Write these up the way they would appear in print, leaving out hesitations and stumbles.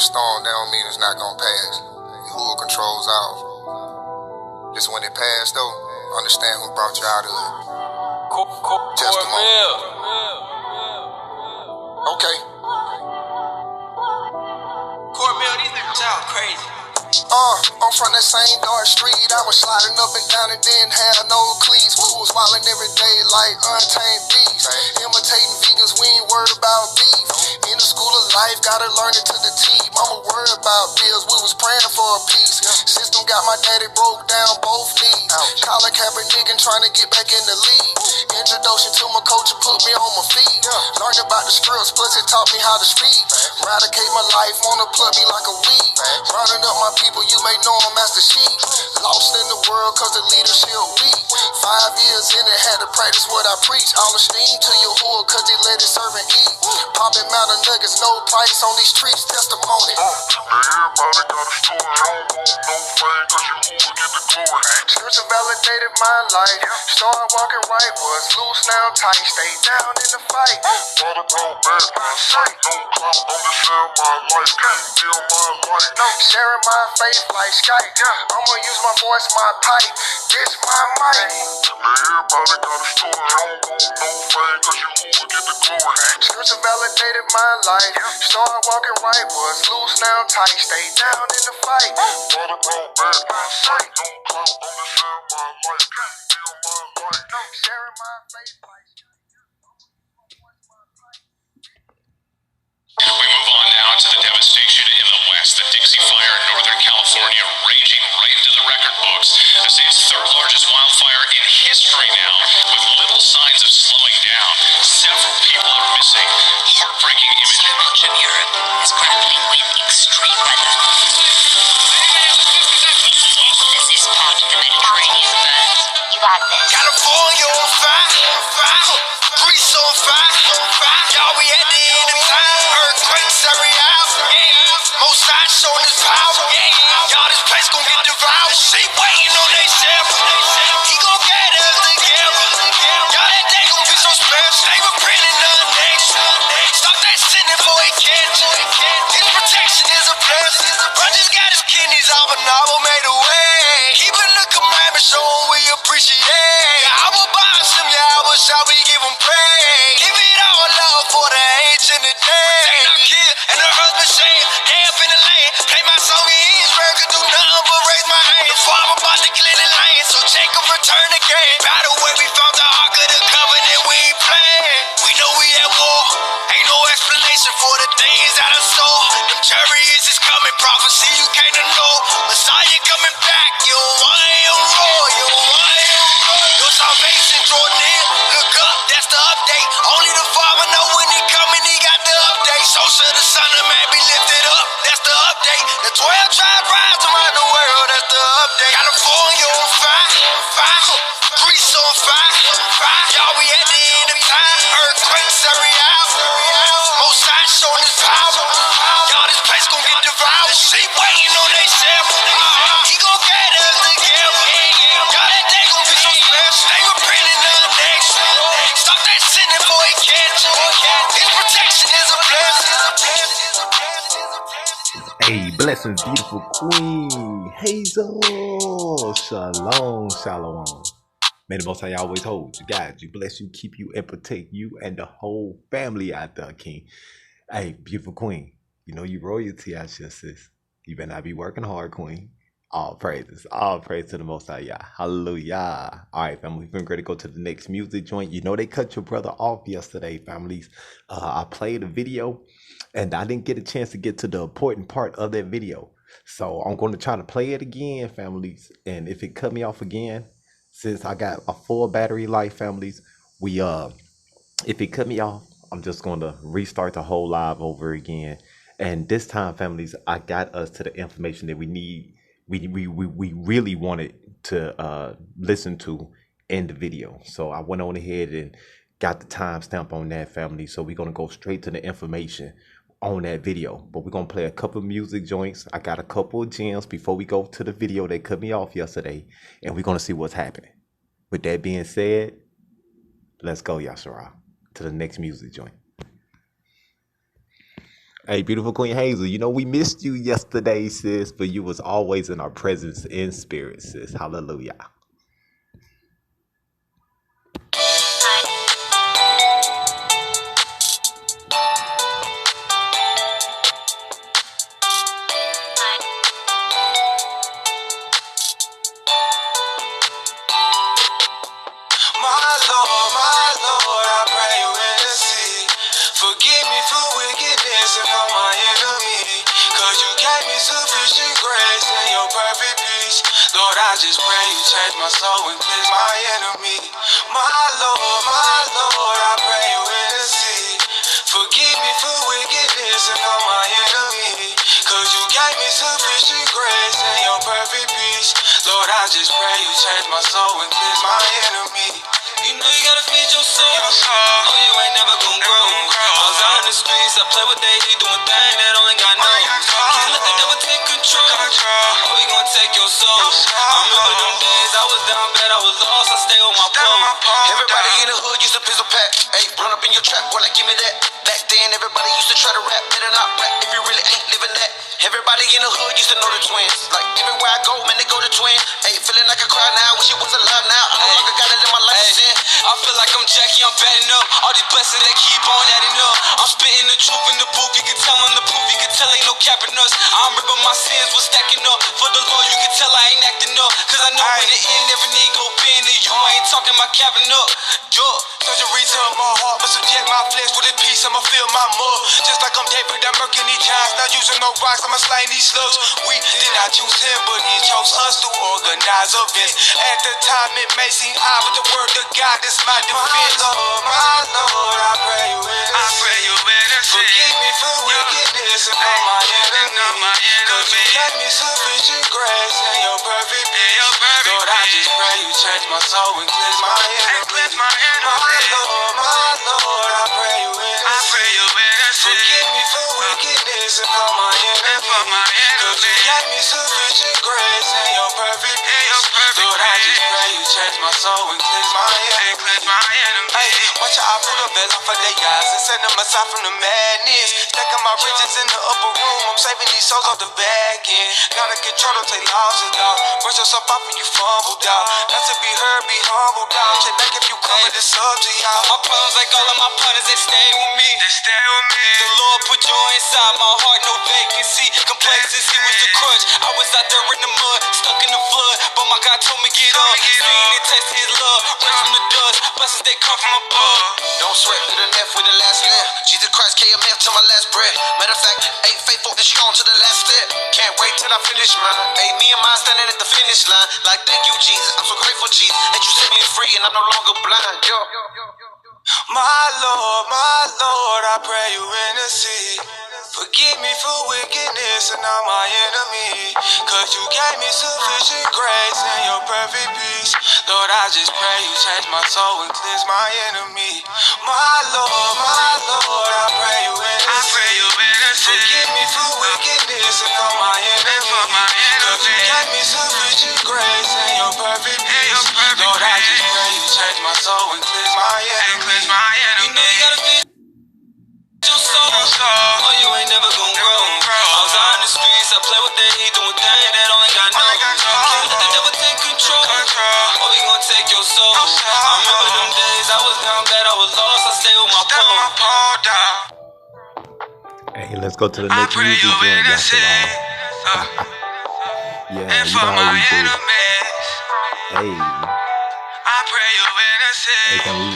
storm, that don't mean it's not gonna pass. Your hood controls all. Just when it passed though, understand who brought you out of it. Testimony. Okay. Cornmeal, these niggas sound crazy. I'm from that same dark street. I was sliding up and down and didn't have no cleats. We was wildin' every day like untamed beasts. Imitating vegans, we ain't worried about beef. In the school of life, gotta learn it to the T. Mama worried about bills, we was praying for a piece. System got my daddy broke down both knees. Collar Kaepernick and trying to get back in the league. Introduction to my culture put me on my feet. Learned about the scripts, plus it taught me how to speak. Eradicate my life, wanna plug me like a weed. Rounding up my people, you may know I'm Master Sheep. Lost in the world cause the leadership weak. 5 years in it, had to practice what I preach. All the steam to your hood cause they let it serve and eat. Popping mountain nuggets, no price on these streets, testimony. Everybody got a story, I don't want no fame cause you who get the glory. Scripture validated my life. Started walking right, was loose now tight. Stay down in the fight. Father grow back, my sight. No clout, I'm just sharing my life. Can't feel my life. Sharing my faith like Skype. I'ma use my voice, my pipe. This my mic. Everybody got a story, I don't want no fame cause you who get the glory. Scripture validated my life. Started walking right, was loose now tight. Stay down in the fight. Father grow back, my sight. No clout, I'm just sharing my life. Can't feel my life. Sharing my faith like We move on now to the devastation in the West. The Dixie Fire in Northern California raging right into the record books. They say it's third largest wildfire in history now, with little signs of slowing down. Several people are missing. Heartbreaking images. So much of Europe is grappling with extreme weather. This is part of the Mediterranean birds. You got this. California on fire, Greece on fire. Y'all, we at the end of time. Earthquakes every hour. Most high showing his power. Y'all, this place gon' get devoured. She waiting on they sample. He gon' get us together. Y'all, that day gon' be so special. They repenting of next. Stop that sinning before he catch you. His protection is a blessing. Bro just got his kidneys off, but novel made a way. Keeping the commandments, showing we appreciate. I will buy some, yeah, I will shall we give him praise. Give it all love for the age and the day. Protect our kid and her husband shame. They up in the lane. Play my song in Israel, could do nothing but raise my hand. The farm about to clear the lane, so Jacob return again. By the way, we found the Ark of the Covenant, we ain't playing. We know we at war. Ain't no explanation for the things that I saw. Them chariots is coming, prophecy you can't know. Messiah coming back, you want him roar, you want him roar. Your salvation draw near, look up, that's the update. Only the Father know when he coming, he got the update. So should the Son of Man be lifted up, that's the update. The 12 tribes rise around the world, that's the update. California on fire, Greece on fire. Y'all, we at the end of time. Earthquakes every hour. Most high showing his power. Y'all, this place gon' get devoured. She waiting on they sample. He gon' get us together. Y'all, that day gon' be so special. They repenting of next. Stop that sinning before he catch you. His protection is a blessing. Hey, blessings, beautiful queen Hazel. Shalom, shalom. May the Most High always hold you, guide you, bless you, keep you, and protect you and the whole family out there, King. Hey, beautiful queen, you know you royalty out here, sis. You better not be working hard, queen. All praises, all praise to the Most High, Yah. Hallelujah. All right, family, we're going to go to the next music joint. You know they cut your brother off yesterday, families. I played a video, and I didn't get a chance to get to the important part of that video. So I'm going to try to play it again, families. And if it cut me off again, since I got a full battery life, families, if it cut me off, I'm just going to restart the whole live over again. And this time, families, I got us to the information that we need. We really wanted to listen to in the video. So I went on ahead and got the timestamp on that, family. So we're going to go straight to the information on that video. But we're going to play a couple of music joints. I got a couple of gems before we go to the video that cut me off yesterday. And we're going to see what's happening. With that being said, let's go, Yashara, to the next music joint. Hey, beautiful Queen Hazel, you know we missed you yesterday, sis, but you was always in our presence in spirit, sis. Hallelujah. My Lord, I pray you intercede. Forgive me for wickedness and all my enemy. Cause you gave me sufficient grace and your perfect peace. Lord, I just pray you change my soul and cleanse my enemy. My Lord, I pray you intercede. Forgive me for wickedness and all my enemy. Cause you gave me sufficient grace and your perfect peace. Lord, I just pray you change my soul and cleanse my enemy. You know you gotta feed your soul. Oh, you ain't never gon' grow. I was out in the streets, I play with they hate, doing things that only God knows. Can't let the devil take control. Oh, he gon' take your soul. I remember them days I was down bad, I was lost, I stay on my pole. Everybody in the hood used to pistol pack. Hey, run up in your trap, boy, like give me that. Back then, everybody used to try to rap. Better not rap if you really ain't living that. Everybody in the hood used to know the twins. Like everywhere I go, man, they go to twin. Hey, feeling like a crowd now. Wish it was alive now. I no longer got it in my life. Sin. I feel like I'm Jackie, I'm batting up. All these blessings they keep on adding up. I'm spitting the truth in the booth. You can tell I'm the proof. You can tell ain't no capping us. I remember my sins was stacking up. For the Lord, you can tell I ain't acting up. Cause I know in the end, every knee go bend. And you ain't talking my cabin up. Yo, surgery to my heart, but subject my flesh with a piece. I'ma feel my mud. Just like I'm David, I'm murking these giants. Not using no rocks, I'ma slay these slugs. We did not choose him, but he chose us to organize events. At the time, it may seem odd, but the word of God is my defense. My Lord, I pray you intercede. Forgive me for wickedness and all my enemies. Cause you gave me sufficient grace and your perfect peace. Lord, I just pray you change my soul and cleanse my enemies. My Lord, I pray you intercede. Forgive me for wickedness and all my enemies. Cause you gave me sufficient grace and your perfect peace. Lord, I just pray you change my soul and cleanse my enemies. Hey, watch how I pull the veil off of their eyes and send them aside from the madness. Stacking my riches in the upper room, I'm saving these souls off the back end. Gotta control them, take losses, dog. Brush yourself off when you fumble, dog. Not to be heard, be humble, dog. Check back if you cover this up to y'all. My problems, like all of my partners, they stay with me. The Lord put joy inside my heart, no vacancy. Complacency was the crutch. I was out there in the mud, stuck in the flood, but my God told me get up. Seen and taste His love, raised from the dust. Blessings they come from above. Don't sweat to the left with the last left. Jesus Christ, KMF to my last breath. Matter of fact, ain't faithful and strong to the last step. Can't wait till I finish mine. Hey, me and mine standing at the finish line. Like, thank you, Jesus. I'm so grateful, Jesus, that you set me free and I'm no longer blind. Yo. My Lord, I pray you intercede. Forgive me for wickedness and all my enemies. Cause you gave me sufficient grace and your perfect peace. Lord, I just pray you change my soul and cleanse my enemy. My Lord, I pray you intercede. Forgive me for wickedness and all my enemies. Cause you gave me sufficient grace and your perfect peace. Lord, I just pray you change my soul and cleanse my enemy. You know you gotta feed your soul. Oh, you ain't never gon' grow. I was out in the streets, I play with they hate, doing things that only God knows. Can't let the devil take control. Oh, he gon' take your soul. I remember them days I was down bad, I was lost, I stay with my pole down. Hey, let's go to the next music joint, y'all. Yeah, you know how we do. Hey. Hey, can we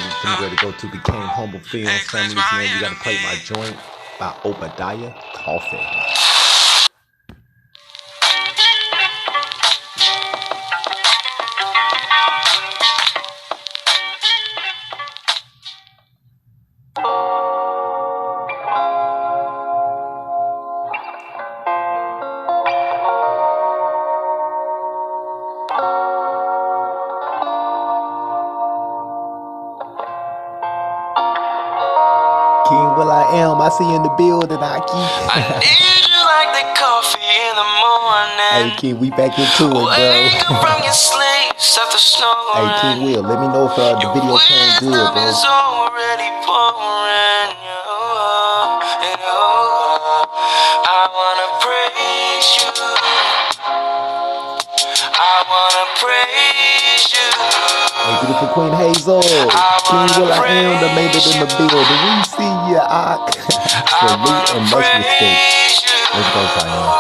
ready to go to Became Humble Films Family Film? You gotta play my joint by Obadiah Coffin. King Will I Am, I see you in the building, Aki. I need you like the coffee in the morning. Hey, King, we back into it, bro. Wake up from your sleep, start the snoring. Hey, King Will, let me know if the video came good, bro. Is already pouring, and wanna praise you. Hey, beautiful Queen Hazel. King Will I Am that made it in the building. We see ya. Salute and much respect. Let's go, Cheyenne.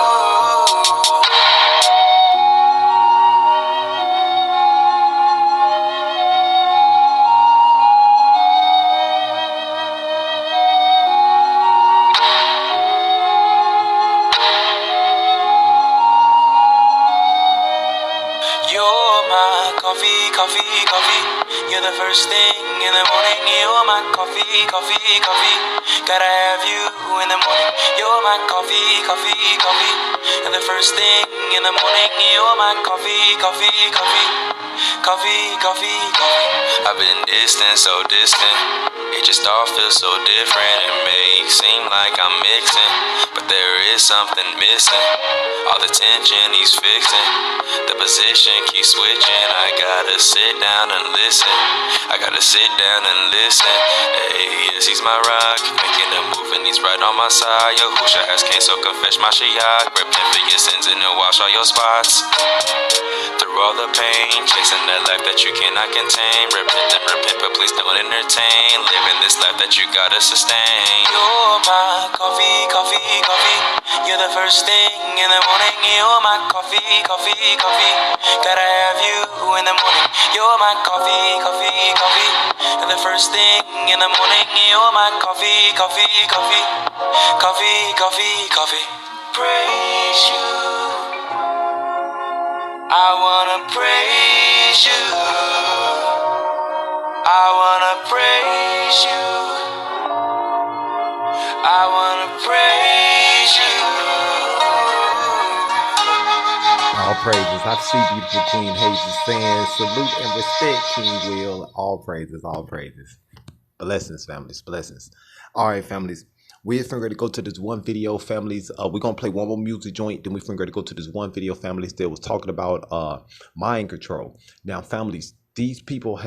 You're my coffee, coffee, coffee. You're the first thing in the morning. You're my coffee, coffee, coffee. Gotta have you in the morning. You're my coffee, coffee, coffee. And the first thing in the morning. You're my coffee, coffee, coffee. Coffee, coffee, coffee. I've been distant, so distant. It just all feels so different. It may seem like I'm mixing, but there is something missing. All the tension he's fixing. The position keeps switching. I gotta sit down and listen. I gotta sit down and listen. Hey, yes, he's my rock. Making a move and he's right on my side. Yahusha has came, so confess my shiyak. Repent for your sins and then wash all your spots. Through all the pain, chasing that life that you cannot contain. Repent and repent, but please don't entertain. Living this life that you gotta sustain. You're my coffee, coffee, coffee. You're the first thing in the morning. You're my coffee, coffee, coffee. Gotta have you in the morning. You're my coffee, coffee, coffee. And the first thing in the morning. You're my coffee, coffee, coffee. Coffee, coffee, coffee. Praise you. I wanna praise you. I wanna praise you. I wanna praise you. All praises. I see beautiful Queen Hazel saying salute and respect, King Will. All praises, all praises. Blessings, families, blessings. All right, families. We're finna to go to this one video, families. We're gonna play one more music joint, then we're finna to go to this one video, families, that was talking about mind control. Now, families, these people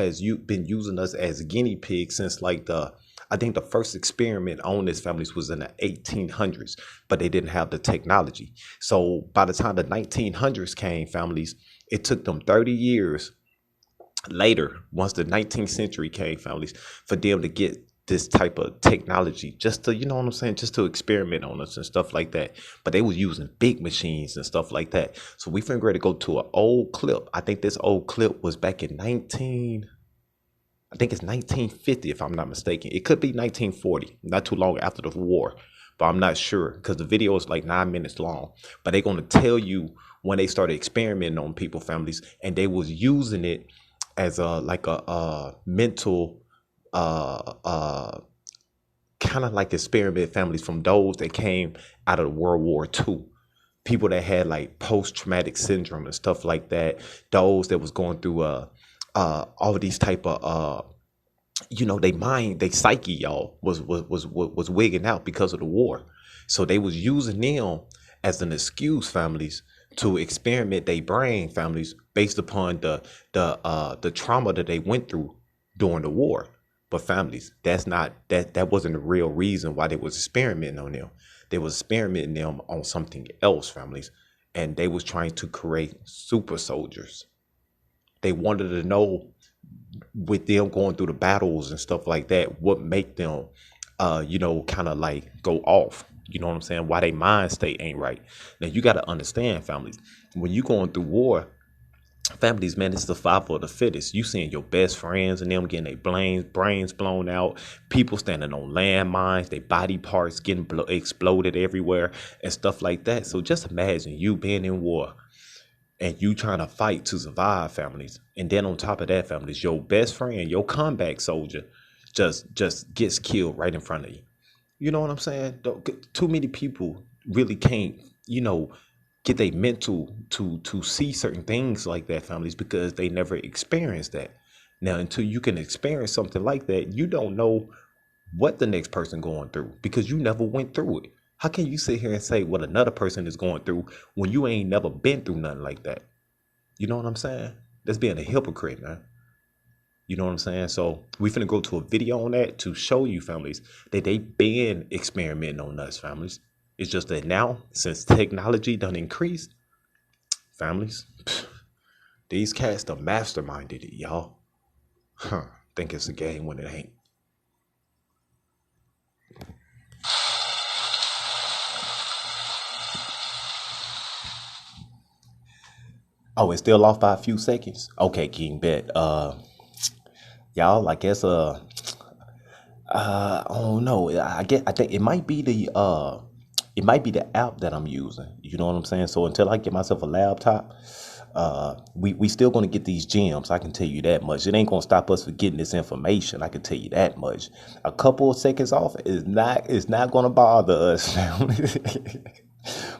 been using us as guinea pigs since like I think the first experiment on this, families, was in the 1800s, but they didn't have the technology. So by the time the 1900s came, families, it took them 30 years later, once the 19th century came, families, for them to get this type of technology, just to, you know what I'm saying, just to experiment on us and stuff like that. But they was using big machines and stuff like that. So we finna to go to an old clip. I think this old clip was back in 1950, if I'm not mistaken. It could be 1940, not too long after the war, but I'm not sure because the video is like 9 minutes long. But they're gonna tell you when they started experimenting on people, families, and they was using it as a mental kind of like experiment, families, from those that came out of World War II. People that had like post-traumatic syndrome and stuff like that. Those that was going through all of these type of they mind, they psyche, y'all, was wigging out because of the war. So they was using them as an excuse, families, to experiment their brain, families, based upon the trauma that they went through during the war. But families, that wasn't the real reason why they was experimenting on them. They was experimenting them on something else, families, and they was trying to create super soldiers. They wanted to know, with them going through the battles and stuff like that, what make them kind of like go off. You know what I'm saying? Why they mind state ain't right. Now you got to understand, families, when you going through war, families, man, it's the survival of the fittest. You seeing your best friends and them getting their brains blown out, people standing on landmines, their body parts getting exploded everywhere and stuff like that. So just imagine you being in war and you trying to fight to survive, families. And then on top of that, families, your best friend, your combat soldier, just gets killed right in front of you. You know what I'm saying? Too many people really can't, get their mental to see certain things like that, families, because they never experienced that. Now, until you can experience something like that, you don't know what the next person going through because you never went through it. How can you sit here and say what another person is going through when you ain't never been through nothing like that? You know what I'm saying? That's being a hypocrite, man. You know what I'm saying? So we finna go to a video on that to show you, families, that they been experimenting on us, families. It's just that now, since technology done increased, families, These cats done masterminded it, y'all. Think it's a game when it ain't. Oh, it's still off by a few seconds. Okay, King Bet. Y'all, I guess I don't know. I think it might be the app that I'm using. You know what I'm saying? So until I get myself a laptop, we still gonna get these gems. I can tell you that much. It ain't gonna stop us from getting this information. I can tell you that much. A couple of seconds off is not gonna bother us.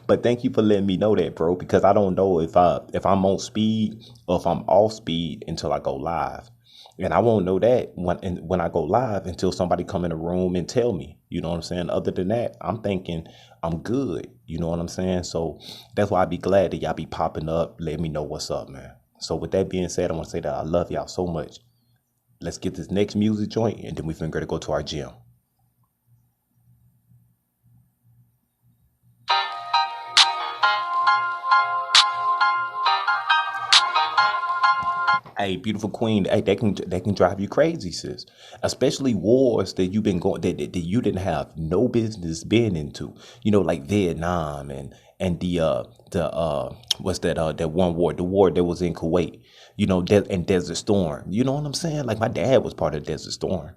But thank you for letting me know that, bro, because I don't know if I'm on speed or if I'm off speed until I go live. And I won't know that when I go live until somebody come in the room and tell me. You know what I'm saying? Other than that, I'm thinking I'm good. You know what I'm saying? So that's why I'd be glad that y'all be popping up. Let me know what's up, man. So with that being said, I want to say that I love y'all so much. Let's get this next music joint, and then we finna go to our gym. Hey, beautiful queen. Hey, that can drive you crazy, sis. Especially wars that you've been going that you didn't have no business being into. You know, like Vietnam and the what's that one war, the war that was in Kuwait. You know, and Desert Storm. You know what I'm saying? Like my dad was part of Desert Storm.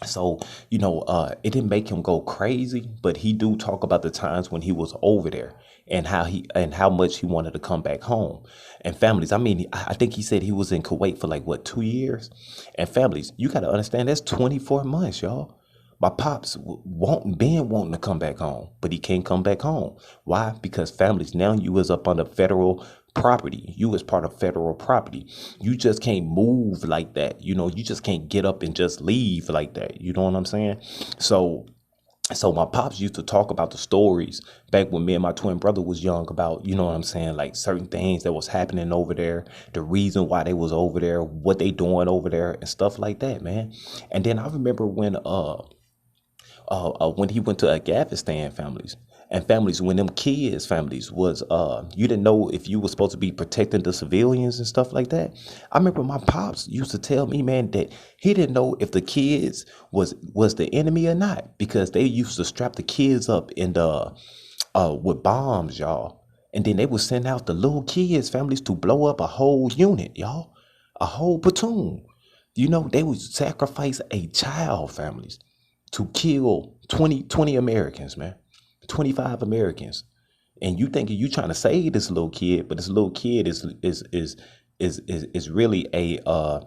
So, you know, it didn't make him go crazy, but he do talk about the times when he was over there and how much he wanted to come back home. And families, I mean, I think he said he was in Kuwait for like what, 2 years? And families, you got to understand that's 24 months, y'all. My pops wanting to come back home, but he can't come back home. Why? Because families, now you is up under federal property. You is part of federal property. You just can't move like that. You know, you just can't get up and just leave like that. You know what I'm saying? So my pops used to talk about the stories back when me and my twin brother was young about, you know what I'm saying, like certain things that was happening over there, the reason why they was over there, what they doing over there and stuff like that, man. And then I remember when he went to Afghanistan, families when them kids families was you didn't know if you were supposed to be protecting the civilians and stuff like that. I remember my pops used to tell me, man, that he didn't know if the kids was the enemy or not, because they used to strap the kids up in the with bombs, y'all, and then they would send out the little kids families to blow up a whole unit, y'all, a whole platoon. You know, they would sacrifice a child, families, to kill 20 Americans, man. 25 Americans. And you thinking you trying to save this little kid, but this little kid is really a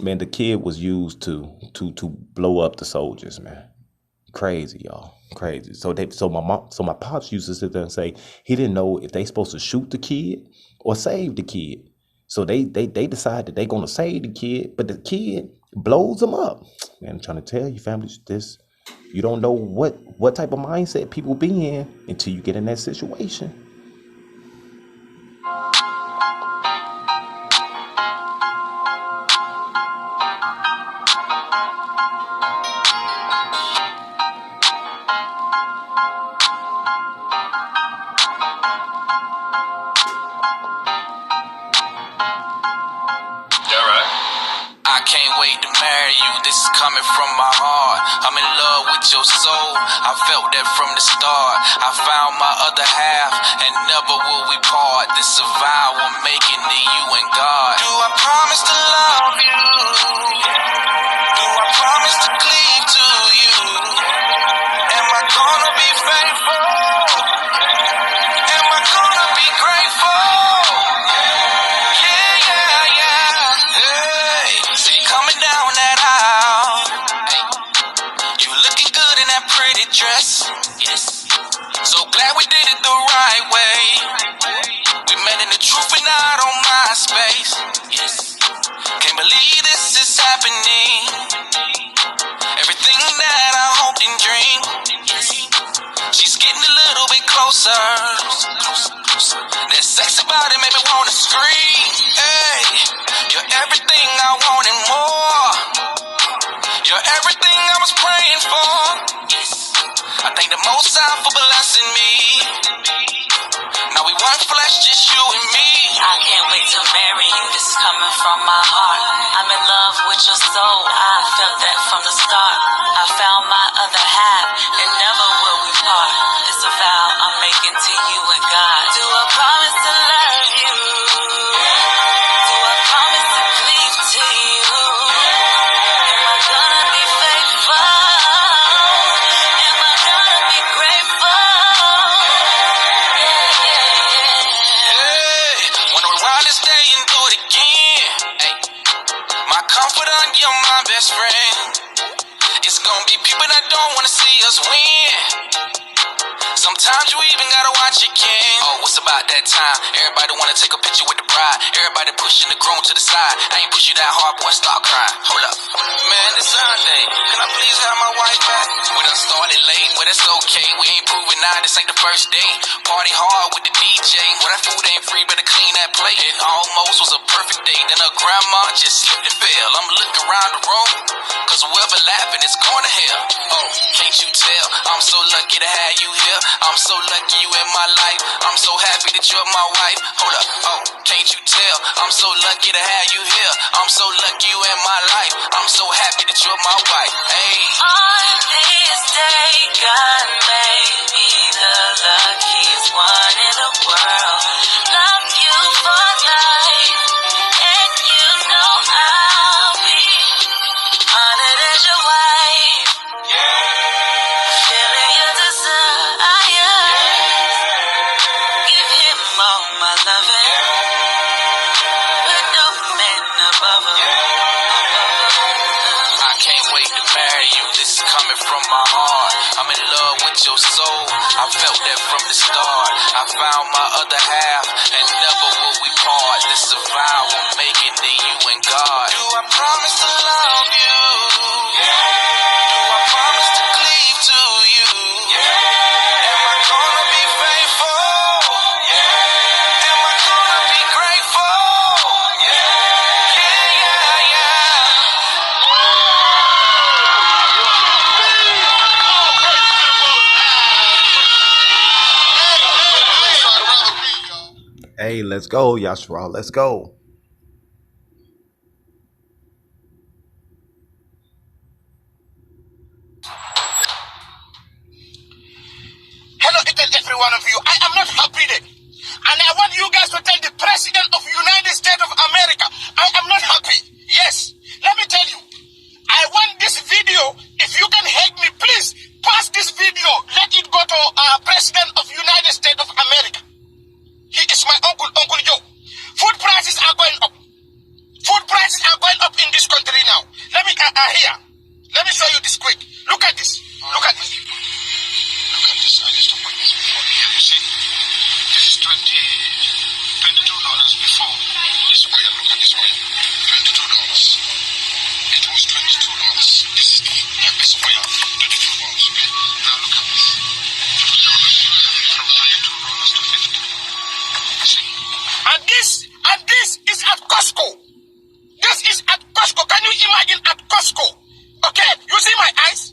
man, the kid was used to blow up the soldiers, man. Crazy, y'all. Crazy. So my pops used to sit there and say he didn't know if they supposed to shoot the kid or save the kid. So they decide that they gonna save the kid, but the kid blows them up. Man, I'm trying to tell you, families, this you don't know what type of mindset people be in until you get in that situation. I can't wait to marry you, this is coming from my heart. I'm in love with your soul, I felt that from the start. I found my other half, and never will we part. This a vow I'm making to you and God. Do I promise to love you? Do I promise to cleave to you? Am I gonna be faithful? Am I gonna be grateful? Coming down that aisle, hey, you looking good in that pretty dress. Yes. So glad we did it the right way. We met in the truth and not on MySpace. Yes. Can't believe this is happening. Everything that I hoped and dreamed. Yes. She's getting a little bit closer. There's sex about it, made me wanna scream. Hey, you're everything I wanted more. You're everything I was praying for. I thank the Most High for blessing me. Now we one flesh, just you and me. in love with your soul. I felt that from the start. I found my other half, and never will we part. It's a vow I'm making to you and God. Do I promise to love you? Do I promise to cleave to you? Am I gonna be faithful? Am I gonna be grateful? Hey, when we wild this day and do it again. Hey, my confidant, you're my best friend. It's gonna be people that don't wanna see us win. Sometimes you even gotta watch your king. Oh, what's about that time? Everybody wanna take a picture with the bride. Everybody pushing the groom to the side. I ain't push you that hard, boy, start crying. Hold up. Man, it's Sunday. Can I please have my wife back? We done started late, but it's okay. We ain't proving now, this ain't the first date. Party hard with the DJ. Well, that food ain't free, better clean that plate. It almost was a perfect date. Then her grandma just slipped and fell. I'm looking around the room, cause whoever laughing is going to hell. Oh, can't you tell? I'm so lucky to have you here. I'm so lucky you in my life. I'm so happy that you're my wife. Hold up, oh, can't you tell? I'm so lucky to have you here. I'm so lucky you in my life. I'm so happy that you're my wife. Hey. On this day, God made me the luckiest one in the world. Love you for life, and you know I'll be honored as your wife. Feeling your desire, give him all my loving, but no man above him. I can't wait to marry you. This is coming from my heart. I'm in love with your soul. I felt that from the start. I found my other half, and never will we part. This is a vow I'm making to you and God. Do I promise to love you? Do I promise to cleave to you? Am I gonna be faithful? Am I gonna be grateful? Hey, let's go, Yashra. Let's go. Hello, each and every one of you. I am not happy there. And I want you guys to tell the President of United States of America, I am not happy. Yes. Let me tell you. I want this video, if you can help me, please pass this video. Let it go to President of United States of America. He is my uncle, Uncle Joe. Food prices are going up. Food prices are going up in this country now. Let me, here. Let me show you this quick. Look at this. Look at this. Look at this. I just opened this before here. You see? This is $22 before. This oil, look at this oil. $22. It was $22. This is this oil. $22. Okay? Now look at this. $50. From $22 to $50. See? And this is at Costco. This is at Costco. Can you imagine at Costco? Okay, you see my eyes?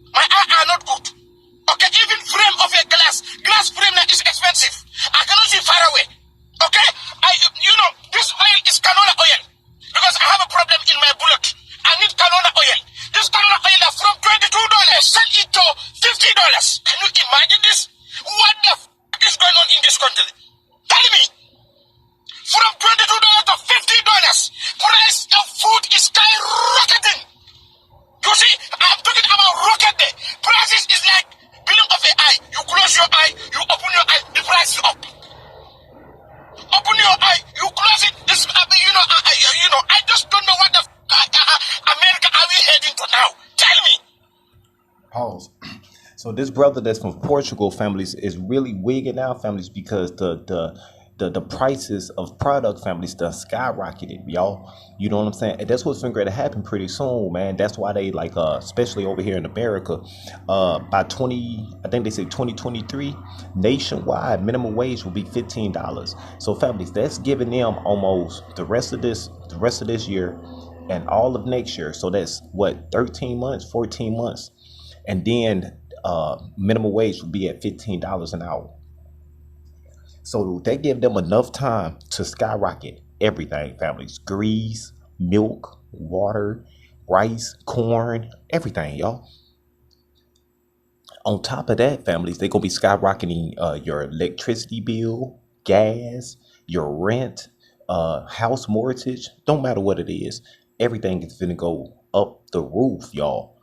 My eyes are not good. Okay, even frame of a glass frame that is expensive. I cannot see far away. Okay, this oil is canola oil because I have a problem in my bullet. I need canola oil. This canola oil is from $22. Sell it to $50. Can you imagine this? What the is going on in this country? Tell me. From $22 to $50, price of food is skyrocketing. You see, I'm talking about rocket day. Prices is like blink of an eye. You close your eye, you open your eye, the price is up. Open your eye, you close it. This, I just don't know what the America are we heading to now. Tell me. Pause. So this brother that's from Portugal, families, is really wigging out, families, because the prices of product, families, done skyrocketed, y'all. You know what I'm saying? And that's what's going to happen pretty soon, man. That's why they especially over here in America, by I think they say 2023, nationwide minimum wage will be $15. So families, that's giving them almost the rest of this year and all of next year. So that's what, 13 months, 14 months, and then minimum wage will be at $15 an hour. So they give them enough time to skyrocket everything, families. Grease, milk, water, rice, corn, everything, y'all. On top of that, families, they're gonna be skyrocketing your electricity bill, gas, your rent, house mortgage. Don't matter what it is, everything is gonna go up the roof, y'all.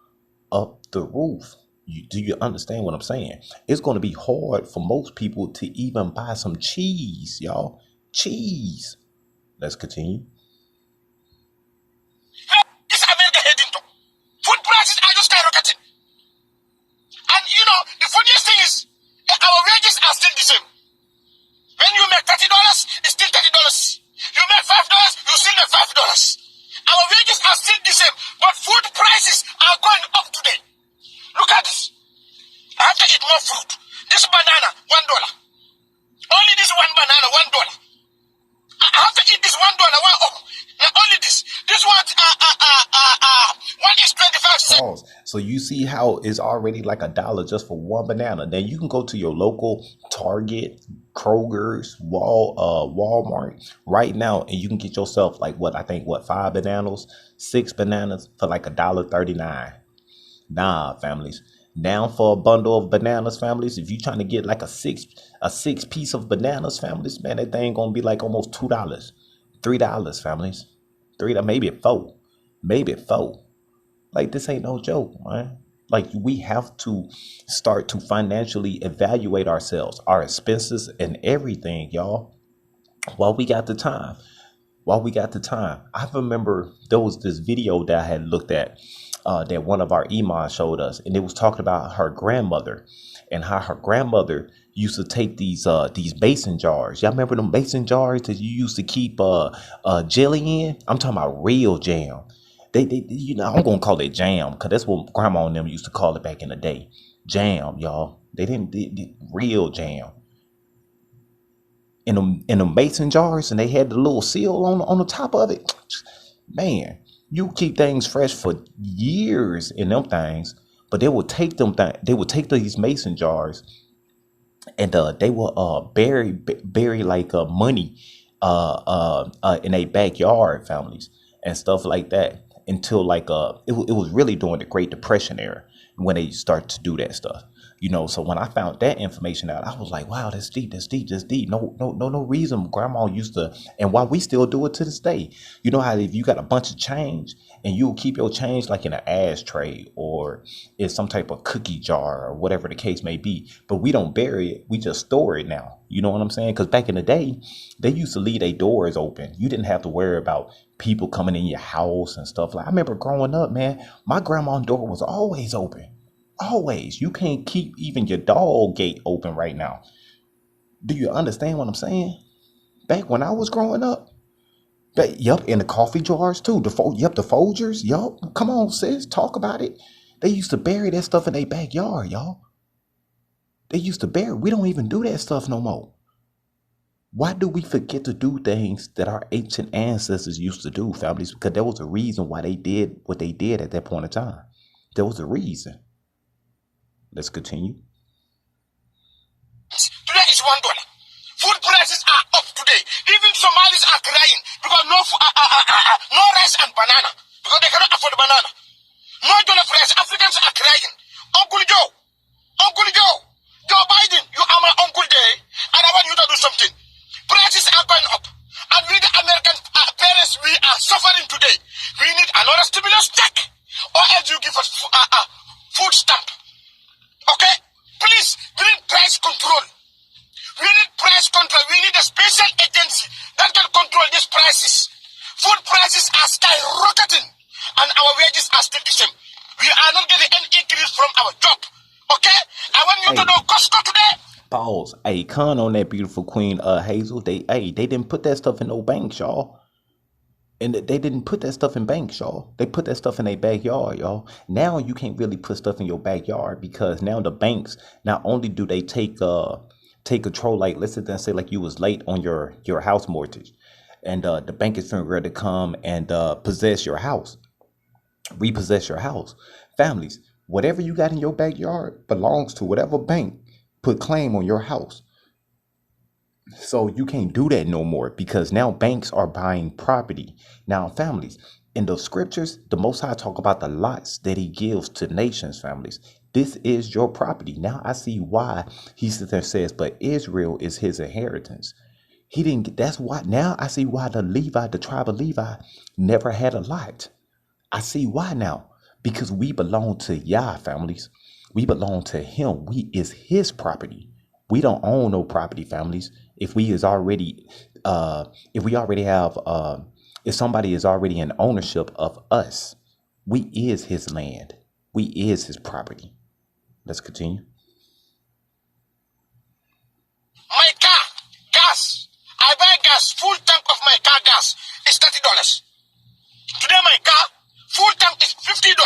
Up the roof. Do you understand what I'm saying? It's gonna be hard for most people to even buy some cheese, y'all. Cheese. Let's continue. This America heading to. Food prices are just skyrocketing. And you know, the funniest thing is, our wages are still the same. When you make $30, it's still $30. You make $5, you still make $5. Our wages are still the same, but food prices are going up today. Look at this. I have to eat more fruit. This banana, $1. Only this one banana, $1. I have to eat this $1. Now only this. This one, one is 25 cents. Pause. So you see how it's already like $1 just for one banana. Then you can go to your local Target, Kroger's, Walmart right now, and you can get yourself like 5 bananas, 6 bananas for like $1.39. Nah, families. Now for a bundle of bananas, families, if you're trying to get like a six piece of bananas, families, man, that thing gonna be like almost $2, $3, families, maybe $4, maybe $4. Like, this ain't no joke, man. Like, we have to start to financially evaluate ourselves, our expenses and everything, y'all, while we got the time. I remember there was this video that I had looked at that one of our imams showed us, and it was talking about her grandmother and how her grandmother used to take these mason jars. Y'all remember them mason jars that you used to keep jelly in? I'm talking about real jam. They you know, I'm gonna call it jam because that's what grandma and them used to call it back in the day. Jam, y'all. They didn't real jam. In them mason jars, and they had the little seal on the top of it. Man, you keep things fresh for years in them things. But they would take these mason jars, and they will bury like money in a backyard, families, and stuff like that, until like it was really during the Great Depression era when they start to do that stuff. You know, so when I found that information out, I was like, wow, that's deep. No reason grandma used to, and why we still do it to this day. You know how if you got a bunch of change and you'll keep your change like in an ashtray or in some type of cookie jar or whatever the case may be, but we don't bury it. We just store it now. You know what I'm saying? Because back in the day, they used to leave their doors open. You didn't have to worry about people coming in your house and stuff. Like, I remember growing up, man, my grandma's door was always open. Always. You can't keep even your dog gate open right now. Do you understand what I'm saying? Back when I was growing up, yup, in the coffee jars too. The Folgers, yup. Come on, sis, talk about it. They used to bury that stuff in their backyard, y'all. They used to bury. We don't even do that stuff no more. Why do we forget to do things that our ancient ancestors used to do, families? Because there was a reason why they did what they did at that point in time. There was a reason. Let's continue. Today is $1. Food prices are up today. Even Somalis are crying because no rice and banana because they cannot afford banana. No jollof rice. Africans are crying. Uncle Joe Biden, you are my uncle there, and I want you to do something. Prices are going up, and we the American parents, we are suffering today. We need another stimulus check, or else you give us food stamp. Okay? Please bring price control. We need price control. We need a special agency that can control these prices. Food prices are skyrocketing, and our wages are still the same. We are not getting any increase from our job. Okay? I want you to know Costco today. Pause. Hey, con on that beautiful queen, Hazel. They didn't put that stuff in no banks, y'all. And they didn't put that stuff in banks, y'all. They put that stuff in their backyard, y'all. Now you can't really put stuff in your backyard because now the banks, not only do they take control, like let's sit there and say like you was late on your house mortgage, and the bank is ready to come and possess your house, repossess your house. Families, whatever you got in your backyard belongs to whatever bank put claim on your house. So you can't do that no more because now banks are buying property. Now, families, in the scriptures, the Most High talk about the lots that he gives to nations, families. This is your property. Now I see why he sits there and says, but Israel is his inheritance. He didn't get, that's why now I see why the tribe of Levi never had a lot. I see why now. Because we belong to Yah, families. We belong to him. We is his property. We don't own no property, families. If we is already if we already have if somebody is already in ownership of us, we is his land. We is his property. Let's continue. My car, gas. I buy gas, full tank of my car gas is $30. Today my car, full tank is $50.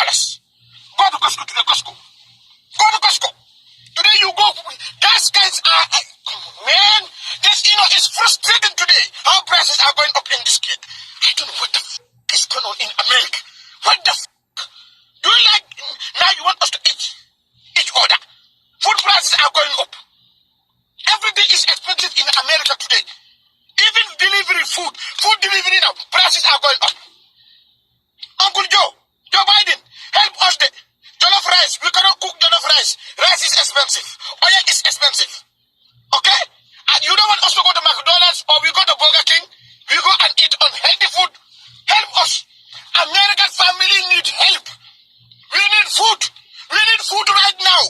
Go to Costco today, Costco. Go to Costco. Today you go, gas guys are, man, this, it's frustrating today how prices are going up in this kid. I don't know what the is going on in America. What the do you like, now you want us to each order. Food prices are going up. Everything is expensive in America today. Even delivery food delivery now, prices are going up. Uncle Joe Biden, help us there. Jollof rice, we cannot cook jollof rice. Rice is expensive. Oil is expensive. Okay? And you don't want us to go to McDonald's or we go to Burger King. We go and eat unhealthy food. Help us. American family need help. We need food. We need food right now.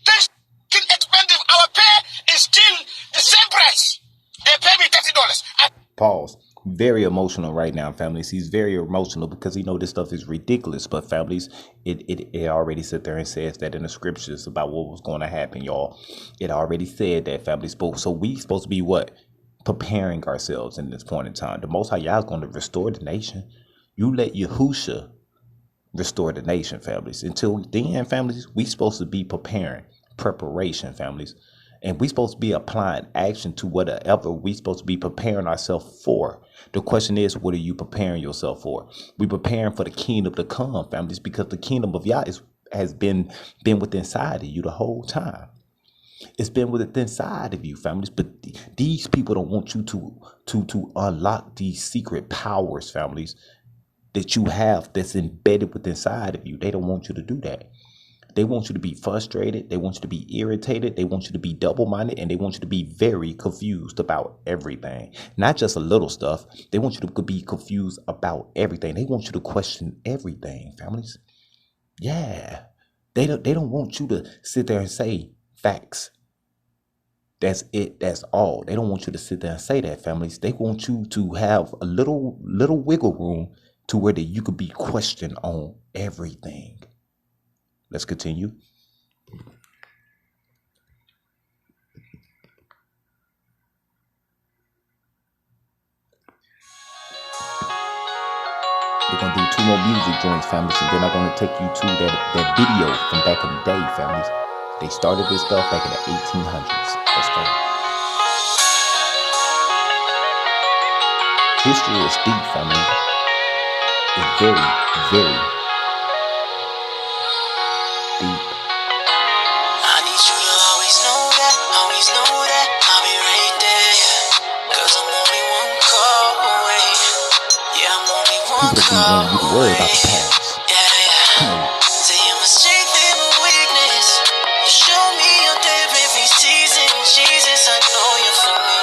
Things are expensive. Our pay is still the same price. They pay me $30. Pause. Very emotional right now, families. He's very emotional because he know this stuff is ridiculous. But families, it already sit there and says that in the scriptures about what was going to happen, y'all. It already said that, families. So we supposed to be what? Preparing ourselves in this point in time. The Most High Yah is going to restore the nation. You let Yahusha restore the nation, families. Until then, families, we supposed to be preparation, families. And we supposed to be applying action to whatever we supposed to be preparing ourselves for. The question is, what are you preparing yourself for? We preparing for the kingdom to come, families, because the kingdom of Yah has been within inside of you the whole time. It's been within inside of you, families. But these people don't want you to unlock these secret powers, families, that you have that's embedded within inside of you. They don't want you to do that. They want you to be frustrated. They want you to be irritated. They want you to be double-minded, and they want you to be very confused about everything. Not just a little stuff. They want you to be confused about everything. They want you to question everything, families. Yeah. They don't want you to sit there and say facts. That's it. That's all. They don't want you to sit there and say that, families. They want you to have a little wiggle room to where that you could be questioned on everything. Let's continue. We're going to do 2 more music joints, families, and then I'm going to take you to that video from back in the day, families. They started this stuff back in the 1800s. Let's go. History is deep, family. It's very, very deep. I need you to always know that I'll be right there. Cause I'm only one call away. Yeah, I'm only one People call want you to worry about the away. past. Yeah. Say you're my strength and my weakness. You show me you're there every season. Jesus, I know you're for me.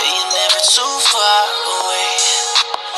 Yeah, you're never too far away.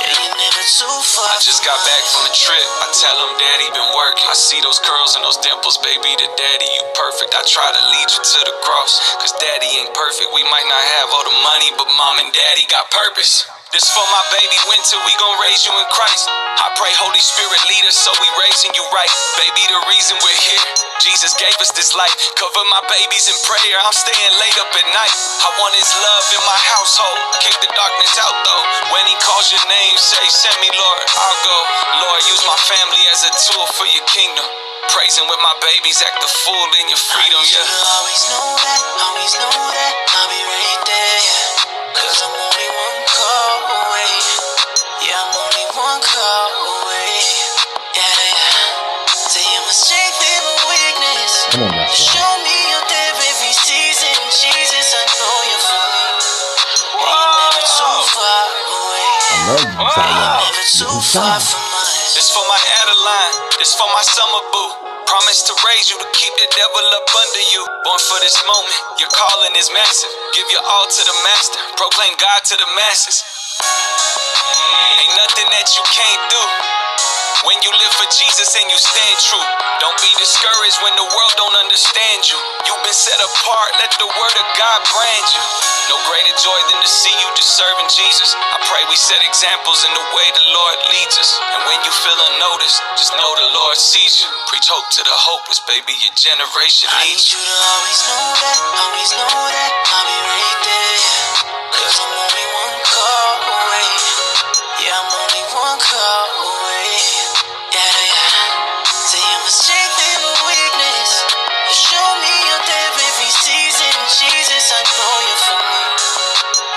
Yeah, you're never too far. I just got back from the trip. I tell him daddy been working. I see those curls and those dimples, baby, the daddy, you perfect. I try to lead you to the cross, cause daddy ain't perfect. We might not have all the money, but mom and daddy got purpose. This for my baby Winter, we gon' raise you in Christ. I pray Holy Spirit lead us, so we raising you right. Baby, the reason we're here, Jesus gave us this life. Cover my babies in prayer, I'm staying late up at night. I want his love in my household, kick the darkness out though. When he calls your name, say send me Lord, I'll go. Lord, use my family as a tool for your kingdom. Praising with my babies, act the fool in your freedom, yeah. You always know that I'll be right there. Cause I'm only one call away. Yeah, I'm only one call away. Yeah. Say you're my strength and my weakness. Come on, You show me you're there every season. Jesus, I know you're for me. love you, Zion. Yahushua. This for my Adeline, this for my summer boo. Promise to raise you, to keep the devil up under you. Born for this moment, your calling is massive. Give your all to the master, proclaim God to the masses. Ain't nothing that you can't do when you live for Jesus and you stand true. Don't be discouraged when the world don't understand you. You've been set apart, let the word of God brand you. No greater joy than to see you just serving Jesus. I pray we set examples in the way the Lord leads us. And when you feel unnoticed, just know the Lord sees you. Preach hope to the hopeless, baby, your generation needs you. I need you to always know that I'll be right there. Cause I'm only one call away. Yeah, I'm only one call away. Yeah. Say I'm a strength in my weakness. You show me you're there every season. Jesus, I know you're for me.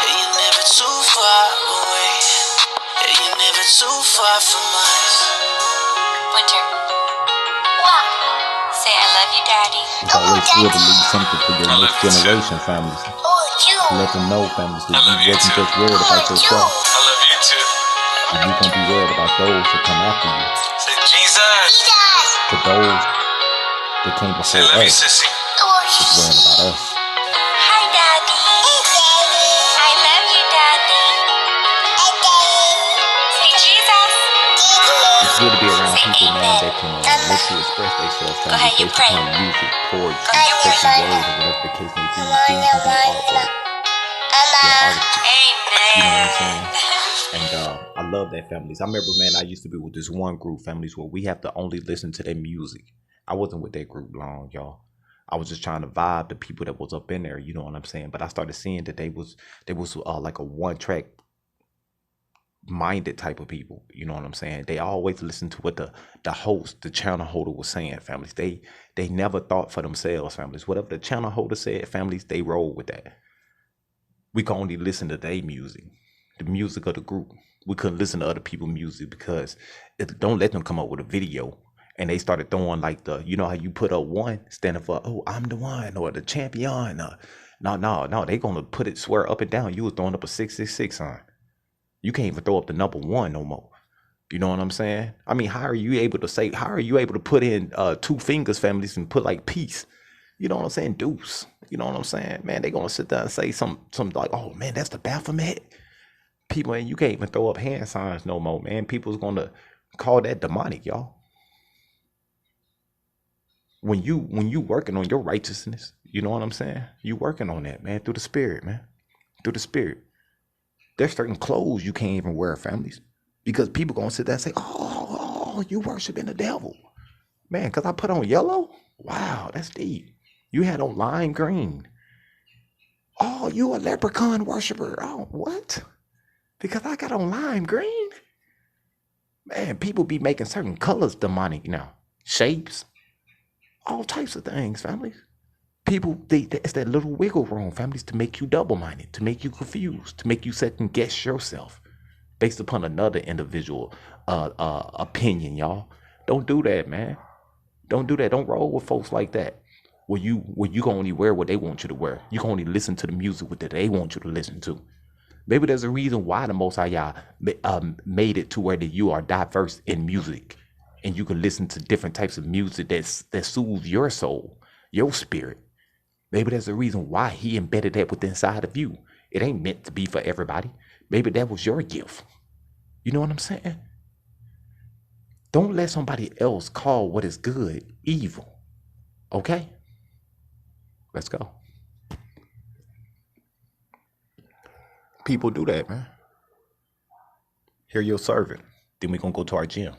Yeah, you're never too far away. Yeah, you're never too far from us. Winter. Say I love you, Daddy. It's always good to leave something for your next generation, families. Let them know, families, that you wasn't just worried about yourself. I love you too. And you're going to be worried about those that come after you. Say Jesus. For those that came Say before love you, us, sissy. is worrying about us. Hi, Daddy. I love you, Daddy. Say Jesus. It's good to be around people, man, that can let you express themselves, Go ahead, you based pray. upon music, poetry, Go ahead, spoken pray. word, or whatever the case may be. Things can be artwork. They're artists. You know what I'm saying? And I love that, families. I remember, man, I used to be with this one group, families, where we have to only listen to their music. I wasn't with that group long, y'all. I was just trying to vibe the people that was up in there, you know what I'm saying? But I started seeing that they was like a one-track minded type of people, you know what I'm saying? They always listen to what the host, the channel holder was saying, families. They never thought for themselves, families. Whatever the channel holder said, families, they roll with that. We could only listen to their music, the music of the group. We couldn't listen to other people's music because don't let them come up with a video. And they started throwing like you know how you put up one, standing for, oh, I'm the one, or the champion. No, they gonna swear up and down. You was throwing up a 666 sign. You can't even throw up the number one no more. You know what I'm saying? I mean, how are you able to put in 2 fingers, families, and put like peace? You know what I'm saying? Deuce. You know what I'm saying? Man, they gonna sit there and say something like, oh man, that's the Baphomet. People, man, you can't even throw up hand signs no more, man. People's gonna call that demonic, y'all. When you working on your righteousness, you know what I'm saying? You working on that, man, through the spirit, man. Through the spirit. There's certain clothes you can't even wear, families. Because people gonna sit there and say, oh, you worshiping the devil. Man, because I put on yellow? Wow, that's deep. You had on lime green. Oh, you a leprechaun worshiper. Oh, what? Because I got on lime green? Man, people be making certain colors demonic now. Shapes. All types of things, families. People, it's that little wiggle room, families, to make you double-minded, to make you confused, to make you second guess yourself based upon another individual opinion, y'all. Don't do that, man. Don't do that. Don't roll with folks like that. Where you can only wear what they want you to wear. You can only listen to the music that they want you to listen to. Maybe there's a reason why the Most High Yah made it to where that you are diverse in music. And you can listen to different types of music that soothes your soul, your spirit. Maybe there's a reason why he embedded that within inside of you. It ain't meant to be for everybody. Maybe that was your gift. You know what I'm saying? Don't let somebody else call what is good evil. Okay? Let's go. People do that, man. Hear your servant. Then we're going to go to our gym.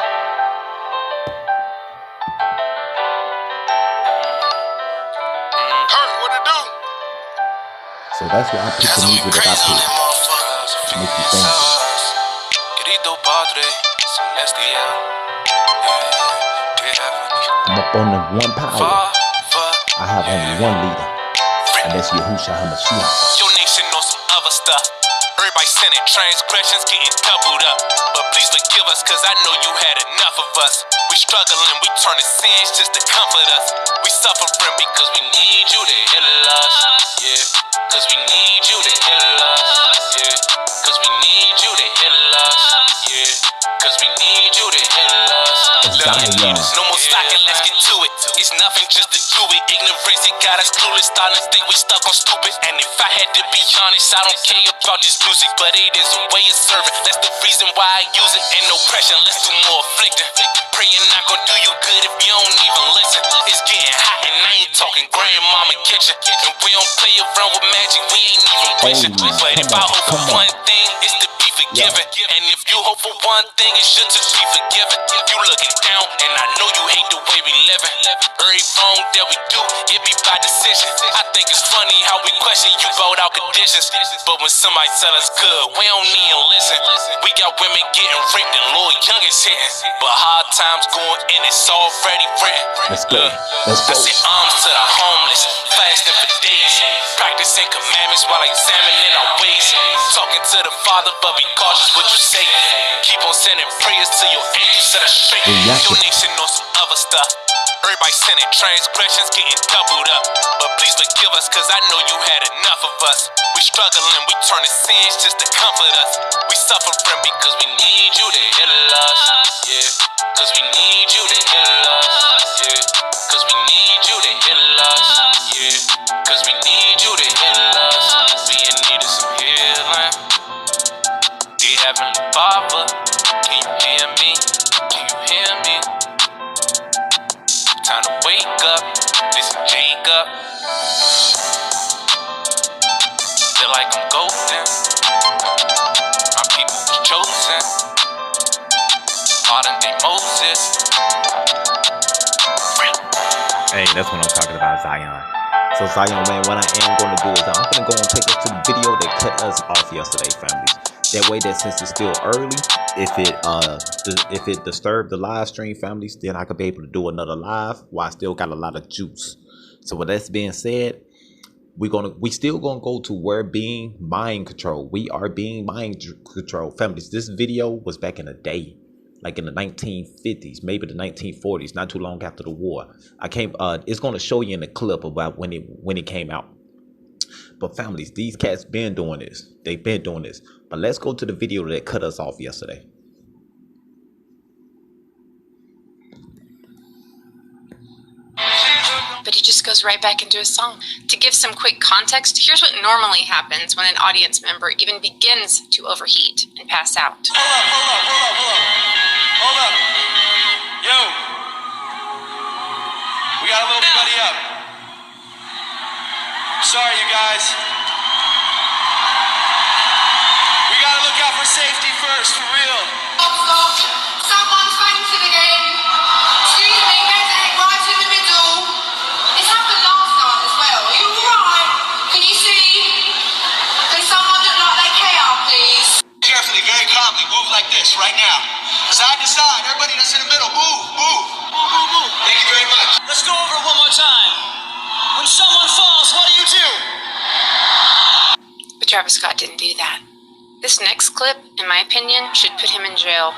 So that's why I pick the music that I pick to make you think. I'm up on the one power. I have only one leader, and that's Yahushua HaMashiach. Your nation on some other stuff. Everybody sinning, transgressions getting doubled up. But please forgive us, cause I know you had enough of us. We struggling, we turning sins just to comfort us. We suffering because we need you to heal us. Yeah, cause we need you to heal us. Yeah, cause we need you to heal us. Zion. No more slacking, let's get to it. It's nothing just to do it. Ignorance, it got us clueless. Starting to think we stuck on stupid. And if I had to be honest, I don't care about this music, but it is a way of serving. That's the reason why I use it. Ain't no pressure, let's do more afflicting. Praying not gonna do you good if you don't even listen. It's getting hot and I ain't talking grandmama kitchen. And we don't play around with magic, we ain't even wishing. But if I hope for one thing, it's to be forgiven. And if you hope for one thing, it's sure to be forgiven. You looking down, and I know you hate the way we living. Every wrong that we do, it be by decision. I think it's funny how we question you about our conditions. But when somebody tell us good, we don't even listen. We got women getting raped and Lil Youngins hitting. But hard times going in, it's already written. Let's go. Let's I go. say arms to the homeless, fasting for days, practicing commandments while examining our ways. Talking to the Father, but be cautious what you say. Keep on sending prayers to your angels that are straight. Your nation knows some other stuff. Everybody sinning, transgressions getting doubled up. But please forgive us, cause I know you had enough of us. We struggling, we turning sins just to comfort us. We suffering because we need you to heal us. Yeah, cause we need you to heal us. Yeah, cause we need you to heal us. Yeah, cause we need you to heal us. We in need of some healing. Dear Heavenly Father, can you hear me? Can you hear me? Time to wake up, this is Jacob. Feel like I'm golden. My people was chosen. Modern day Moses. Hey, that's what I'm talking about, Zion. So Zion, man, what I am going to do is I'm going to go and take us to the video that cut us off yesterday, families. That way, that since it's still early, if it disturbed the live stream, families, then I could be able to do another live while I still got a lot of juice. So with that being said, we still gonna go to where being mind control. We are being mind control, families. This video was back in the day, like in the 1950s, maybe the 1940s, not too long after the war. It's gonna show you in the clip about when it came out. But families, these cats been doing this. They've been doing this. But let's go to the video that cut us off yesterday. But he just goes right back into his song. To give some quick context, here's what normally happens when an audience member even begins to overheat and pass out. Hold up. Yo. We got a little buddy up. Sorry, you guys. We gotta look out for safety first, for real. Someone fainted again. Excuse me, medic, right in the middle. This happened last night as well. Are you alright? Can you see? Can someone look like they care, please? Carefully, very calmly, move like this right now. Side to side, everybody that's in the middle, move, move. Move, move, move. Thank you very much. Let's go over it one more time. When someone falls, what do? But Travis Scott didn't do that. This next clip, in my opinion, should put him in jail.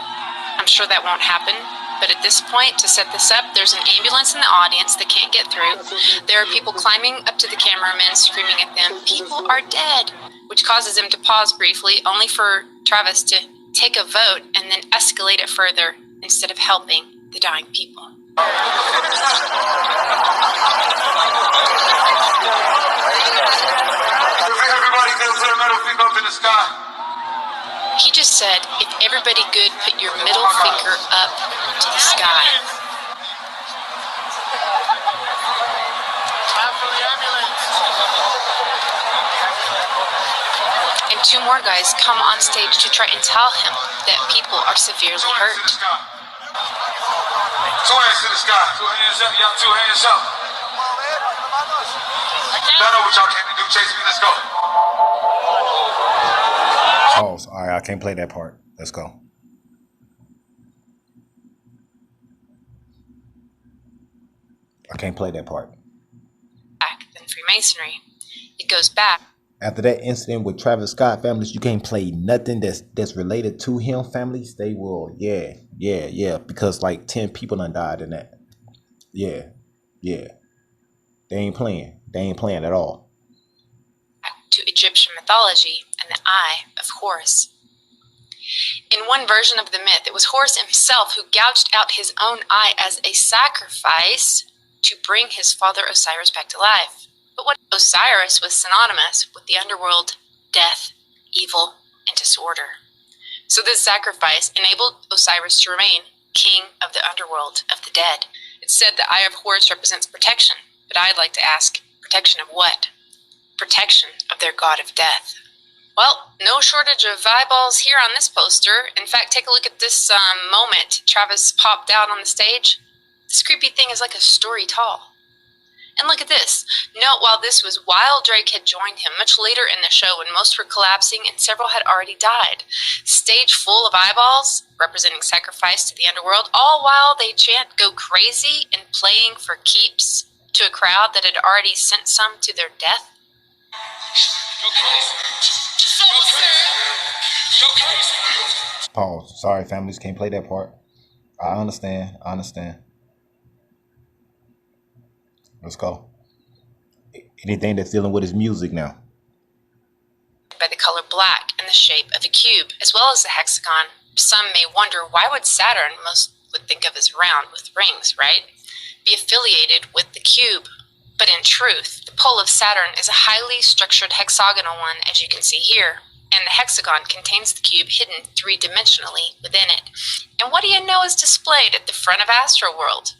I'm sure that won't happen, but at this point, to set this up, there's an ambulance in the audience that can't get through. There are people climbing up to the cameraman, screaming at them, "People are dead," which causes him to pause briefly, only for Travis to take a vote and then escalate it further instead of helping the dying people. Everybody go to the middle finger up in the sky. He just said, if everybody good, put your middle finger up to the sky. And two more guys come on stage to try and tell him that people are severely hurt. Two hands to the sky. Two hands up. Y'all two hands up. Y'all know what y'all came to do. Chase me. Let's go. Pause. All right, I can't play that part. Let's go. I can't play that part. Back than Freemasonry. It goes back. After that incident with Travis Scott, families, you can't play nothing that's related to him, families. They will, yeah, because like 10 people done died in that. Yeah. They ain't playing at all. To Egyptian mythology and the Eye of Horus. In one version of the myth, it was Horus himself who gouged out his own eye as a sacrifice to bring his father Osiris back to life. But what Osiris was synonymous with the underworld, death, evil, and disorder. So this sacrifice enabled Osiris to remain king of the underworld of the dead. It's said the eye of Horus represents protection, but I'd like to ask, protection of what? Protection of their god of death. Well, no shortage of eyeballs here on this poster. In fact, take a look at this moment Travis popped out on the stage. This creepy thing is like a story tall. And look at this. Note, while this was while Drake had joined him much later in the show when most were collapsing and several had already died. Stage full of eyeballs, representing sacrifice to the underworld, all while they chant "Go Crazy" and playing for keeps to a crowd that had already sent some to their death. Pause. Sorry, families, can't play that part. I understand. Let's go. Anything that's dealing with his music now. By the color black and the shape of a cube, as well as the hexagon. Some may wonder, why would Saturn, most would think of as round with rings, right, be affiliated with the cube? But in truth, the pole of Saturn is a highly structured hexagonal one, as you can see here, and the hexagon contains the cube hidden three-dimensionally within it. And what do you know is displayed at the front of Astroworld?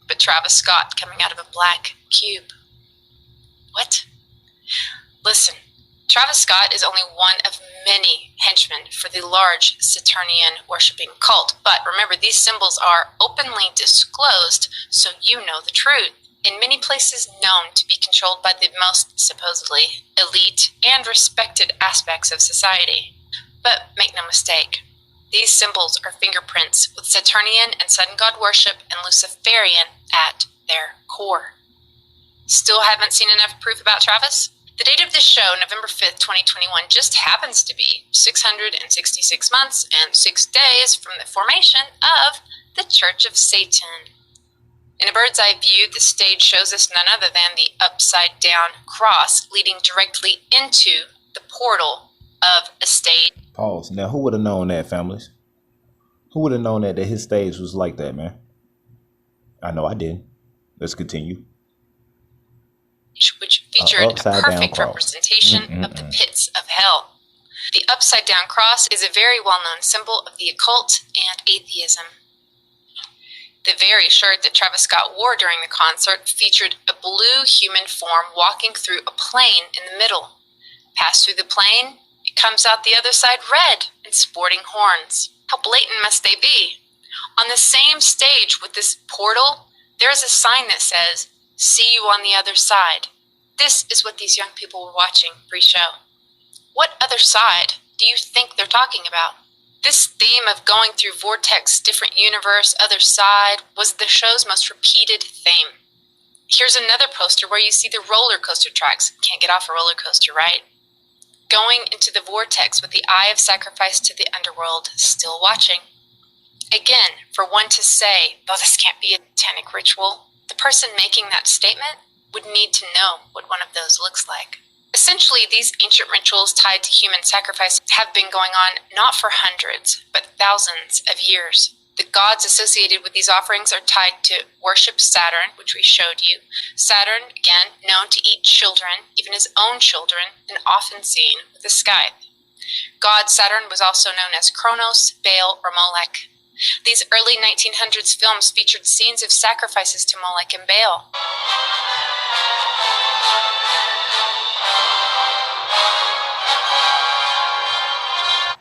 But Travis Scott coming out of a black cube. What? Listen, Travis Scott is only one of many henchmen for the large Saturnian worshipping cult. But remember, these symbols are openly disclosed, so you know the truth. In many places known to be controlled by the most supposedly elite and respected aspects of society. But make no mistake, these symbols are fingerprints with Saturnian and sun god worship and Luciferian at their core. Still haven't seen enough proof about Travis? The date of this show, November 5th, 2021, just happens to be 666 months and 6 days from the formation of the Church of Satan. In a bird's eye view, the stage shows us none other than the upside-down cross leading directly into the portal of a stage. Pause. Now, who would have known that, families? Who would have known that his stage was like that, man? I know I didn't. Let's continue. Which featured a perfect representation of the pits of hell. The upside-down cross is a very well-known symbol of the occult and atheism. The very shirt that Travis Scott wore during the concert featured a blue human form walking through a plane in the middle. Pass through the plane, it comes out the other side red and sporting horns. How blatant must they be? On the same stage with this portal, there is a sign that says, "See you on the other side." This is what these young people were watching pre-show. What other side do you think they're talking about? This theme of going through vortex, different universe, other side was the show's most repeated theme. Here's another poster where you see the roller coaster tracks. Can't get off a roller coaster, right? Going into the vortex with the eye of sacrifice to the underworld, still watching. Again, for one to say, "Oh, this can't be a satanic ritual," the person making that statement would need to know what one of those looks like. Essentially, these ancient rituals tied to human sacrifice have been going on not for hundreds, but thousands of years. The gods associated with these offerings are tied to worship Saturn, which we showed you. Saturn, again, known to eat children, even his own children, and often seen with a scythe. God Saturn was also known as Kronos, Baal, or Molech. These early 1900s films featured scenes of sacrifices to Molech and Baal.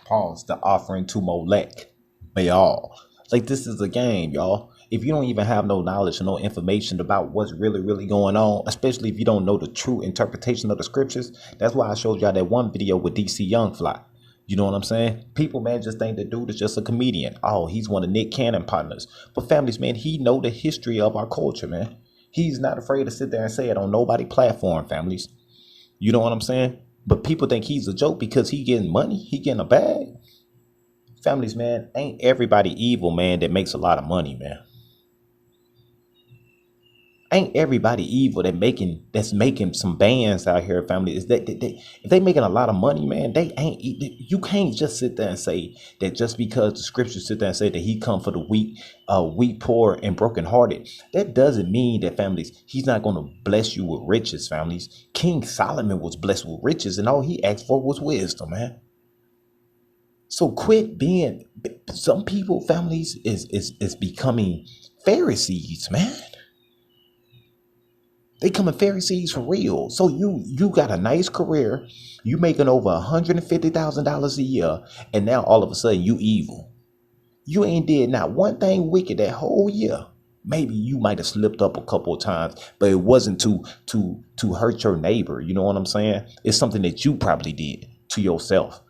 Pause. The offering to Molech. Baal. Like, this is a game, y'all. If you don't even have no knowledge or no information about what's really going on, especially if you don't know the true interpretation of the scriptures, that's why I showed y'all that one video with DC Youngfly. You know what I'm saying? People, man, just think the dude is just a comedian. Oh, he's one of Nick Cannon partners. But families, man, he know the history of our culture, man. He's not afraid to sit there and say it on nobody's platform, families. You know what I'm saying? But people think he's a joke because he getting money. He getting a bag. Families, man, ain't everybody evil, man, that makes a lot of money, man. Ain't everybody evil that's making some bands out here, family. Is that if they making a lot of money, man, they ain't. You can't just sit there and say that just because the scriptures sit there and say that he come for the weak, poor, and brokenhearted. That doesn't mean that, families, he's not going to bless you with riches, families. King Solomon was blessed with riches, and all he asked for was wisdom, man. So quit being. Some people, families, is becoming Pharisees, man. They coming Pharisees for real. So you got a nice career. You making over $150,000 a year. And now all of a sudden you evil. You ain't did not one thing wicked that whole year. Maybe you might have slipped up a couple of times, but it wasn't to hurt your neighbor. You know what I'm saying? It's something that you probably did to yourself.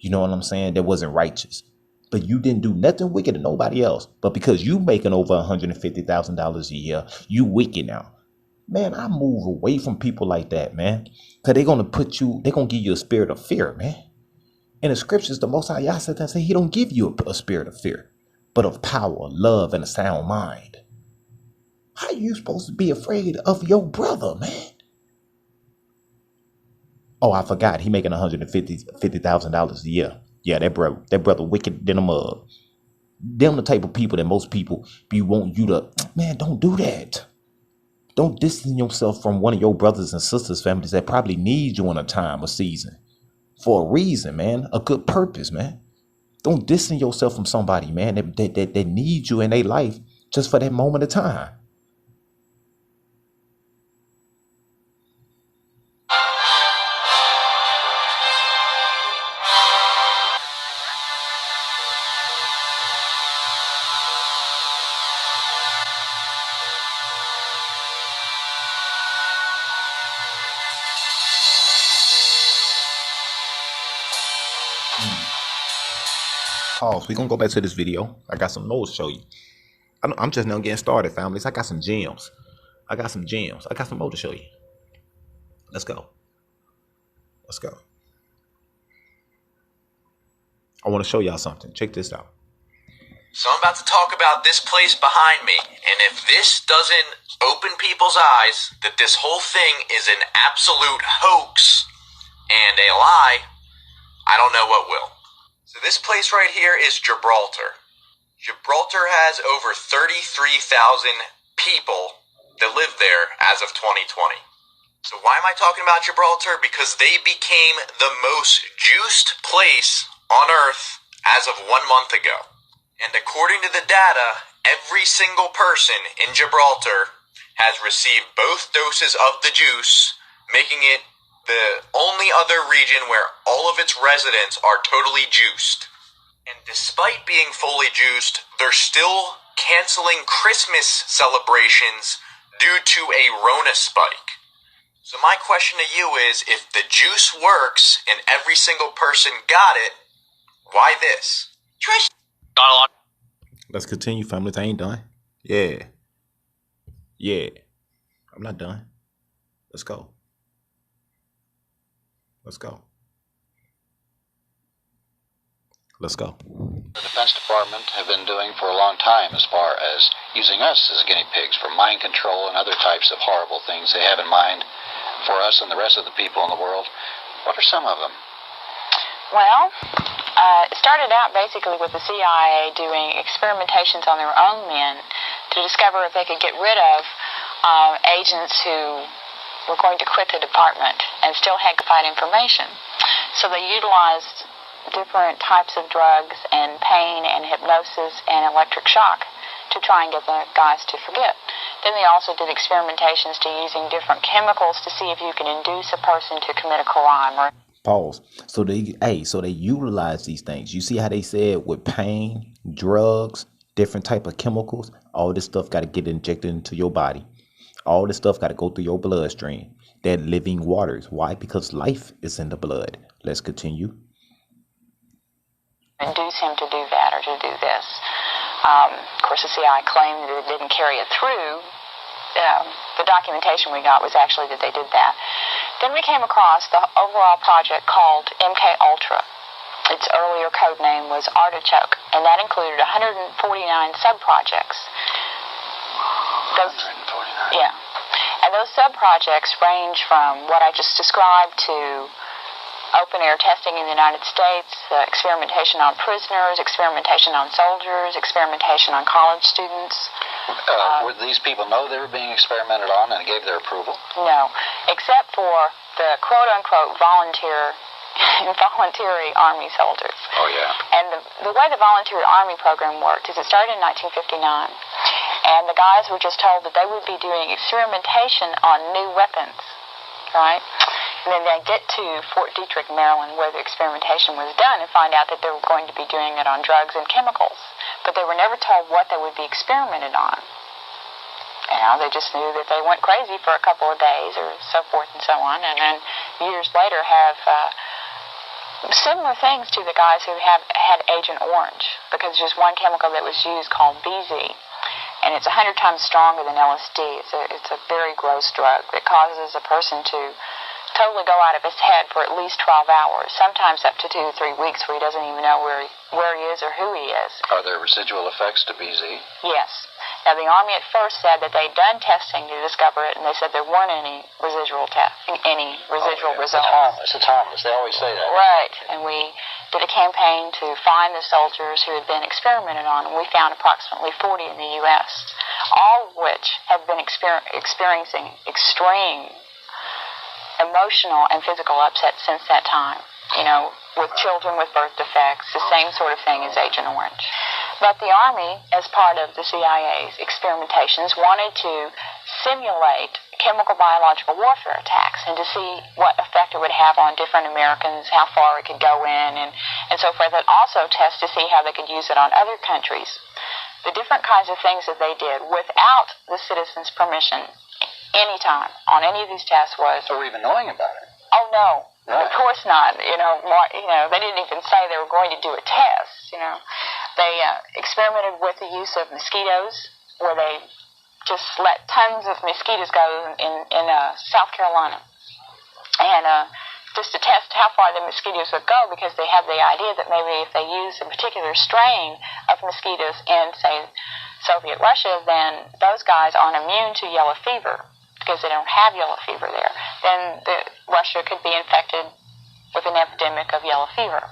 You know what I'm saying? That wasn't righteous. But you didn't do nothing wicked to nobody else. But because you making over $150,000 a year, you wicked now. Man, I move away from people like that, man. Because they're going to give you a spirit of fear, man. In the scriptures, the Most High Yah said that he don't give you a spirit of fear, but of power, love, and a sound mind. How you supposed to be afraid of your brother, man? Oh, I forgot. He making $150,000 a year. Yeah, that brother wicked than a mug. Them the type of people that most people be want you to, man, don't do that. Don't distance yourself from one of your brothers and sisters, families that probably need you in a time or season. For a reason, man. A good purpose, man. Don't distance yourself from somebody, man, that needs you in their life just for that moment of time. Pause. We're going to go back to this video. I got some more to show you. I'm just now getting started, families. I got some gems. I got some more to show you. Let's go. I want to show y'all something. Check this out. So I'm about to talk about this place behind me, and if this doesn't open people's eyes that this whole thing is an absolute hoax and a lie, I don't know what will. So this place right here is Gibraltar. Gibraltar has over 33,000 people that live there as of 2020. So why am I talking about Gibraltar? Because they became the most juiced place on Earth as of 1 month ago. And according to the data, every single person in Gibraltar has received both doses of the juice, making it the only other region where all of its residents are totally juiced. And despite being fully juiced, they're still canceling Christmas celebrations due to a Rona spike. So my question to you is, if the juice works and every single person got it, why this? Trish. Let's continue, family. I ain't done. Yeah. I'm not done. Let's go. The Defense Department have been doing for a long time as far as using us as guinea pigs for mind control and other types of horrible things they have in mind for us and the rest of the people in the world. What are some of them? Well, it started out basically with the CIA doing experimentations on their own men to discover if they could get rid of agents who were going to quit the department and still had classified information. So they utilized different types of drugs and pain and hypnosis and electric shock to try and get the guys to forget. Then they also did experimentations to using different chemicals to see if you can induce a person to commit a crime. Pause. So they utilize these things. You see how they said with pain, drugs, different type of chemicals, all this stuff got to get injected into your body. All this stuff got to go through your bloodstream. They're living waters. Why? Because life is in the blood. Let's continue. Induce him to do that or to do this. Of course, the CIA claimed that it didn't carry it through. The documentation we got was actually that they did that. Then we came across the overall project called MK Ultra. Its earlier code name was Artichoke, and that included 149 sub-projects. 149? Yeah. And those sub-projects range from what I just described to open-air testing in the United States, experimentation on prisoners, experimentation on soldiers, experimentation on college students. Would these people know they were being experimented on and gave their approval? No, except for the quote-unquote voluntary Army soldiers. Oh, yeah. And the way the voluntary Army program worked is it started in 1959, and the guys were just told that they would be doing experimentation on new weapons, right? And then they get to Fort Detrick, Maryland, where the experimentation was done, and find out that they were going to be doing it on drugs and chemicals. But they were never told what they would be experimented on. You know, they just knew that they went crazy for a couple of days or so forth and so on, and then years later have similar things to the guys who have had Agent Orange, because there's one chemical that was used called BZ, and it's 100 times stronger than LSD. It's a very gross drug that causes a person to totally go out of his head for at least 12 hours, sometimes up to 2 or 3 weeks, where he doesn't even know where he is or who he is. Are there residual effects to BZ? Yes. Now, the Army at first said that they'd done testing to discover it, and they said there weren't any residual results. It's harmless. They always say that. Right. And we did a campaign to find the soldiers who had been experimented on, and we found approximately 40 in the U.S., all of which have been experiencing extreme emotional and physical upset since that time. You know, with children with birth defects, the same sort of thing as Agent Orange. But the Army, as part of the CIA's experimentations, wanted to simulate chemical biological warfare attacks and to see what effect it would have on different Americans, how far it could go in, and so forth, and also test to see how they could use it on other countries. The different kinds of things that they did without the citizens' permission anytime on any of these tests was... Or even knowing about it. Oh, no. Right. Of course not. You know, they didn't even say they were going to do a test, you know. They experimented with the use of mosquitoes, where they just let tons of mosquitoes go in South Carolina. And just to test how far the mosquitoes would go, because they had the idea that maybe if they used a particular strain of mosquitoes in, say, Soviet Russia, then those guys aren't immune to yellow fever, because they don't have yellow fever there. Then Russia could be infected with an epidemic of yellow fever.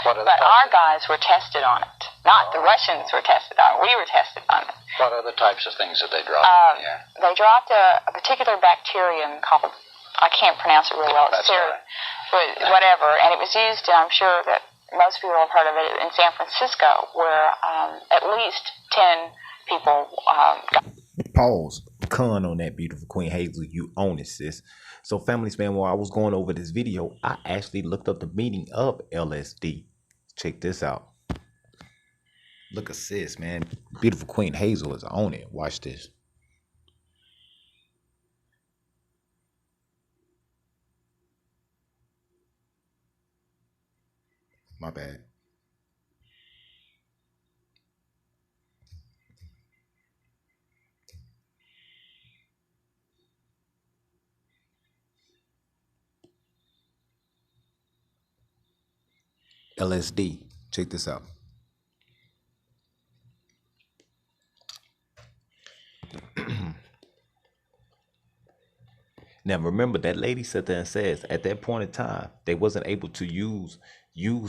But our guys were tested on it. Not the Russians were tested on it. We were tested on it. What other types of things did they drop? They dropped a particular bacterium called, I can't pronounce it really well, That's right. But whatever. And it was used, and I'm sure that most people have heard of it, in San Francisco, where at least 10 people got... Pause. Con on that, beautiful Queen Hazel. You own it, sis. So, family span, while I was going over this video, I actually looked up the meaning of LSD. Check this out. Look at sis, man. Beautiful Queen Hazel is on it. Watch this. My bad. LSD. Check this out. Now remember, that lady sat there and says at that point in time they wasn't able to use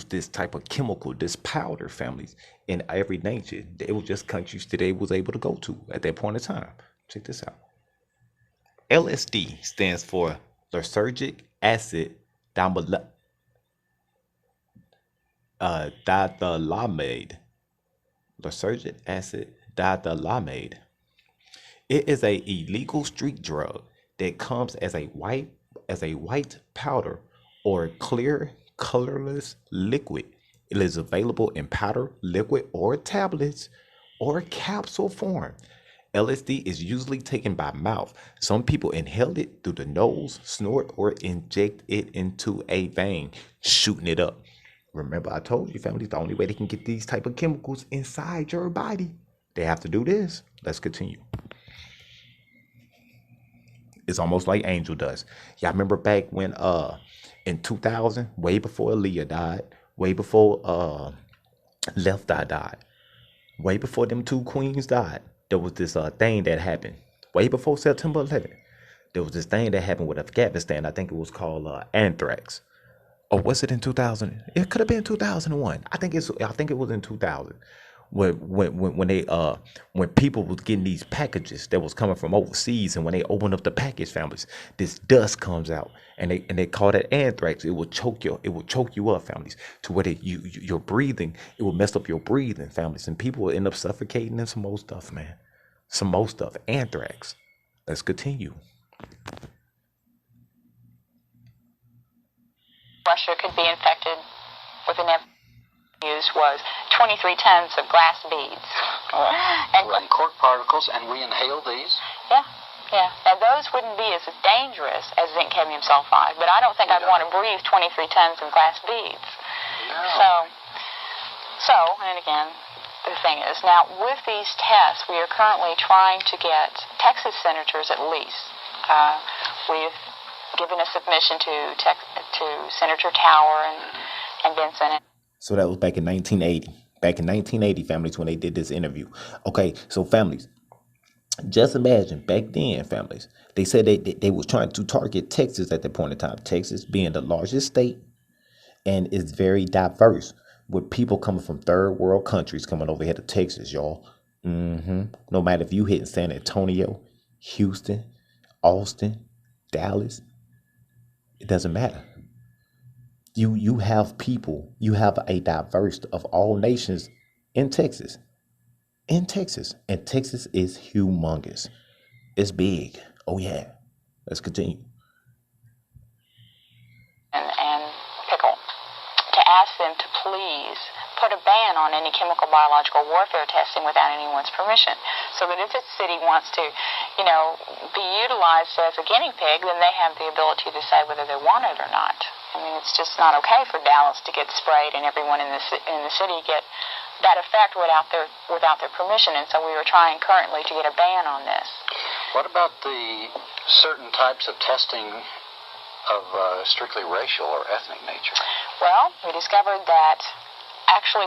this type of chemical, this powder, families, in every nation. It was just countries that they was able to go to at that point in time. Check this out. LSD stands for lysergic acid diethylamide. Lysergic acid diethylamide. It is a illegal street drug that comes as a white powder or clear colorless liquid. It is available in powder, liquid, or tablets or capsule form. LSD is usually taken by mouth. Some people inhale it through the nose, snort, or inject it into a vein, shooting it up. Remember, I told you, family, the only way they can get these type of chemicals inside your body, they have to do this. Let's continue. It's almost like Angel does. Y'all remember back when in 2000, way before Aaliyah died, way before Left Eye died, way before them two queens died, there was this thing that happened. Way before September 11th, There was this thing that happened with Afghanistan. I think it was called anthrax. Or was it in 2000? It could have been 2001. I think it was in 2000. When people was getting these packages that was coming from overseas, and when they open up the package, families, this dust comes out, and they call that anthrax. It will choke you up, families, to where your breathing, it will mess up your breathing, families, and people will end up suffocating and some more stuff, man. Some more stuff. Anthrax. Let's continue. Russia could be infected with an use was 23 tons of glass beads. And cork particles, and we inhale these? Yeah. Now, those wouldn't be as dangerous as zinc cadmium sulfide, but I don't think I'd want to breathe 23 tons of glass beads. No. So, and again, the thing is, now, with these tests, we are currently trying to get Texas senators at least. We've given a submission to Senator Tower and Benson. So that was back in 1980. Back in 1980, families, when they did this interview. Okay, so families, just imagine back then, families, they said they was trying to target Texas at that point in time. Texas being the largest state and is very diverse, with people coming from third world countries coming over here to Texas, y'all. No matter if you hit in San Antonio, Houston, Austin, Dallas, it doesn't matter. You have people, you have a diverse of all nations in Texas. And Texas is humongous. It's big. Oh yeah. Let's continue. And Pickle to ask them to please put a ban on any chemical biological warfare testing without anyone's permission, so that if a city wants to, be utilized as a guinea pig, then they have the ability to say whether they want it or not. I mean, it's just not okay for Dallas to get sprayed and everyone in the city get that effect without their permission. And so we are trying currently to get a ban on this. What about the certain types of testing of strictly racial or ethnic nature? Well, we discovered that actually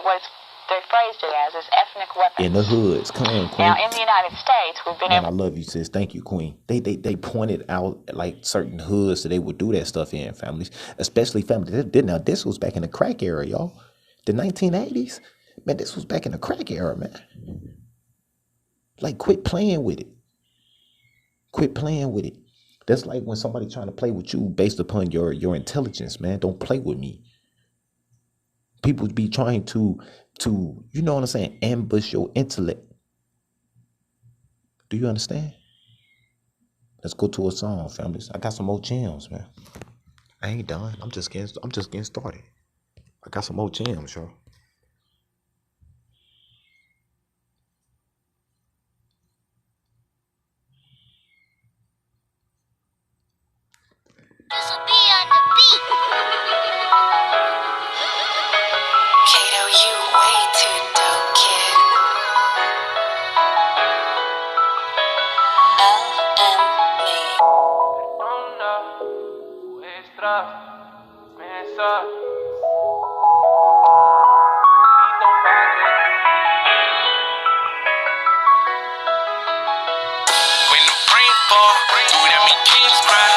they phrased it as is ethnic weapons. In the hoods. Come on, Queen. Now, in the United States, we've been able... I love you, sis. Thank you, Queen. They pointed out like certain hoods that they would do that stuff in, families. Especially families. Now, this was back in the crack era, y'all. The 1980s. Man, this was back in the crack era, man. Like, quit playing with it. Quit playing with it. That's like when somebody trying to play with you based upon your intelligence, man. Don't play with me. People be trying to, you know what I'm saying, ambush your intellect. Do you understand? Let's go to a song, families. I got some more jams, man. I ain't done. I'm just getting started. I got some more jams, y'all. Kato, you way too dope, kid. When the rain fall, do that mean kings cry?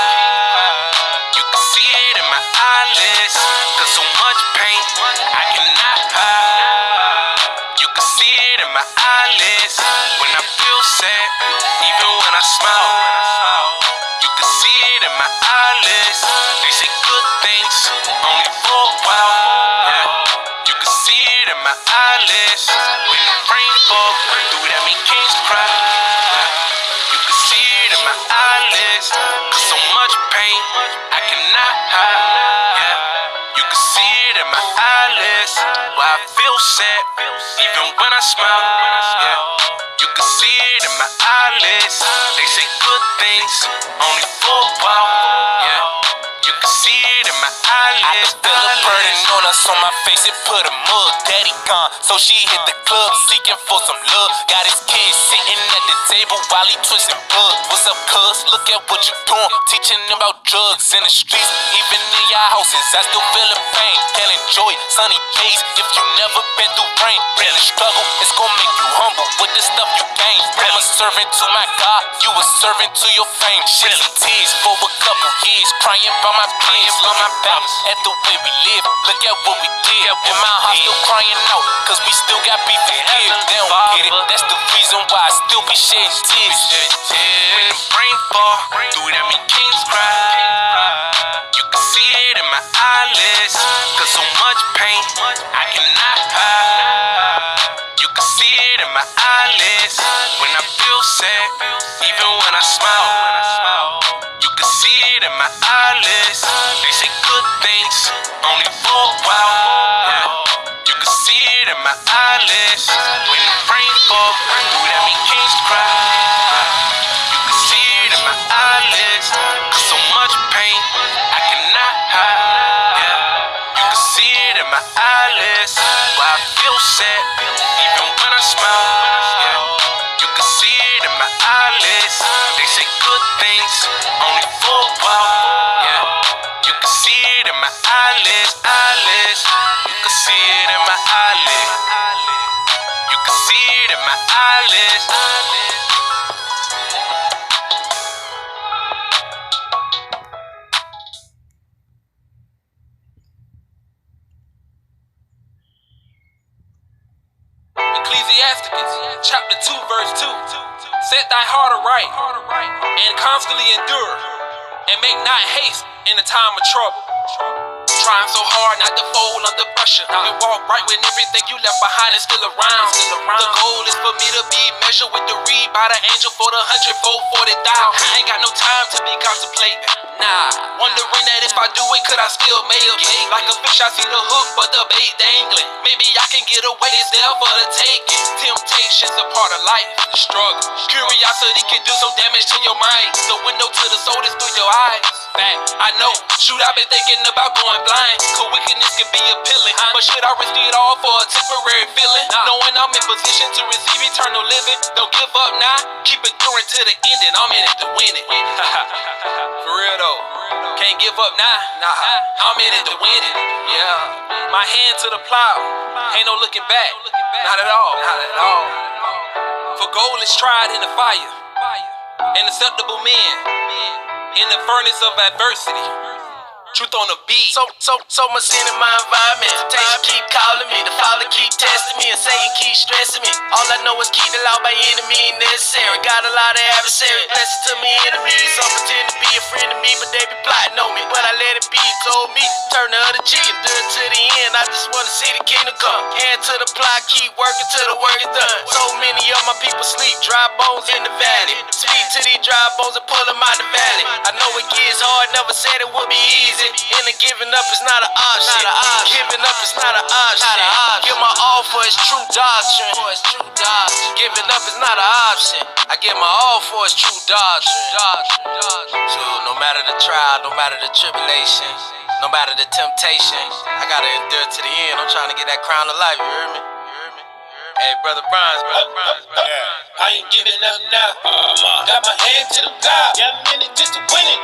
You can see it in my eyelids. Cause so much pain, I cannot hide. You can see it in my eyelids. When I feel sad, even when I smile. You can see it in my eyelids. They say good things, only for a while. Yeah. You can see it in my eyelids. When the rain fall, do that mean kings cry? You can see it in my eyelids. Cause so much pain, I cannot hide. Yeah. You can see it in my eyelids. Why I feel sad, even when I smile. Yeah. You can see it in my eyelids. They say good things, only for a while. Yeah. You can see it in my eyelids. I can feel it burning Smiling on us on my face, it put a mug. Daddy gone, so she hit the club seeking for some love. Got his kids sitting at the table while he twisting bug. What's up, cuz? Look at what you doing. Teaching them about drugs in the streets. Even in your houses, I still feel the pain. Can't enjoy sunny days if you never been through rain. Really struggle, it's gonna make you humble with the stuff you gain. I'm a servant to my God, you a servant to your fame. Really tears for a couple years, crying by my kids. On my back at the way we live. Look at what we did. And my heart still crying out, cause we still got beef to give. They don't get it, that's the reason why I still be shedding tears. When the rain fall, through them and kings cry. You can see it in my eyelids, cause so much pain I cannot hide. You can see it in my eyelids, when I feel sad, even when I smile. You can see it in my eyelids, they say good things, only for a while. You can see it in my eyelids, when the rain fall, through them and kings cry. You can see it in my eyelids, cause so much pain I cannot hide. You can see it in my eyelids, why I feel sad, even when I smile. You can see it in my eyelids, they say good things, only for a while. You can see it in my eyelids, eyelids. You can see it in my eyelids. You can see it in my eyelids. Ecclesiasticus, chapter 2, verse 2. Set thy heart aright, and constantly endure, and make not haste in the time of trouble. Trying so hard not to fold under pressure, and walk right when everything you left behind is still around. The goal is for me to be measured with the reed by the angel for the 100-fold 40,000. I ain't got no time to be contemplating. Nah, wondering that if I do it, could I still make it? Like a fish, I see the hook, but the bait dangling. Maybe I can get away, it's there for the taking. Temptation's a part of life, the struggle. Curiosity can do some damage to your mind. The window to the soul is through your eyes. Fact, I know. Shoot, I've been thinking about going blind. Cause wickedness can be appealing, but should I risk it all for a temporary feeling? Knowing I'm in position to receive eternal living. Don't give up now, keep enduring to the end, and I'm in it to win it. For real though, can't give up now. Nah, I'm in it to win it. Yeah, my hand to the plow, ain't no looking back. Not at all, not at all. For gold is tried in the fire, and acceptable men in the furnace of adversity. Truth on the beat. So much sin in my environment. Temptation keep calling me. The Father keep testing me, and Satan keep stressing me. All I know is keep the law by any means necessary. Got a lot of adversaries, blessed to me enemies. Some pretend to be a friend to me, but they be plotting on me. But I let it be. Told me turn the other cheek and do it to the end. I just wanna see the kingdom come. Hand to the plot, keep working till the work is done. So many of my people sleep, dry bones in the valley. Speak to these dry bones and pull them out the valley. I know it gets hard, never said it would be easy. In the giving up is not an option. Giving up is not an option. Give my all for its true doctrine. Giving up is not an option. I give my all for its true doctrine. So no matter the trial, no matter the tribulation, no matter the temptation, I gotta endure to the end. I'm trying to get that crown of life, you heard me? Hey, Brother Bronze. I ain't giving up now. Got my hand to the plow. Yeah, I'm in it just to win it.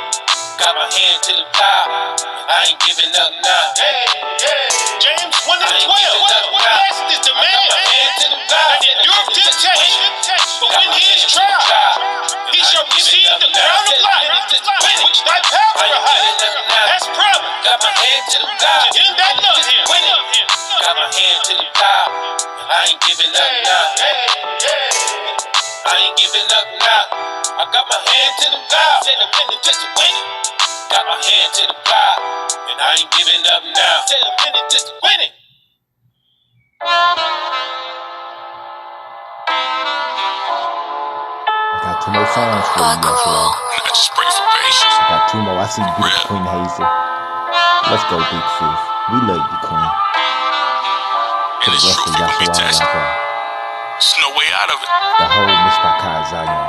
Got my hand to the plow. I ain't giving up now. James 1 and 12. Blessed is the man that endureth temptation. But when he is tried, he shall receive the crown of life, which thy power hath. That's promise. Got my hand to the plow. To him that love him. Got my hand to the plow. I ain't giving up now. I ain't giving up now. I got my hand to the plow. Said I'm in it just to win it. Got my hand to the plow, and I ain't giving up now. Said I'm in it just to win it. I got 2 more songs for you, y'all. I got 2 more. I see you, beautiful Queen Hazel. Let's go, big sis. We love you, Queen. To the rest of y'all, there's no way out of it. The whole Mishpakai Zion.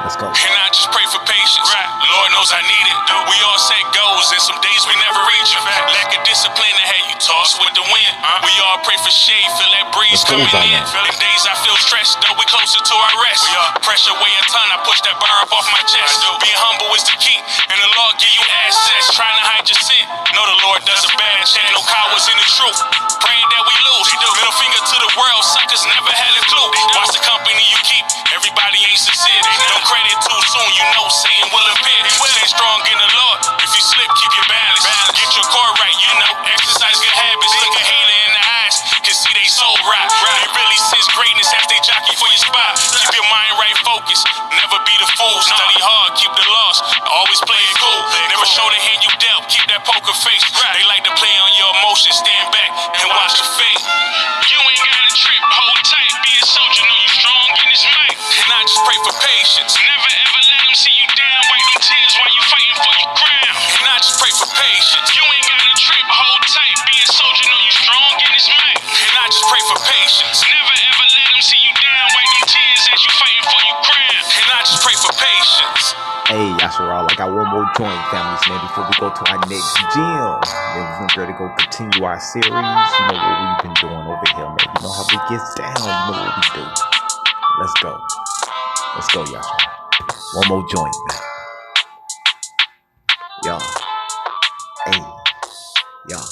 Let's go. And I just pray for patience. Lord knows I need it. We all set goals, and some days we never reach them. Lack of discipline to have you tossed with the wind. We all pray for shade, feel that breeze coming in. Feeling days I feel stressed, though we closer to our rest. Pressure weigh a ton, I push that bar up off my chest. Being humble is the key, and the Lord give you access. Trying to hide your sin, know the Lord does a bad check. No cowards in the truth, praying that we lose. Middle finger to the world, suckers never had a clue. Watch the company you keep, everybody ain't sincere. Don't credit too soon, you know Satan will appear. Stay strong in the Lord, if you slip, keep your balance. Get your core right, you know, exercise good habits. Look a hater in the eyes, can see they soul rot. They really sense greatness as they jockey for your spot. Keep your mind right, focus, never be the fool. Study hard, keep the loss, always play it cool. Never show the hand you dealt, keep that poker face. They like to play on your emotions, stand back and watch the fate. You ain't gotta trip, hold tight, be a soldier, know you strong in this mic. And I just pray for patience, never ever let them see you down. Wipe them tears while you fighting for your crown. And I just pray for patience, you ain't gotta trip, hold tight, be a soldier, know you strong in this mic. And I just pray for patience, never ever let them see you down. Wipe them tears as you fighting for your crown. And I just pray for patience. Hey, Yasharal, I got one more joint, families, man, before we go to our next gym. Then we're going to go continue our series. You know what we've been doing over here, man. You know how we get down. You know what we do. Let's go. Let's go, Yasharal. One more joint, man. Y'all. Hey. Y'all.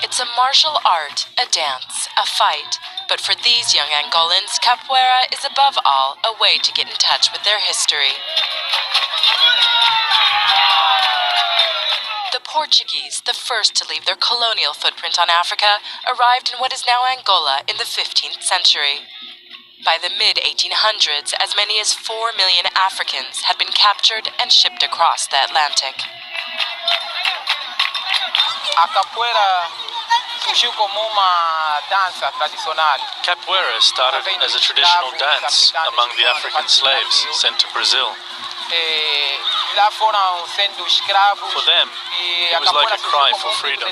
It's a martial art, a dance, a fight, but for these young Angolans, capoeira is above all a way to get in touch with their history. The Portuguese, the first to leave their colonial footprint on Africa, arrived in what is now Angola in the 15th century. By the mid-1800s, as many as 4 million Africans had been captured and shipped across the Atlantic. A capoeira surgiu como uma dança tradicional. Capoeira started as a traditional dance among the African slaves sent to Brazil. Lá foram sendo escravos. For them, it was like a cry for freedom.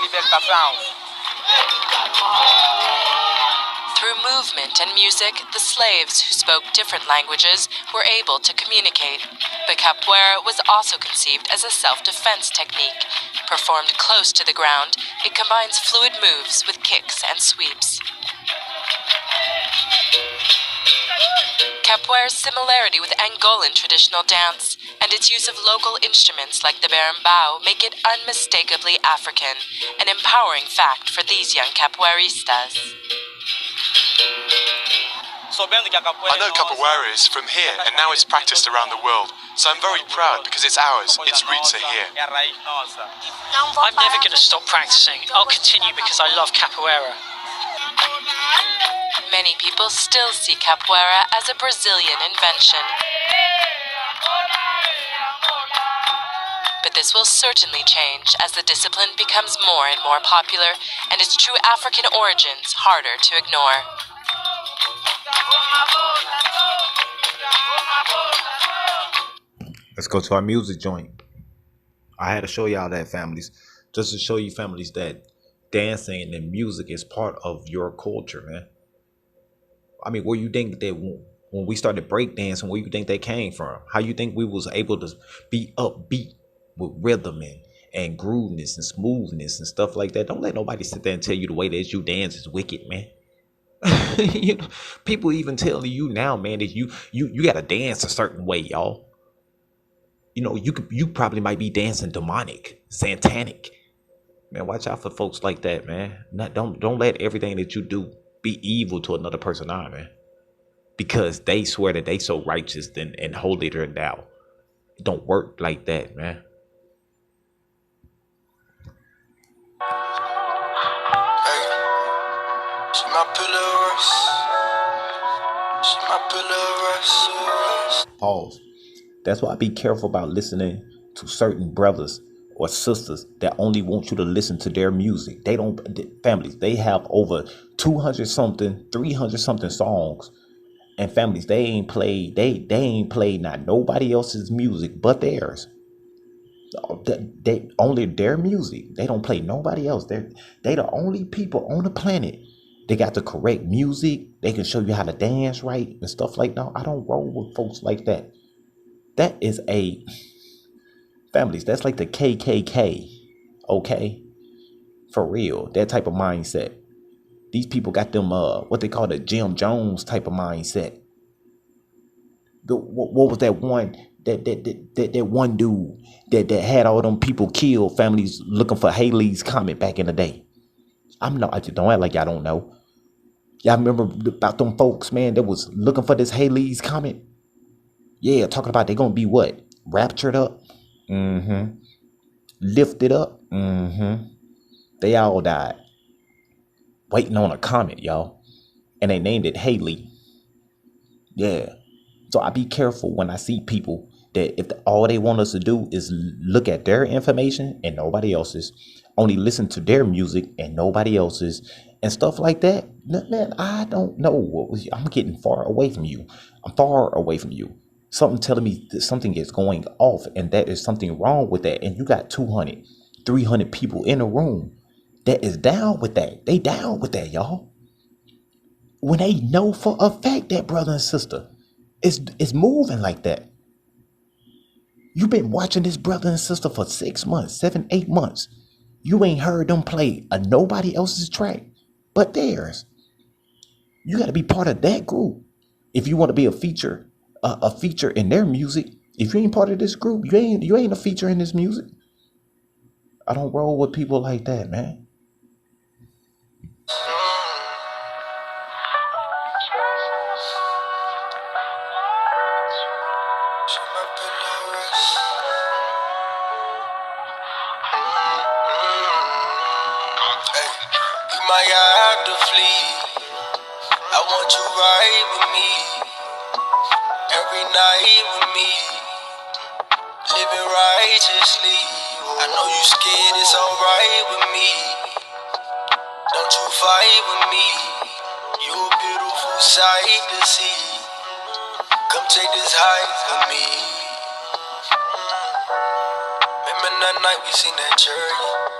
Through movement and music, the slaves who spoke different languages were able to communicate. But capoeira was also conceived as a self-defense technique. Performed close to the ground, it combines fluid moves with kicks and sweeps. Capoeira's similarity with Angolan traditional dance and its use of local instruments like the berimbau make it unmistakably African, an empowering fact for these young capoeiristas. I know capoeira is from here, and now it's practiced around the world, so I'm very proud because it's ours, its roots are here. I'm never going to stop practicing. I'll continue because I love capoeira. Many people still see capoeira as a Brazilian invention. But this will certainly change as the discipline becomes more and more popular and its true African origins harder to ignore. Let's go to our music joint. I had to show y'all that, families, just to show you, families, that dancing and music is part of your culture, man. I mean, where you think that when we started breakdancing, where you think that came from? How you think we was able to be upbeat with rhythm and grooveness and smoothness and stuff like that? Don't let nobody sit there and tell you the way that you dance is wicked, man. You know, people even telling you now, man, that you gotta dance a certain way, y'all. You know, you probably might be dancing demonic, satanic. Man, watch out for folks like that, man. Don't let everything that you do be evil to another person, man. Because they swear that they so righteous and holier than thou. It don't work like that, man. She my pillow She my pillow Pause. That's why I be careful about listening to certain brothers or sisters that only want you to listen to their music. They don't, families, they have over 200 something, 300 something songs. And families, they ain't played not nobody else's music but theirs. They only their music. They don't play nobody else. They the only people on the planet. They got the correct music. They can show you how to dance right and stuff like that. I don't roll with folks like that. That is a families. That's like the KKK. Okay, for real. That type of mindset. These people got them what they call the Jim Jones type of mindset. What was that one that one dude that had all them people killed, families looking for Haley's Comet back in the day? I'm not. Don't act like y'all don't know. Y'all remember about them folks, man, that was looking for this Haley's Comet? Yeah, talking about they gonna be what? Raptured up? Mm-hmm. Lifted up? Mm-hmm. They all died. Waiting on a comet, y'all. And they named it Haley. Yeah. So I be careful when I see people that if all they want us to do is look at their information and nobody else's, only listen to their music and nobody else's, and stuff like that. Man, I don't know. I'm getting far away from you. I'm far away from you. Something telling me that something is going off and that is something wrong with that. And you got 200, 300 people in a room that is down with that. They down with that, y'all. When they know for a fact that brother and sister is moving like that. You've been watching this brother and sister for 6 months, 7, 8 months. You ain't heard them play a nobody else's track but theirs. You got to be part of that group if you want to be a feature in their music. If you ain't part of this group, you ain't a feature in this music. I don't roll with people like that, man. You might have to flee. I want you right with me. Every night with me. Living righteously. I know you scared, it's alright with me. Don't you fight with me. You a beautiful sight to see. Come take this hike with me. Remember that night we seen that journey.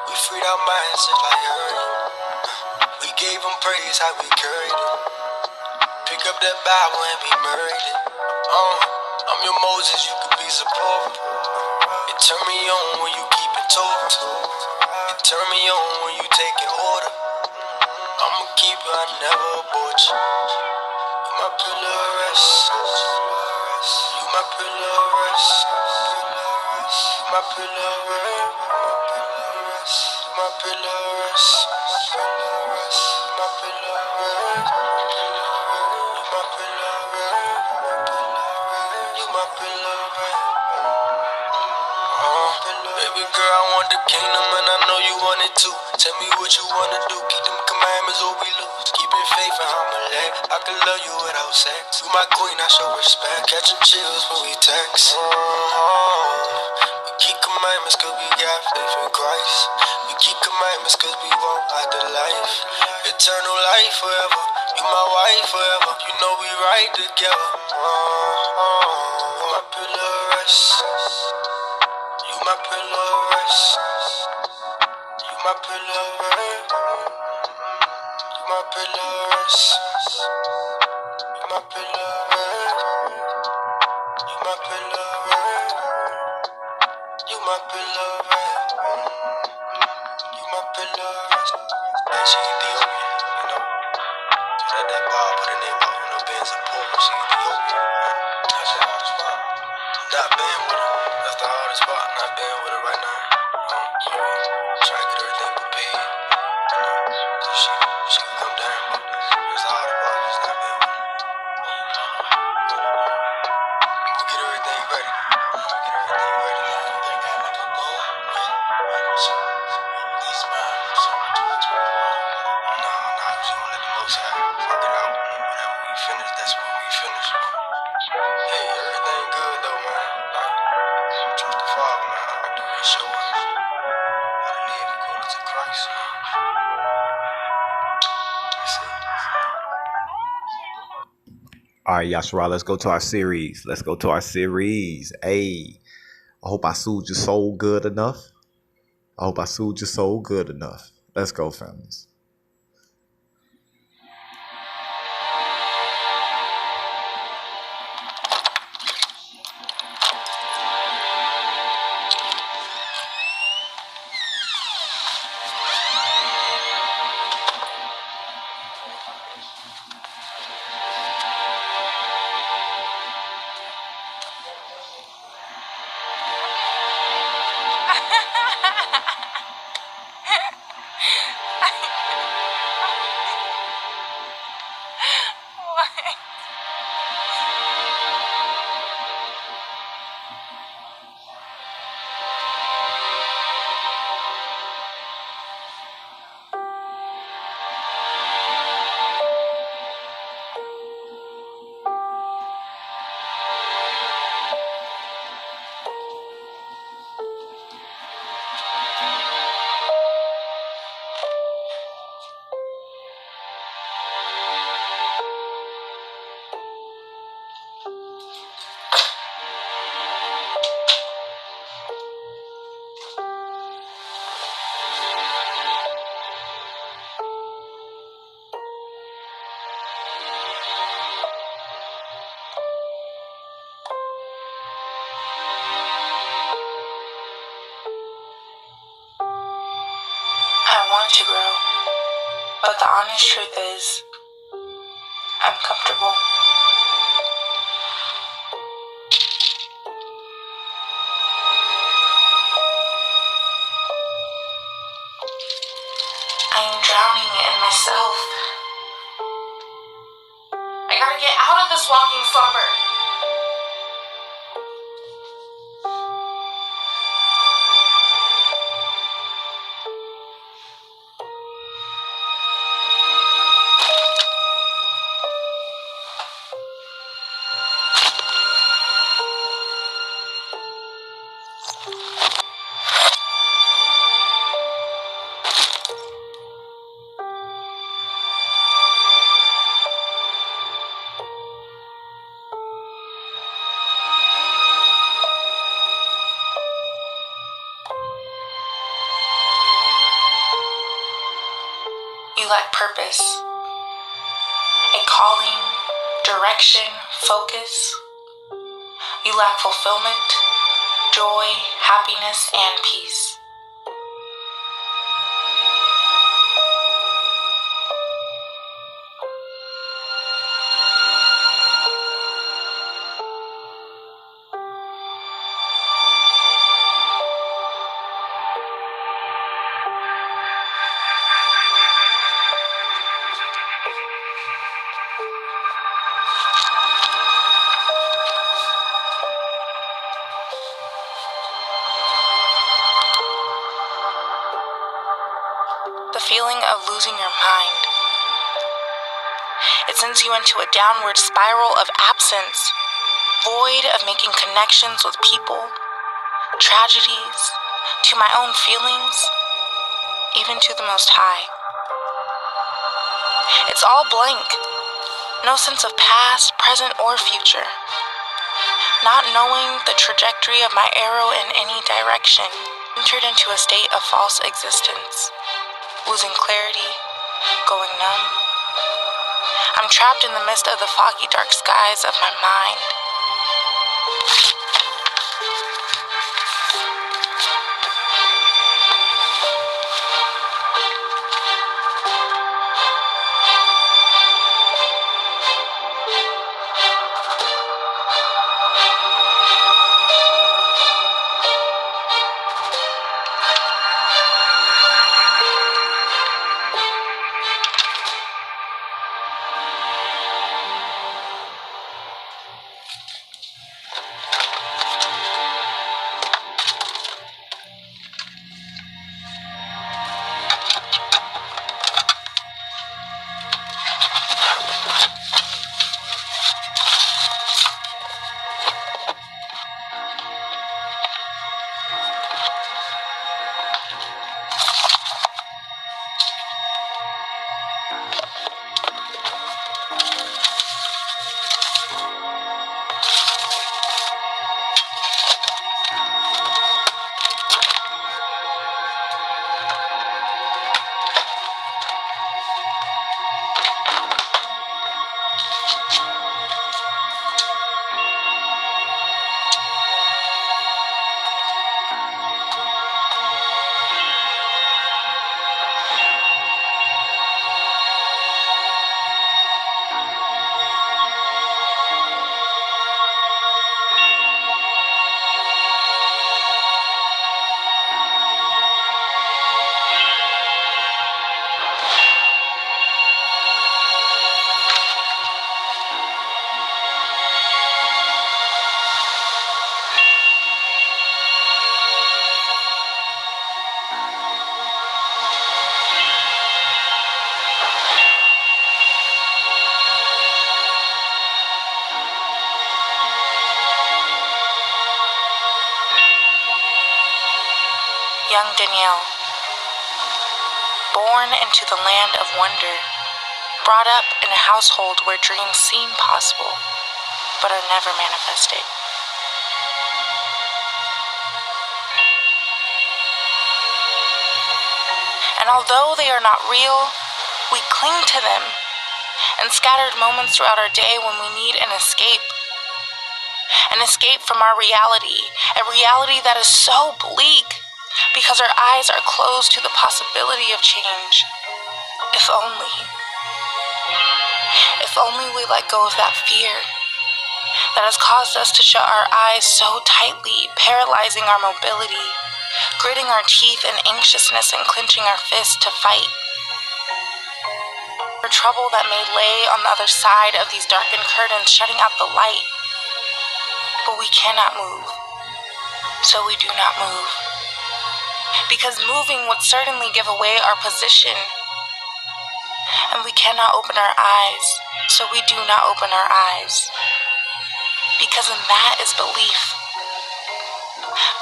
We freed our minds just like her. We gave him praise, how we carried it. Pick up that Bible and be murdered. I'm your Moses, you could be support. It turn me on when you keep it told. It turn me on when you take it order. I'ma keep it, I never abort you. You my pillar of rest. You my pillar of rest. You my pillar of rest. You my pillar of rest. You my pillar of rest. You my pillar of rest. You my pillar of rest. Baby girl, I want the kingdom and I know you want it too. Tell me what you wanna do. Keep them commandments or we lose. Keep it faith and I'm a leg. I can love you without sex. You my queen, I show respect. Catching chills when we text. We keep commandments cause we got faith in Christ. We keep commandments cause we want after life. Eternal life forever. You my wife forever. You know we right together. You my pillar of rest. You my pillar of rest. You my pillar of rest. You my pillar of rest. You my pillar of rest. You my pillar of rest. You my pillar of rest. You my pillar of rest. Hey, she Ethiopian, you know. So that bar put her name out, you know, being support. She Ethiopian. That's the hardest part. Not being with her. That's the hardest part. Not being with her right now. Trying to get everything prepared. So she can come down. That's the hardest part. Just not being with her. We'll get everything ready. We'll get everything ready. Everything got like a goal. These minds, so much to explore. Nah, she won't let the most high work it out. Whatever we finish, that's what we finish. Hey, everything good though, man. Like, trust the Father, man. I do His show us how to live according to Christ. That's it. All right, Yashara, let's go to our series. Let's go to our series. Hey, I hope I soothed your soul good enough. I hope I soothed your soul good enough. Let's go, families. I want to grow, but the honest truth is, I'm comfortable. I am drowning in myself. I gotta get out of this walking slumber. You lack purpose, a calling, direction, focus. You lack fulfillment, joy, happiness, and peace. The feeling of losing your mind. It sends you into a downward spiral of absence, void of making connections with people, tragedies, to my own feelings, even to the Most High. It's all blank. No sense of past, present, or future. Not knowing the trajectory of my arrow in any direction, entered into a state of false existence. Losing clarity, going numb. I'm trapped in the midst of the foggy, dark skies of my mind. young Danielle, born into the land of wonder, brought up in a household where dreams seem possible, but are never manifested. And although they are not real, we cling to them in scattered moments throughout our day when we need an escape from our reality, a reality that is so bleak because our eyes are closed to the possibility of change. If only we let go of that fear that has caused us to shut our eyes so tightly, paralyzing our mobility, gritting our teeth in anxiousness and clenching our fists to fight. For trouble that may lay on the other side of these darkened curtains, shutting out the light. But we cannot move, so we do not move. Because moving would certainly give away our position. And we cannot open our eyes, so we do not open our eyes. Because in that is belief.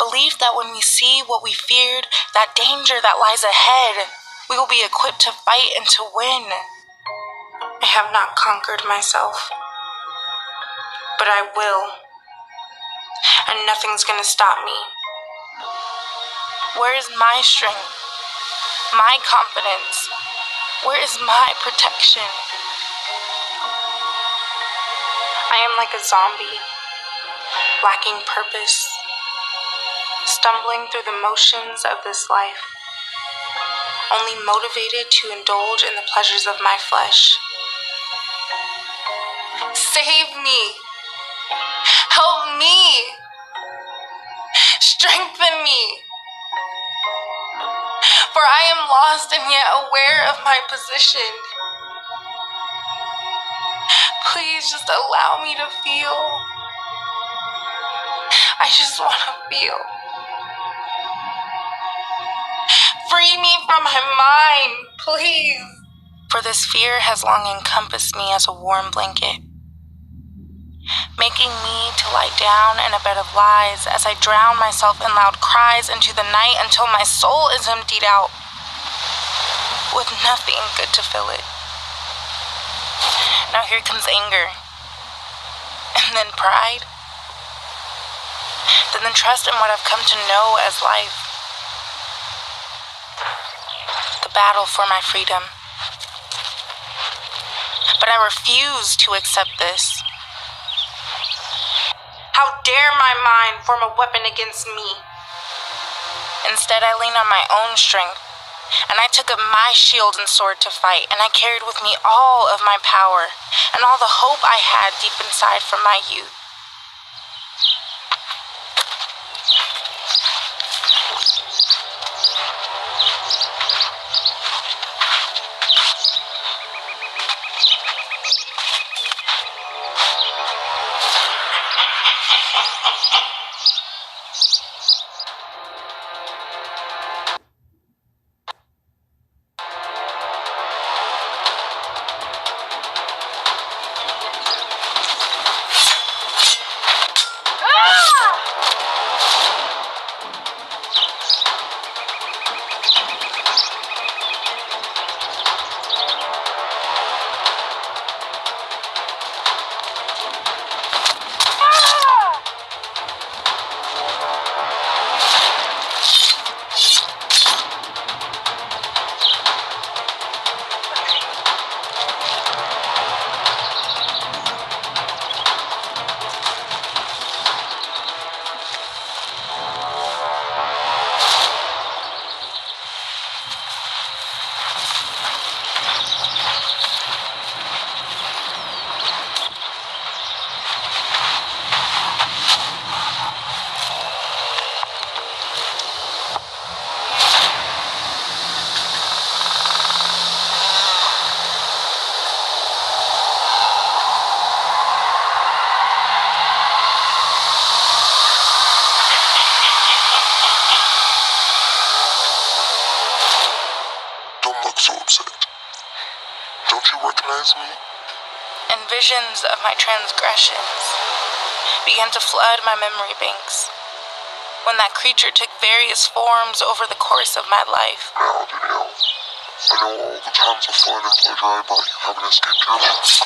Belief that when we see what we feared, that danger that lies ahead, we will be equipped to fight and to win. I have not conquered myself, but I will. And nothing's gonna stop me. Where is my strength? My confidence? Where is my protection? I am like a zombie, lacking purpose, stumbling through the motions of this life, only motivated to indulge in the pleasures of my flesh. Save me! Help me! Strengthen me! For I am lost and yet aware of my position. Please just allow me to feel. I just want to feel. Free me from my mind, please. For this fear has long encompassed me as a warm blanket, making me to lie down in a bed of lies as I drown myself in loud cries into the night until my soul is emptied out, with nothing good to fill it. Now here comes anger, and then pride, then the trust in what I've come to know as life. The battle for my freedom. But I refuse to accept this. How dare my mind form a weapon against me? Instead, I lean on my own strength, and I took up my shield and sword to fight, and I carried with me all of my power and all the hope I had deep inside from my youth. Me? And visions of my transgressions began to flood my memory banks. when that creature took various forms over the course of my life. Now, Danielle, I know all the times of fun and pleasure I brought you haven't escaped your life.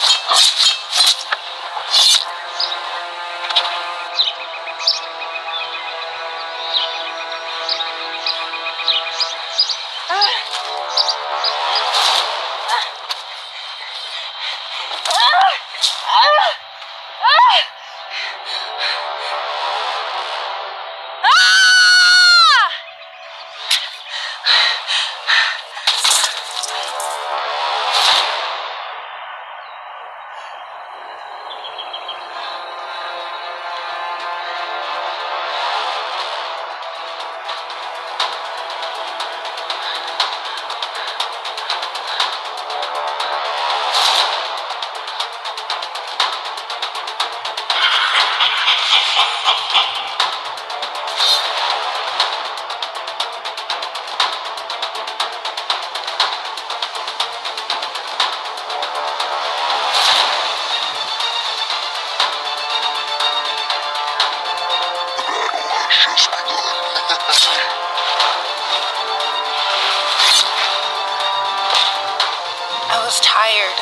I was tired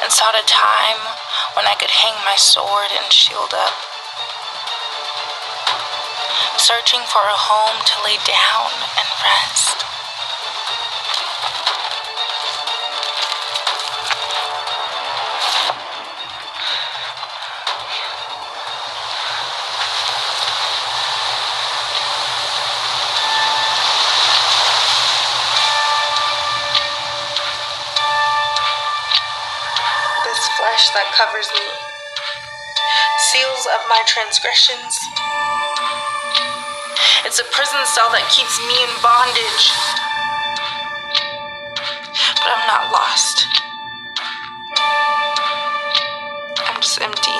and sought a time when I could hang my sword and shield up, searching for a home to lay down and rest. Flesh that covers me, seals up my transgressions. It's a prison cell that keeps me in bondage. But I'm not lost. I'm just empty.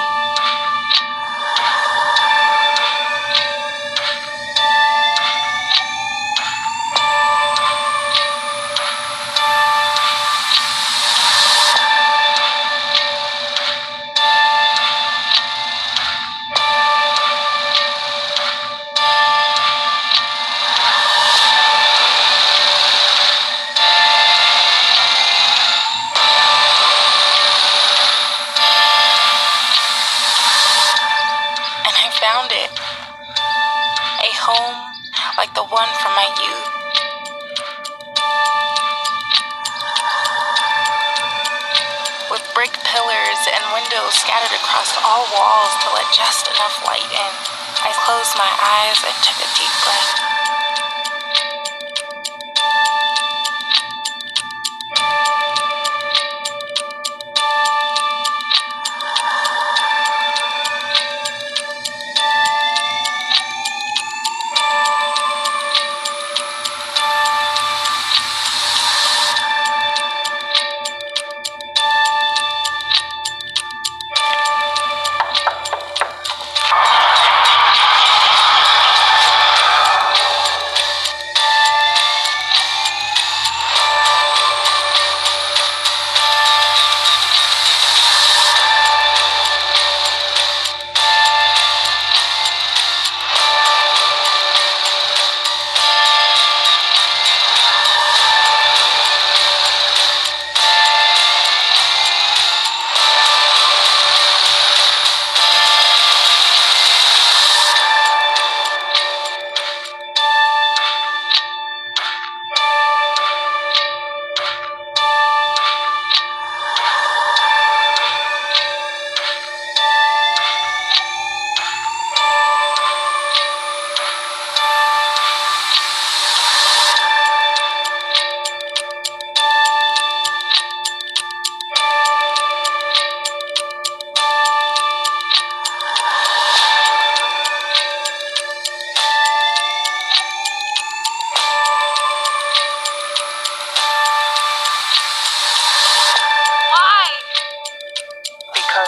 Found it. A home like the one from my youth. With brick pillars and windows scattered across all walls to let just enough light in. I closed my eyes and took a deep breath.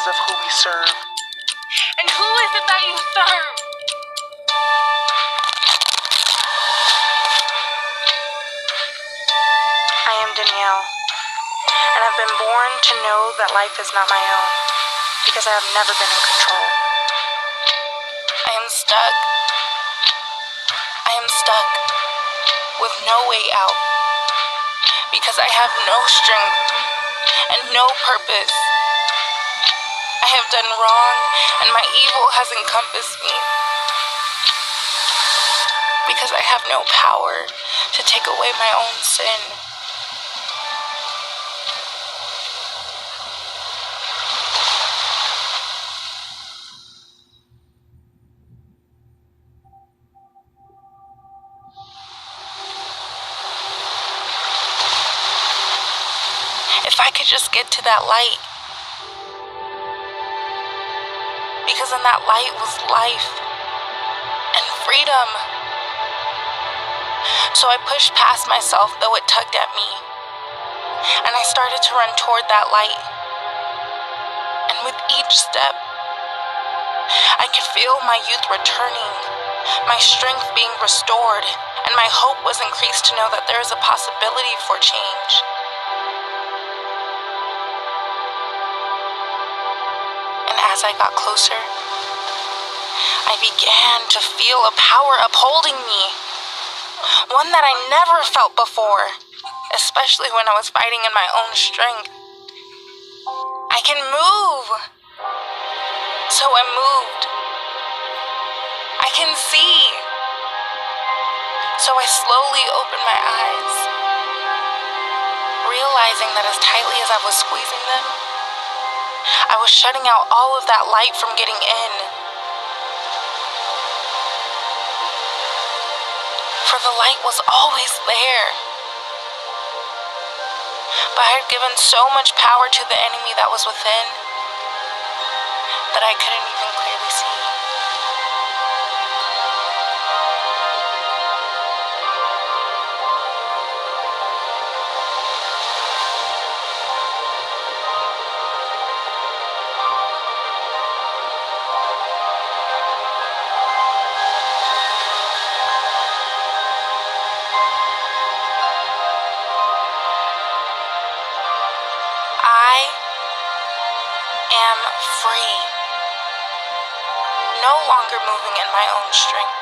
Of who we serve. And who is it that you serve? I am Danielle, and I've been born to know that life is not my own, because I have never been in control. I stuck. I am stuck with no way out because I have no strength and no purpose. I have done wrong and my evil has encompassed me because I have no power to take away my own sin. If I could just get to that light, because in that light was life and freedom. So I pushed past myself, though it tugged at me, and I started to run toward that light. And with each step, I could feel my youth returning, my strength being restored, and my hope was increased to know that there is a possibility for change. As I got closer, I began to feel a power upholding me, one that I never felt before, especially when I was fighting in my own strength. I can move. So I moved. I can see. So I slowly opened my eyes, realizing that as tightly as I was squeezing them, I was shutting out all of that light from getting in. For the light was always there. But I had given so much power to the enemy that was within that I couldn't even clearly see. I am free, no longer moving in my own strength.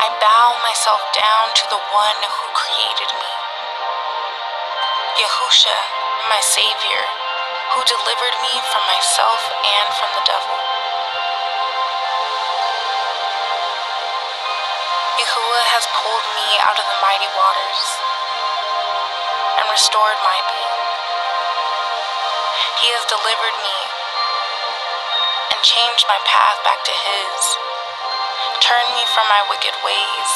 I bow myself down to the one who created me, Yahusha, my Savior, who delivered me from myself and from the devil. Yahuwah has pulled me out of the mighty waters and restored my being. He has delivered me and changed my path back to His, turned me from my wicked ways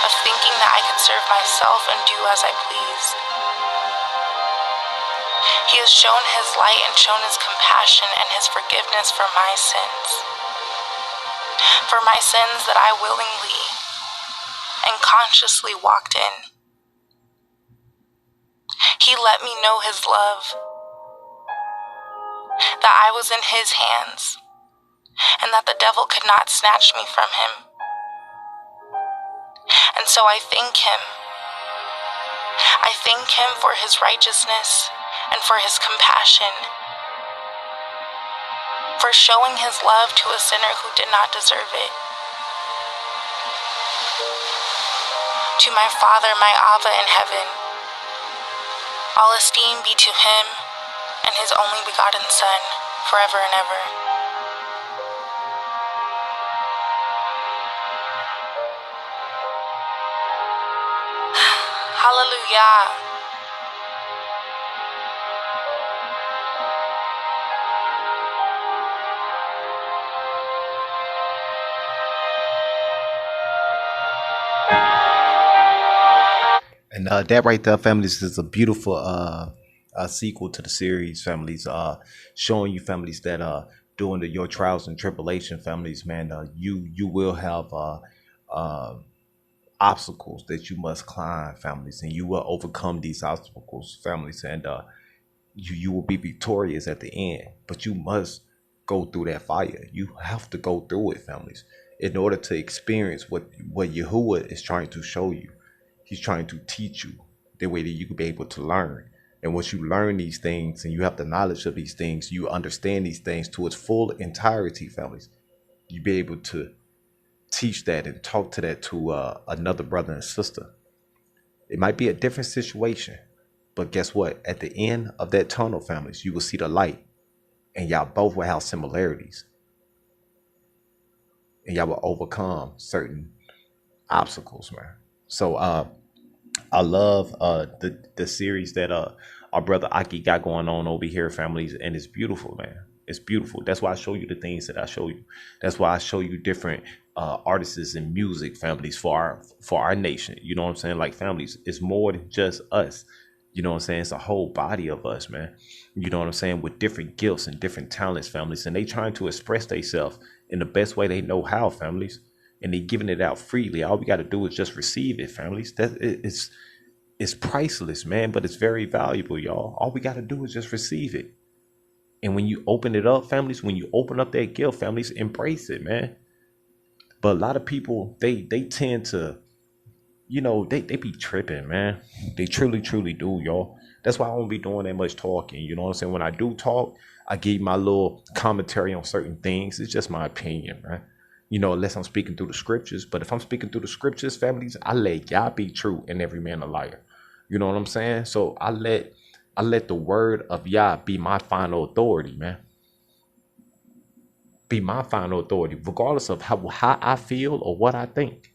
of thinking that I could serve myself and do as I pleased. He has shown His light and shown His compassion and His forgiveness for my sins. For my sins that I willingly and consciously walked in. He let me know His love, that I was in His hands, and that the devil could not snatch me from Him. And so I thank Him. I thank Him for His righteousness and for His compassion, for showing His love to a sinner who did not deserve it. To my Father, my Abba in heaven, all esteem be to Him and His only begotten Son, forever and ever. Hallelujah. And that right there, families, is a beautiful sequel to the series, families. Showing you families that during your trials and tribulation, families, man, you will have obstacles that you must climb, families, and you will overcome these obstacles, families, and you will be victorious at the end. But you must go through that fire. You have to go through it, families, in order to experience what Yahuwah is trying to show you. He's trying to teach you the way that you can be able to learn. And once you learn these things and you have the knowledge of these things, you understand these things to its full entirety, families. You be able to teach that and talk to that to another brother and sister. It might be a different situation, but guess what? At the end of that tunnel, families, you will see the light, and y'all both will have similarities, and y'all will overcome certain obstacles, man. So I love the series that our brother Aki got going on over here, families, and it's beautiful, man. It's beautiful. That's why I show you the things that I show you. That's why I show you different artists and music, families, for our nation. You know what I'm saying? Like, families, it's more than just us. You know what I'm saying? It's a whole body of us, man. You know what I'm saying? With different gifts and different talents, families, and they trying to express themselves in the best way they know how, families, and they giving it out freely. All we got to do is just receive it, families. It's priceless, man, but it's very valuable, y'all. All we got to do is just receive it. And when you open it up, families, when you open up that gift, families, embrace it, man. But a lot of people, they tend to, you know, they be tripping, man. They truly do, y'all. That's why I won't be doing that much talking. You know what I'm saying? When I do talk, I give my little commentary on certain things. It's just my opinion, man. You know, unless I'm speaking through the scriptures. But if I'm speaking through the scriptures, families, I let y'all be true and every man a liar. You know what I'm saying? So I let the word of Yah be my final authority, man. Be my final authority, regardless of how I feel or what I think.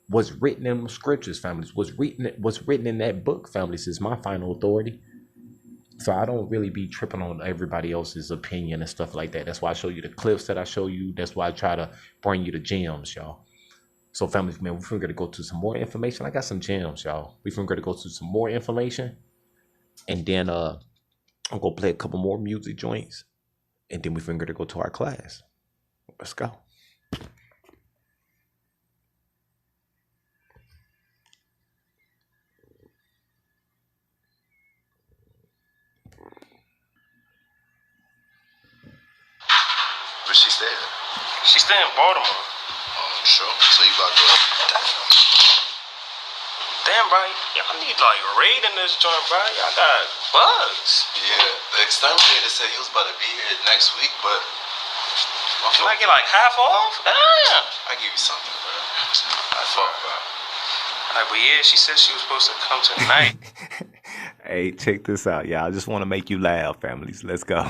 What's written in the scriptures, families, what's written in that book, families, is my final authority. So I don't really be tripping on everybody else's opinion and stuff like that. That's why I show you the clips that I show you. That's why I try to bring you the gems, y'all. So, families, man, we're going to go to some more information. I got some gems, y'all. We're going to go to some more information. And then I'm going to play a couple more music joints. And then we're going to go to our class. Let's go. Where she stay at? She stay in Baltimore. Oh, sure. So you about to go. Damn, bro. Y'all need like raid in this joint, bro. Y'all got bugs. Yeah, the exterminator said he was about to be here next week, but can I get like half off? Damn. I give you something, bro. I fuck, bro. Like, but yeah, she said she was supposed to come tonight. Hey, check this out, y'all. I just want to make you laugh, families. Let's go.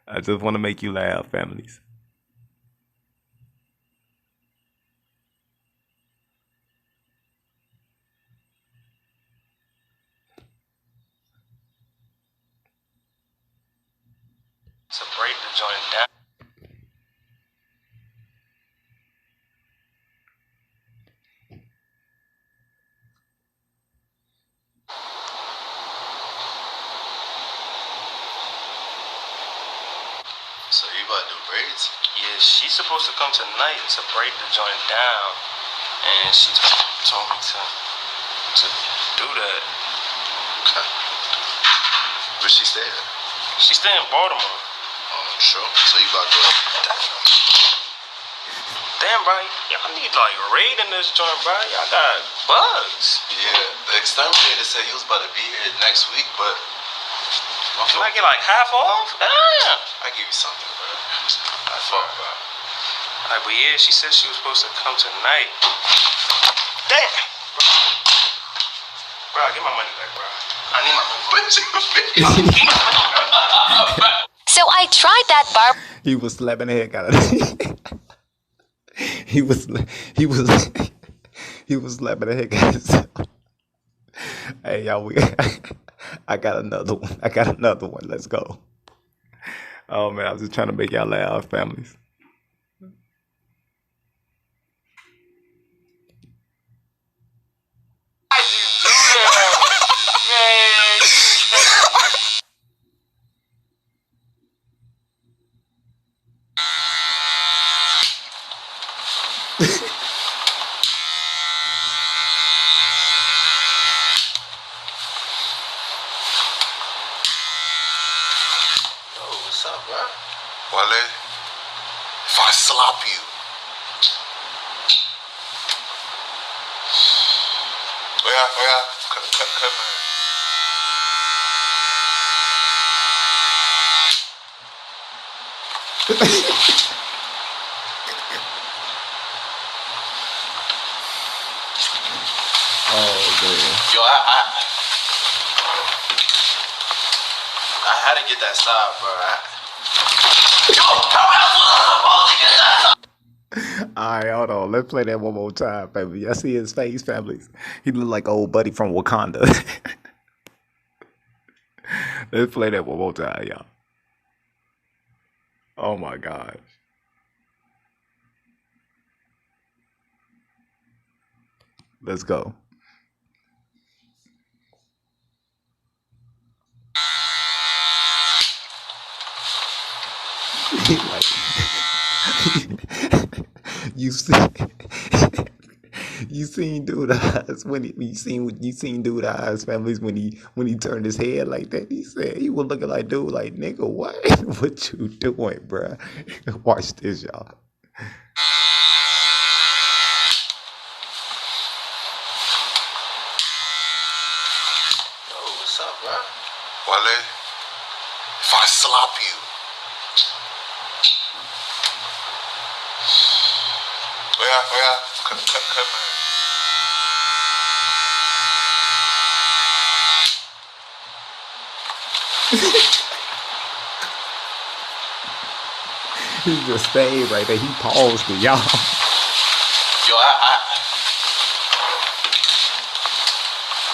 I just want to make you laugh, families. To break the joint down. So you about to do braids? Yeah, she's supposed to come tonight to break the joint down, and she told me to do that. Okay. Where she stay at? She stay in Baltimore. Oh, sure. So you about to go. Damn, bro. Y'all need like raid in this joint, bro. Y'all got bugs. Yeah, the exterminator said he was about to be here next week, but can I get like half off? Damn. I give you something, bro. I fuck, bro. Like, but yeah, she said she was supposed to come tonight. Damn. Bro, get my money back, bro. I need my money. So I tried that bar. He was slapping the heck out of it. He was slapping the heck out of himself. Hey, y'all, I got another one. Let's go. Oh man, I was just trying to make y'all laugh, families. What's up, bro? Wale, if I slap you. Oh yeah, come here. Yo, I had to get that stop, bro. Alright, hold on. Let's play that one more time, baby. Y'all see his face, families? He look like old buddy from Wakanda. Let's play that one more time, y'all. Oh my gosh. Let's go. Like, you see, you seen dude eyes when you seen dude eyes, families, when he turned his head like that. He said he was looking like dude, like, nigga, what? What you doing, bruh? Watch this, y'all. Yo, what's up, bro? Wale, if I slap you. Oh yeah, come He just stayed right there. He paused it, y'all. Yo,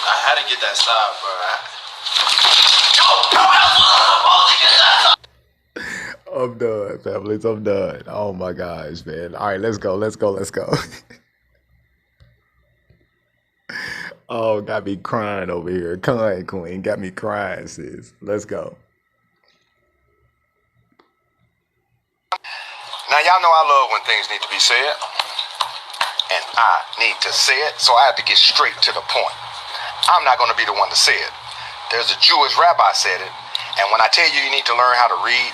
I had to get that stop, bro. I'm done, families. I'm done. Oh my gosh, man. All right, let's go. Oh, got me crying over here. Kind queen, got me crying, sis. Let's go. Now, y'all know I love when things need to be said, and I need to say it, so I have to get straight to the point. I'm not going to be the one to say it. There's a Jewish rabbi said it, and when I tell you need to learn how to read,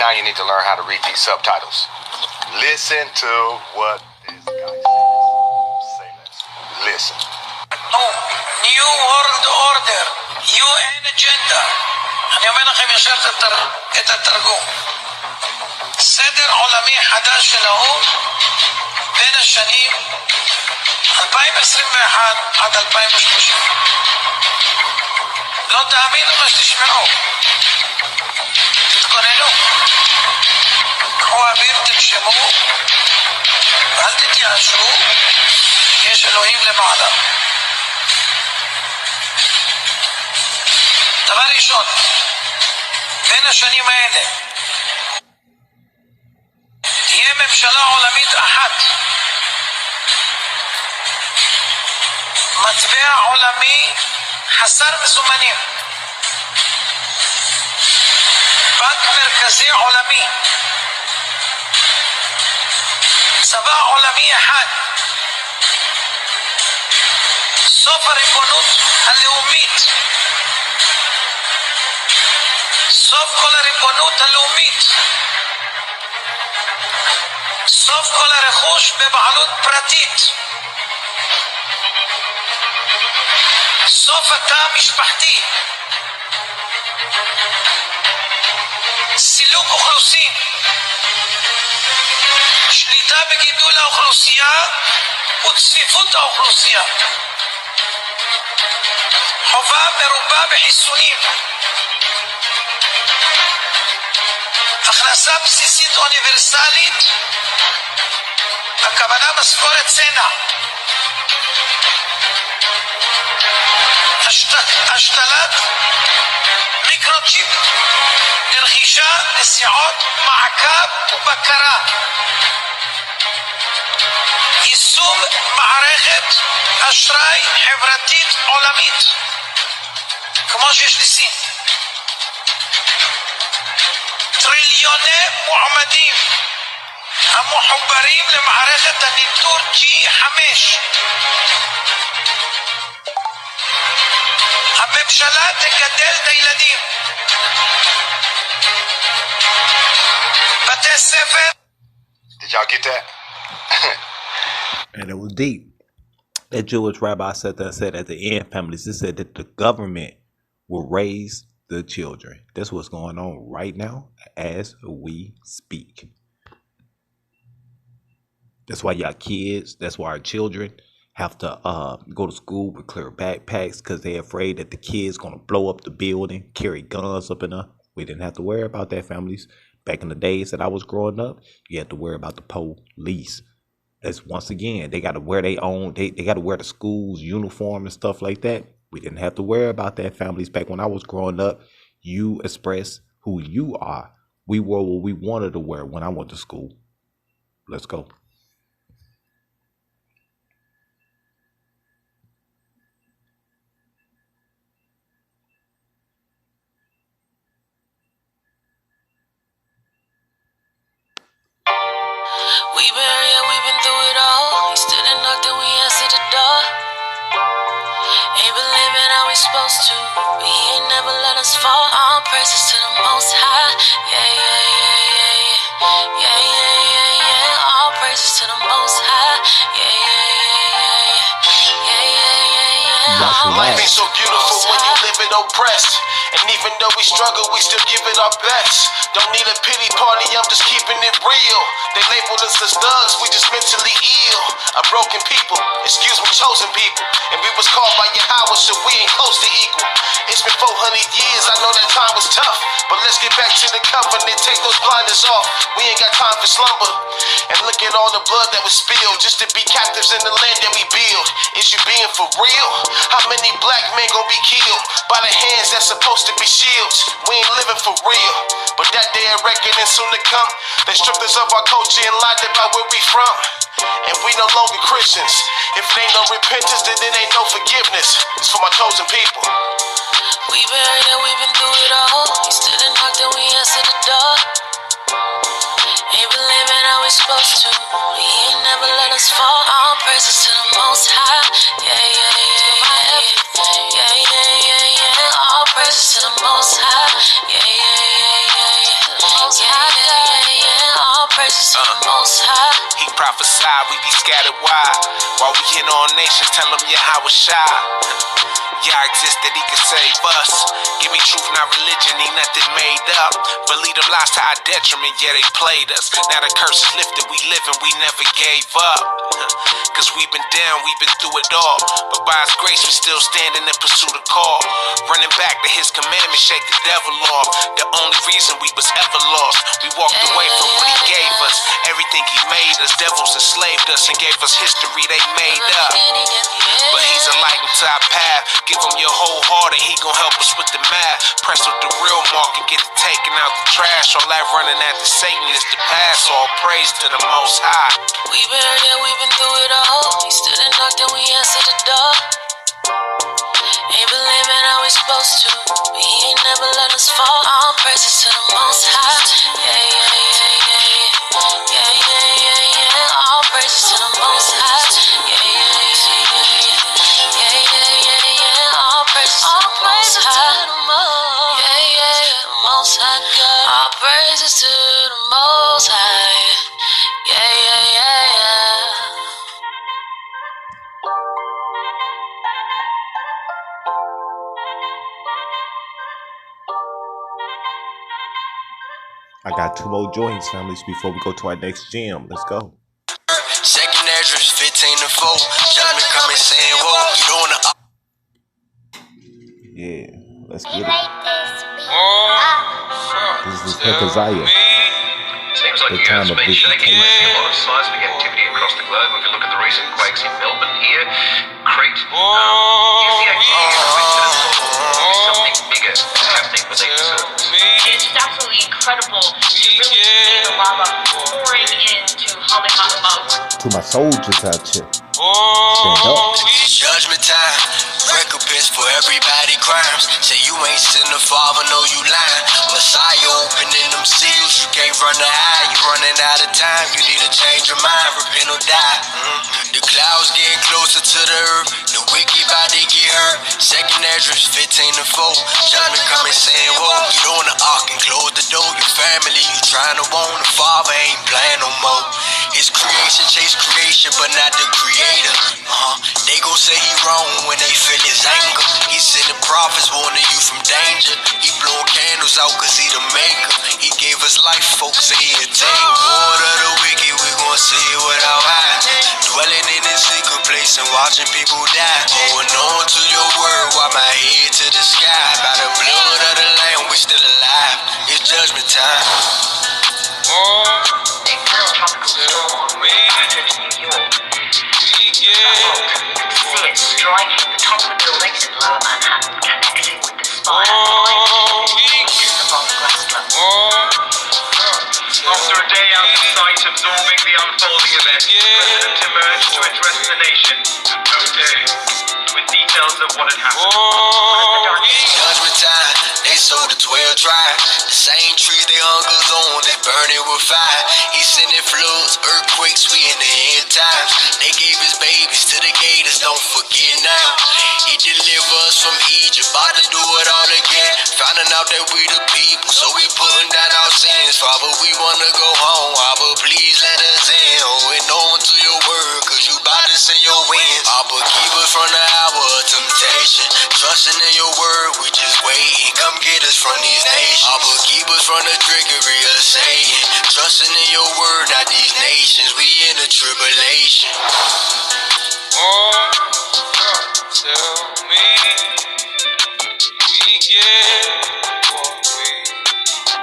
now you need to learn how to read these subtitles. Listen to what this guy says. Listen. New World Order, UN Agenda. אני אומר לכם ישר את התרגום. סדר עולמי חדש של האו"ם בין השנים 2021 עד 2030. לא תאמינו מה שתשמעו. תתכוננו. קחו אוויר, תנשמו, ואל תתייאשו, יש אלוהים למעלה. דבר ראשון, בין השנים האלה תהיה ממשלה עולמית אחת, מטבע עולמי חסר מזומנים, בנק מרכזי עולמי, צבא עולמי אחד, סוף הריבונות הלאומית, סוף כל הריבונות הלאומית, סוף כל הרכוש בבעלות פרטית, סוף התא המשפחתי, סילוק אוכלוסין, שליטה בגידול האוכלוסייה וצפיפות האוכלוסייה, חובה מרובה בחיסונים, הכנסה בסיסית אוניברסלית, הכוונה משכורת צנע, השתלת מיקרוצ'יפ, לרכישה, נסיעות, מעקב ובקרה, יישום מערכת אשראי חברתית עולמית, כמו שיש לסין, טריליוני מועמדים המחוברים למערכת הניטור G5. הממשלה תגדל את הילדים. בתי ספר. Did y'all get that? And it was deep. That Jewish rabbi said at the end, families, it said that the government will raise the children. That's what's going on right now as we speak. That's why y'all kids, that's why our children have to go to school with clear backpacks, because they're afraid that the kids going to blow up the building, carry guns up in there. We didn't have to worry about that, families. Back in the days that I was growing up, you had to worry about the police. That's, once again, they got to wear their own, they got to wear the school's uniform and stuff like that. We didn't have to worry about that, families. Back when I was growing up, you express who you are. We wore what we wanted to wear when I went to school. Let's go. We've been through it all. He stood and knocked and we answered the door. Ain't been living how we supposed to, but he ain't never let us fall. All praises to the Most High. Yeah, yeah, yeah, yeah, yeah. Yeah, yeah, yeah, yeah. All praises to the Most High. Yeah, yeah, yeah, yeah, yeah. Yeah, yeah, yeah, yeah. Life ain't so beautiful when you living oppressed. And even though we struggle, we still give it our best. Don't need a pity party, I'm just keeping it real. They labeled us as thugs, we just mentally ill. A broken people, excuse me, chosen people. And we was called by Yahweh, so we ain't close to equal. It's been 400 years, I know that time was tough. But let's get back to the covenant, take those blinders off. We ain't got time for slumber. And look at all the blood that was spilled, just to be captives in the land that we build. Is you being for real? How many black men gon' be killed by the hands that's supposed to be shields? We ain't living for real. But that day of reckoning soon to come. They stripped us of our culture and lied about where we from. And we no longer Christians. If it ain't no repentance, then it ain't no forgiveness. It's for my chosen people. We've been through it all. He stood and knocked and we answered the door. Ain't been living how we supposed to, he ain't never let us fall. All praises to the Most High. Yeah, yeah, yeah, yeah. Yeah, yeah, yeah, yeah. All praises to the Most High. Yeah, yeah, yeah, yeah, yeah. Most High, yeah, yeah, yeah. All praises to the Most High. He prophesied we be scattered wide, while we hit on nations, tell them Yahweh Shai. Yah existed, he could save us. Give me truth, not religion, ain't nothing made up. But lead them lies to our detriment, yeah, they played us. Now the curse is lifted, we living, we never gave up. Cause we've been down, we've been through it all. But by his grace, we still standing in pursuit of call. Running back to his commandments, shake the devil off. The only reason we was ever lost. We walked away from what he gave us. Everything he made us, devils enslaved us and gave us history they made up. But he's a light into our path. Give him your whole heart and he gon' help us with the math. Press with the real mark and get it taken out the trash. All that running after Satan is the past. All praise to the Most High. We've been through it all. He stood and knocked and we answered the door. Ain't been living how we supposed to, but he ain't never let us fall. All praises to the Most High. Yeah, yeah, yeah, yeah, yeah. Yeah, yeah, yeah, yeah. All praises to the Most High. Yeah, yeah, yeah, yeah, yeah. Yeah, yeah, yeah, yeah. All praises to the Most High. Yeah, yeah, yeah. The Most High God. All praises to the Most High. Yeah, yeah, yeah, yeah. I got 2 more joints, families, before we go to our next gym. Let's go. Second address 15 to 4. Judgment coming saying, whoa, you don't wanna. Yeah, let's get it. This is Hezekiah. Seems like The the time Earth's of been shaking. We're seeing a visitation. lot of seismic activity across the globe. If you look at the recent quakes in Melbourne here, Crete, is the activity a coincidence or is something bigger happening beneath the surface? It's absolutely incredible to really see the lava pouring into Holly Hot. To my soldiers out here. Stand up. Judgment time, recompense for everybody crimes. Say you ain't sin the Father, know you lying. Messiah opening them seals, you can't run the high. You running out of time, you need to change your mind, repent or die. The clouds getting closer to the earth, the wicked about to get hurt. Second address 15 to 4. Judgment coming saying, whoa, get on the ark and close the door. Your family, you trying to warn the Father ain't playing no more. His creation chase creation, but not the creator. They gon' say he wrong when they feel his anger. He sent the prophets warning you from danger. He blowing candles out cause he the maker. He gave us life, folks, and he'll take ward of the wicked. We gon' see it with our eyes. Dwelling in this secret place and watching people die. Holding on to your word while my head to the sky. By the blood of the Lamb, we still alive. It's judgment time. Tropical storm battered New York. See it striking the top of the buildings in Lower Manhattan, connecting with the spire 5 meters above the ground level. After a day out of sight absorbing the unfolding event, the President emerged to address the nation. Okay, with details of what had happened. Judgment time, they sold the 12 tribes. The same trees they hung us on, they burning with fire. He sending floods, earthquakes, we in the end times. They gave his babies to the gators, don't forget now. He delivered us from Egypt, about to do it all again. Finding out that we the people, so we putting down our sins. Father, we wanna go home, Abba, please let us in. Holding on to your word, cause you bout to send your winds. Abba, keep us from the hour of temptation. Trusting in your word, we just waiting. Come get us from these nations. Abba, keep us from the trickery of Satan. Trusting in your word, not these nations. We in the tribulation. Tell me we get what we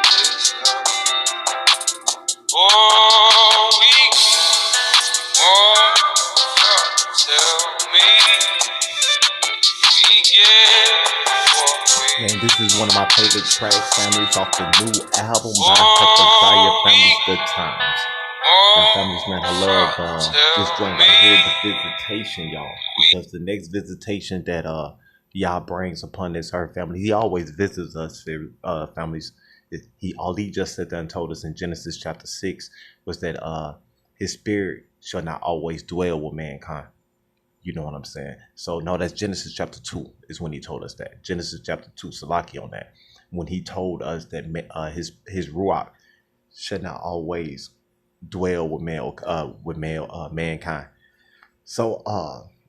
deserve. Tell me we get what we Man, this is one of my favorite tracks, families, off the new album by Hezekiah, families, Good Times. Now, families, man, I love this joint right here, the visitation, y'all, because the next visitation that Yah brings upon this earth, family, he always visits us, families. All he just said there and told us in Genesis chapter 6 was that his spirit shall not always dwell with mankind. You know what I'm saying? So no, that's Genesis chapter 2 is when he told us that. Genesis chapter 2, Salaki on that. When he told us that his ruach should not always dwell with mankind. So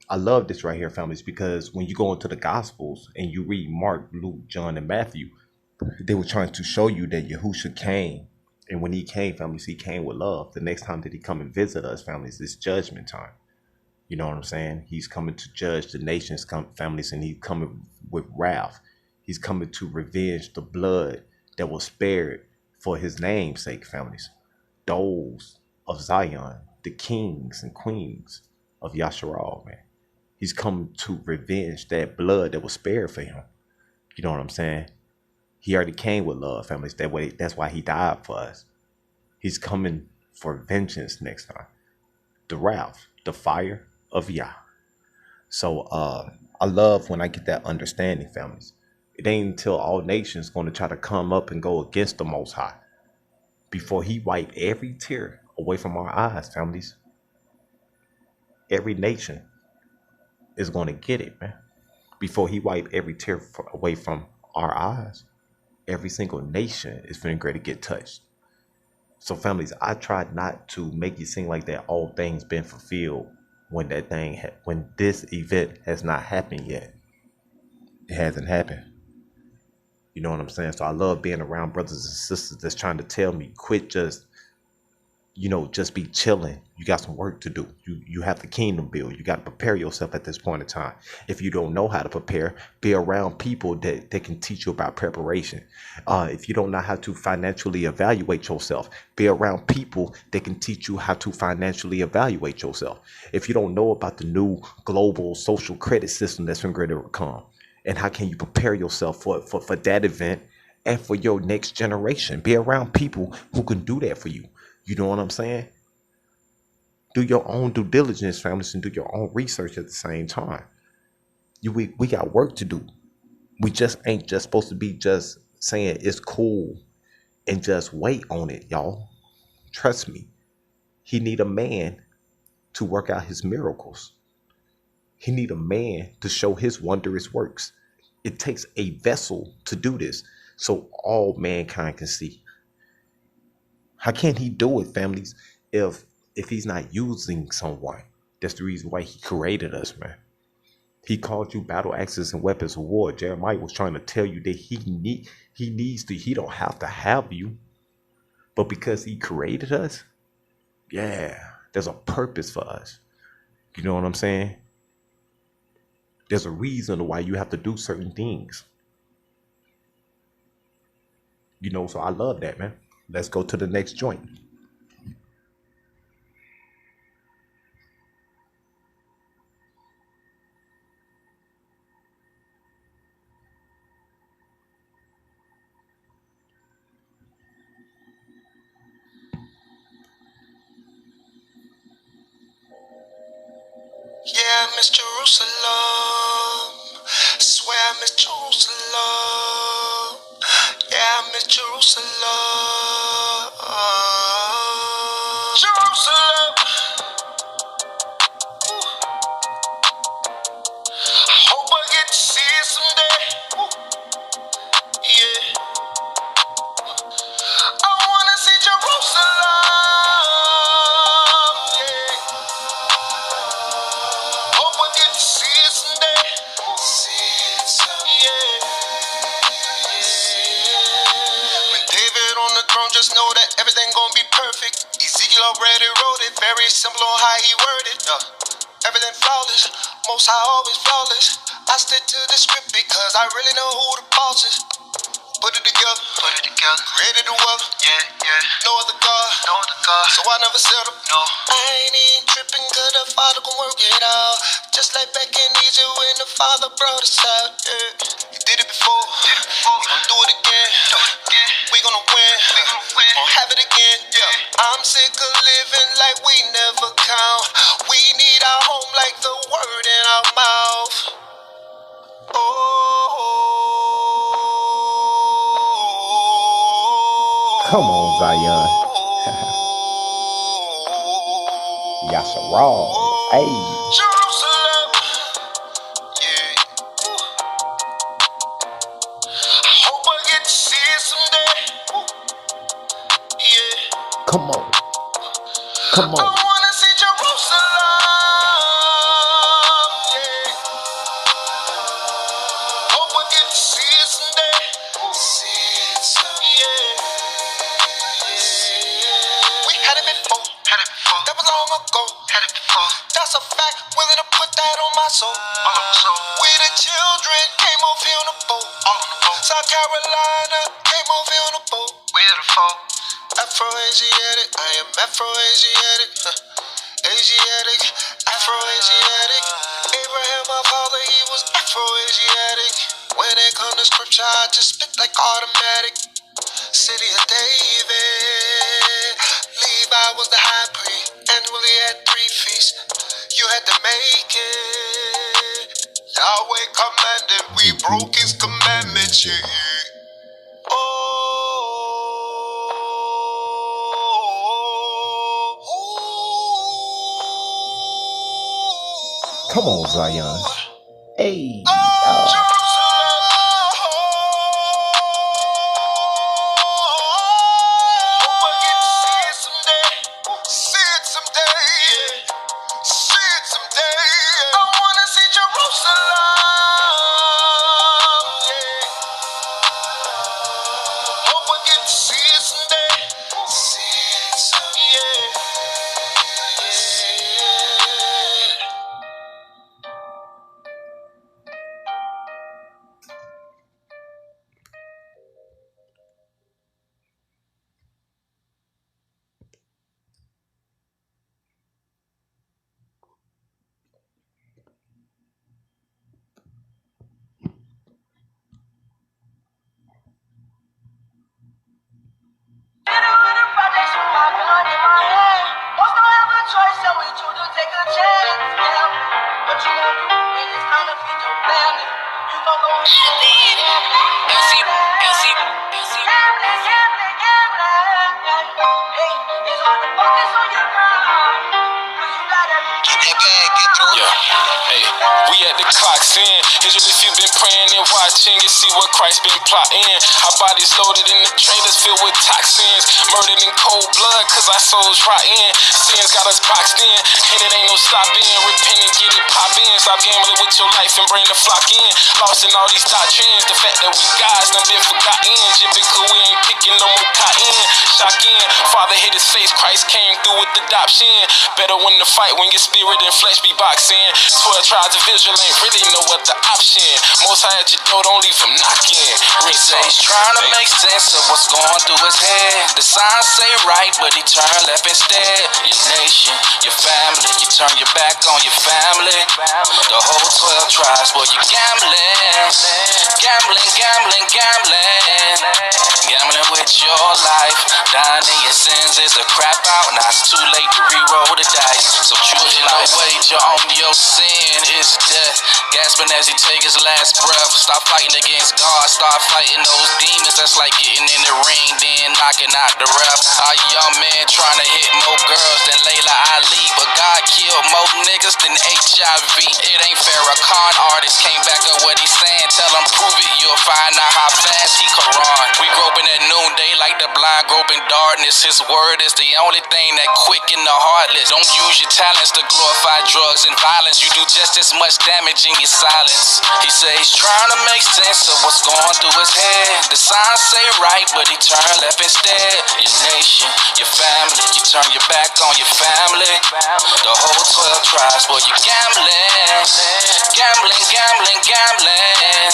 I love this right here, families, because when you go into the Gospels and you read Mark, Luke, John, and Matthew, they were trying to show you that Yahusha came. And when he came, families, he came with love. The next time that he come and visit us, families, it's judgment time. You know what I'm saying? He's coming to judge the nations, families, and he's coming with wrath. He's coming to revenge the blood that was spared for his name's sake, families. Those of Zion, the kings and queens of Yasharal, man. He's coming to revenge that blood that was spared for him. You know what I'm saying? He already came with love, families. That's why he died for us. He's coming for vengeance next time. The wrath, the fire of Yah. So I love when I get that understanding, families. It ain't until all nations going to try to come up and go against the Most High before he wipe every tear away from our eyes, families. Every nation is going to get it, man. Before he wipe every tear away from our eyes, every single nation is finna to get touched. So, families, I tried not to make it seem like that all things been fulfilled when when this event has not happened yet. It hasn't happened. You know what I'm saying? So I love being around brothers and sisters that's trying to tell me, quit just be chilling. You got some work to do. You have the kingdom build. You got to prepare yourself at this point in time. If you don't know how to prepare, be around people that can teach you about preparation. If you don't know how to financially evaluate yourself, be around people that can teach you how to financially evaluate yourself. If you don't know about the new global social credit system that's going to come, and how can you prepare yourself for that event and for your next generation, be around people who can do that for you. You know what I'm saying? Do your own due diligence, families, and do your own research at the same time. We got work to do. We just ain't just supposed to be just saying it's cool and just wait on it, y'all. Trust me. He need a man to work out his miracles. He need a man to show his wondrous works. It takes a vessel to do this so all mankind can see. How can he do it, families, if he's not using someone? That's the reason why he created us, man. He called you battle axes and weapons of war. Jeremiah was trying to tell you that he don't have to have you. But because he created us, yeah, there's a purpose for us. You know what I'm saying? There's a reason why you have to do certain things. You know, so I love that, man. Let's go to the next joint. Yeah, I miss Jerusalem. Swear I miss Jerusalem. Yeah, I miss Jerusalem. Jerusalem. I hope I get to see it someday. Yeah. I wanna see Jerusalem. Yeah. Hope I get to see it someday. Yeah. When David on the throne, just know that everything gonna be perfect. Ezekiel already wrote it, very simple on how he worded. Everything flawless, most high always flawless. I stick to the script because I really know who the boss is. Put it together, created the world, no other God, so I never settle. No, I ain't even tripping cause the Father gon' work it out. Just like back in Egypt when the Father brought us out. Yeah. He did it before, he gon' do it again. We gonna win, gon' have it again. Yeah. I'm sick of living like we never count. We need our home like the word in our mouth. Come on, Zion. Yasharal. Hey. Jerusalem. Yeah. I hope I get to see it someday. Yeah. Come on. Come I on. wanna see Jerusalem. Yeah. Hope I get to see it someday. Yeah. We had it before. That was long ago. That's a fact. Willing to put that on my soul. We the children came over on the boat. South Carolina came over on the boat. Afro-Asiatic, I am Afro-Asiatic. Asiatic, Afro-Asiatic. Abraham, my father, he was Afro-Asiatic. When it comes to scripture, I just spit like automatic. City of David. Levi was the high priest. Annually had 3 feasts. You had to make it. Yahweh commanded, we broke his commandments. Yeah. Come on, Zion. Hey. We at the clock's end. Israel, if you've been praying and watching, you see what Christ been plotting. Our bodies loaded in the trailers filled with toxins. Murdered in cold blood, cause our souls rotten. Sins got us boxed in, and it ain't no stopping. Repent and get it poppin'. Stop gambling with your life and bring the flock in. Lost in all these doctrines. The fact that we guys done been forgotten. Just because we ain't picking no more cotton. Shocking. Father hit his face, Christ came through with adoption. Better win the fight when your spirit and flesh be boxing. 12 tribes of Israel ain't really no other option. Most high at your door, don't leave him knocking. He say he's trying to make sense of what's going through his head. The signs say right, but he turned left instead. Your nation, your family, you turn your back on your family. The whole 12 tribes, boy, you gambling. Gambling, gambling, gambling. Gambling with your life. Dying in your sins is a crap out. Now it's too late to re-roll the dice. So choose life. The wager on your sin is death. Gasping as he take his last breath. Stop fighting against God. Start fighting those demons. That's like getting in the ring, then knocking out the ref. A young man trying to hit more girls than Layla Ali, but God killed more niggas than HIV. It ain't Farrakhan. Artist came back up what he's saying. Tell him prove it. You'll find out how fast he can run. We groping at noonday like the blind groping darkness. His word is the only thing that quicken the heartless. Don't use your talents to glorify drugs and violence. You do just as much damage in your silence. He say he's trying to make sense of what's going through his head. The signs say right, but he turned left instead. Your nation, your family, you turn your back on your family. The whole 12 tribes, boy, you gambling. Gambling, gambling, gambling.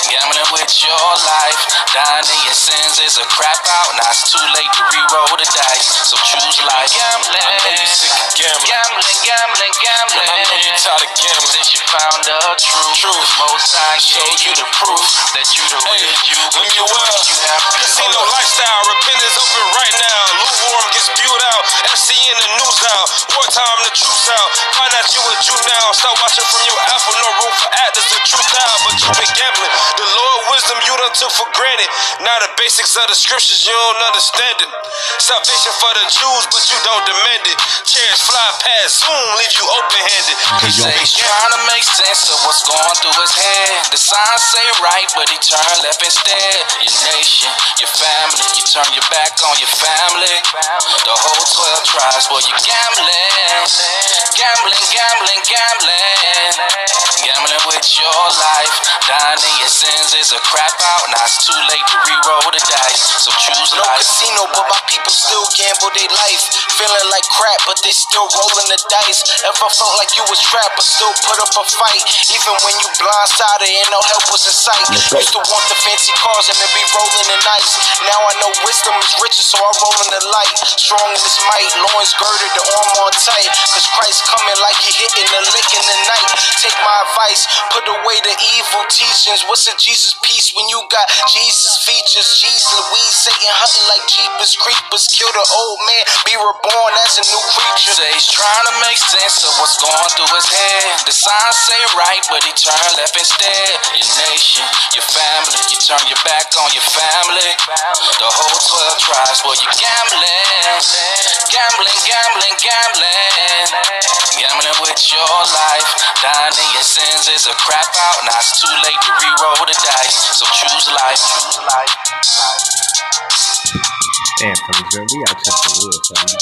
Gambling with your life. Dying in your sins is a crap out. Now it's too late to re-roll the dice. So choose life. Gambling. I know you sick of gambling. Gambling, gambling, gambling. I know you tired of gambling. Since you found the truth. Most High showed you the proof that you the real you. When you well, this ain't no lifestyle. Repentance open right now. Lukewarm gets spewed out. FC in the news out. Wartime the truth out. Find out you a Jew now. Start watching from your apple. No room for actors. The truth out. But you been gambling. The Lord wisdom you done took for granted. Now the basics of the scriptures you don't understand it. Salvation for the Jews, but you don't demand it. Chairs fly past Zoom, leave you open-handed. He say he's trying to make sense of what's going through his head. The signs say right, but he turned left instead. Your nation, your family, you turn your back on your family. The whole 12 tribes, boy, you gambling. Gambling, gambling, gambling. Gambling with your life. Dying in your sins is a crap out. Now it's too late to re-roll the dice. So choose no life. Casino, but my people still gamble their life. Feeling like crap, but they still rolling the dice. Ever felt like you was trapped, but still put up a fight? Even when you blindsided and no help was in sight. Used to want the fancy cars and to be rolling in ice. Now I know wisdom is richer, so I roll in the light. Strong in his might, loins girded, the arm on tight. Cause Christ coming like he hitting the lick in the night. Take my advice, put away the evil teachings. What's a Jesus piece when you got Jesus features? Jesus, Louise, Satan hunting like Jeepers Creepers. Kill the old man, be reborn as a new creature. Say he's trying to make sense of what's going through his head. The signs say right, but he turned left instead. Your nation, your family, you turn your back on your family. The whole 12 tribes, boy, you gambling. Gambling, gambling, gambling. Gambling with your life. Dying in your sins is a crap out. Now it's too late to re-roll the dice. So choose life. Damn, man, we out here for real, family.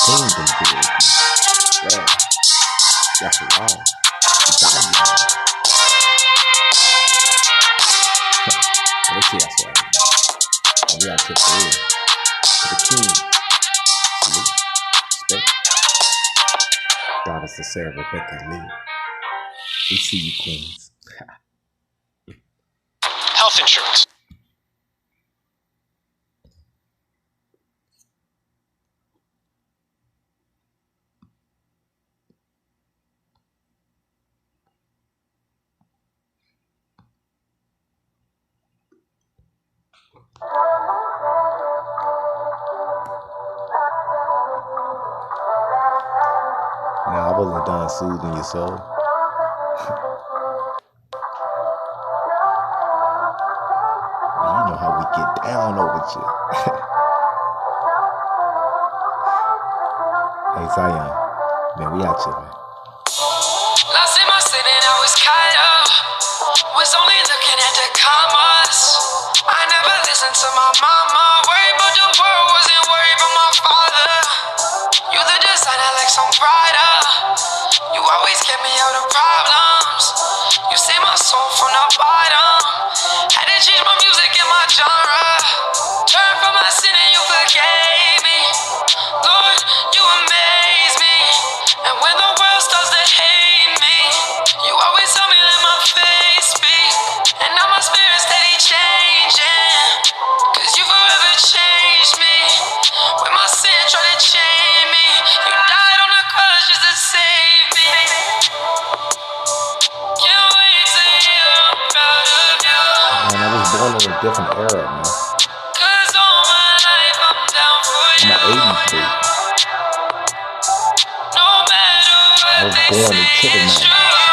Kingdom business. Yeah. That's wrong. Let's see, that's right. We out here for real. For the king. Salute. Respect. Daughters to Sarah, Rebecca, and Lee. We see you, queens. Health insurance. Now, I wasn't done soothing your soul. You know how we get down over here. Hey, Zion. Man, we out here, man. sitting, I was caught up. Was only looking at the commas. I never listened to my mama. Worried about the world, wasn't worried about my father. You the designer like some Prada. You always get me out of problems. You see my soul from the bottom. Had to change my music and my genre. Turn from my sin and you forgave me. Lord, you amaze me. And when the world starts to hate me, you always tell me let my face speak. And now my spirit steady changing. Cause you forever changed me. When my sin tried to chain me, you died on the cross just to save me. Can't wait to hear I'm proud of you. Man, I was born in a different era, man. Cause all my life I'm down for you. I'm an 80s baby. No matter I was born into the 90s.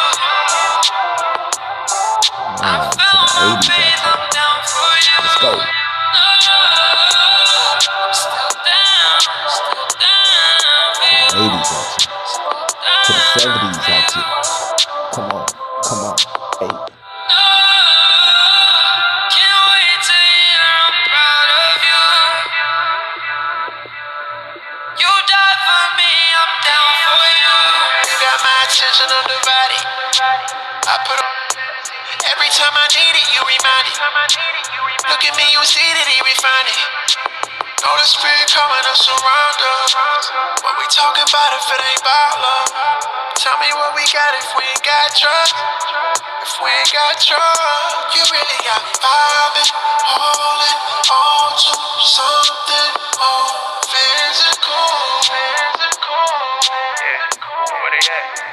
Man, to the 80s out there. Let's go. To the 80s out here. To the 70s out here. Come on, come on. Hey. Can't wait to hear I'm proud of you. You died for me, I'm down for you. You got my attention on the body. I put on every time I need it, you remind it. Look at me, you see that he refined it. Know the spirit coming to surround us. What we talking about if it ain't about love? Tell me what we got if we ain't got trust. If we ain't got trust, you really got me vibing, holding on to something more physical.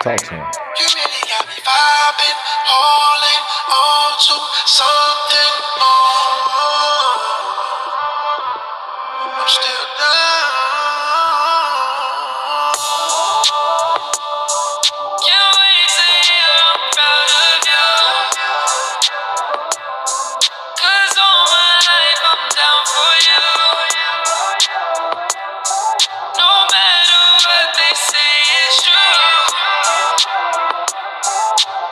Talk to him. You really got me vibing, holding on to something more. I'm still down. Can't wait to hear I'm proud of you. Cause all my life I'm down for you. No matter what they say, it's true.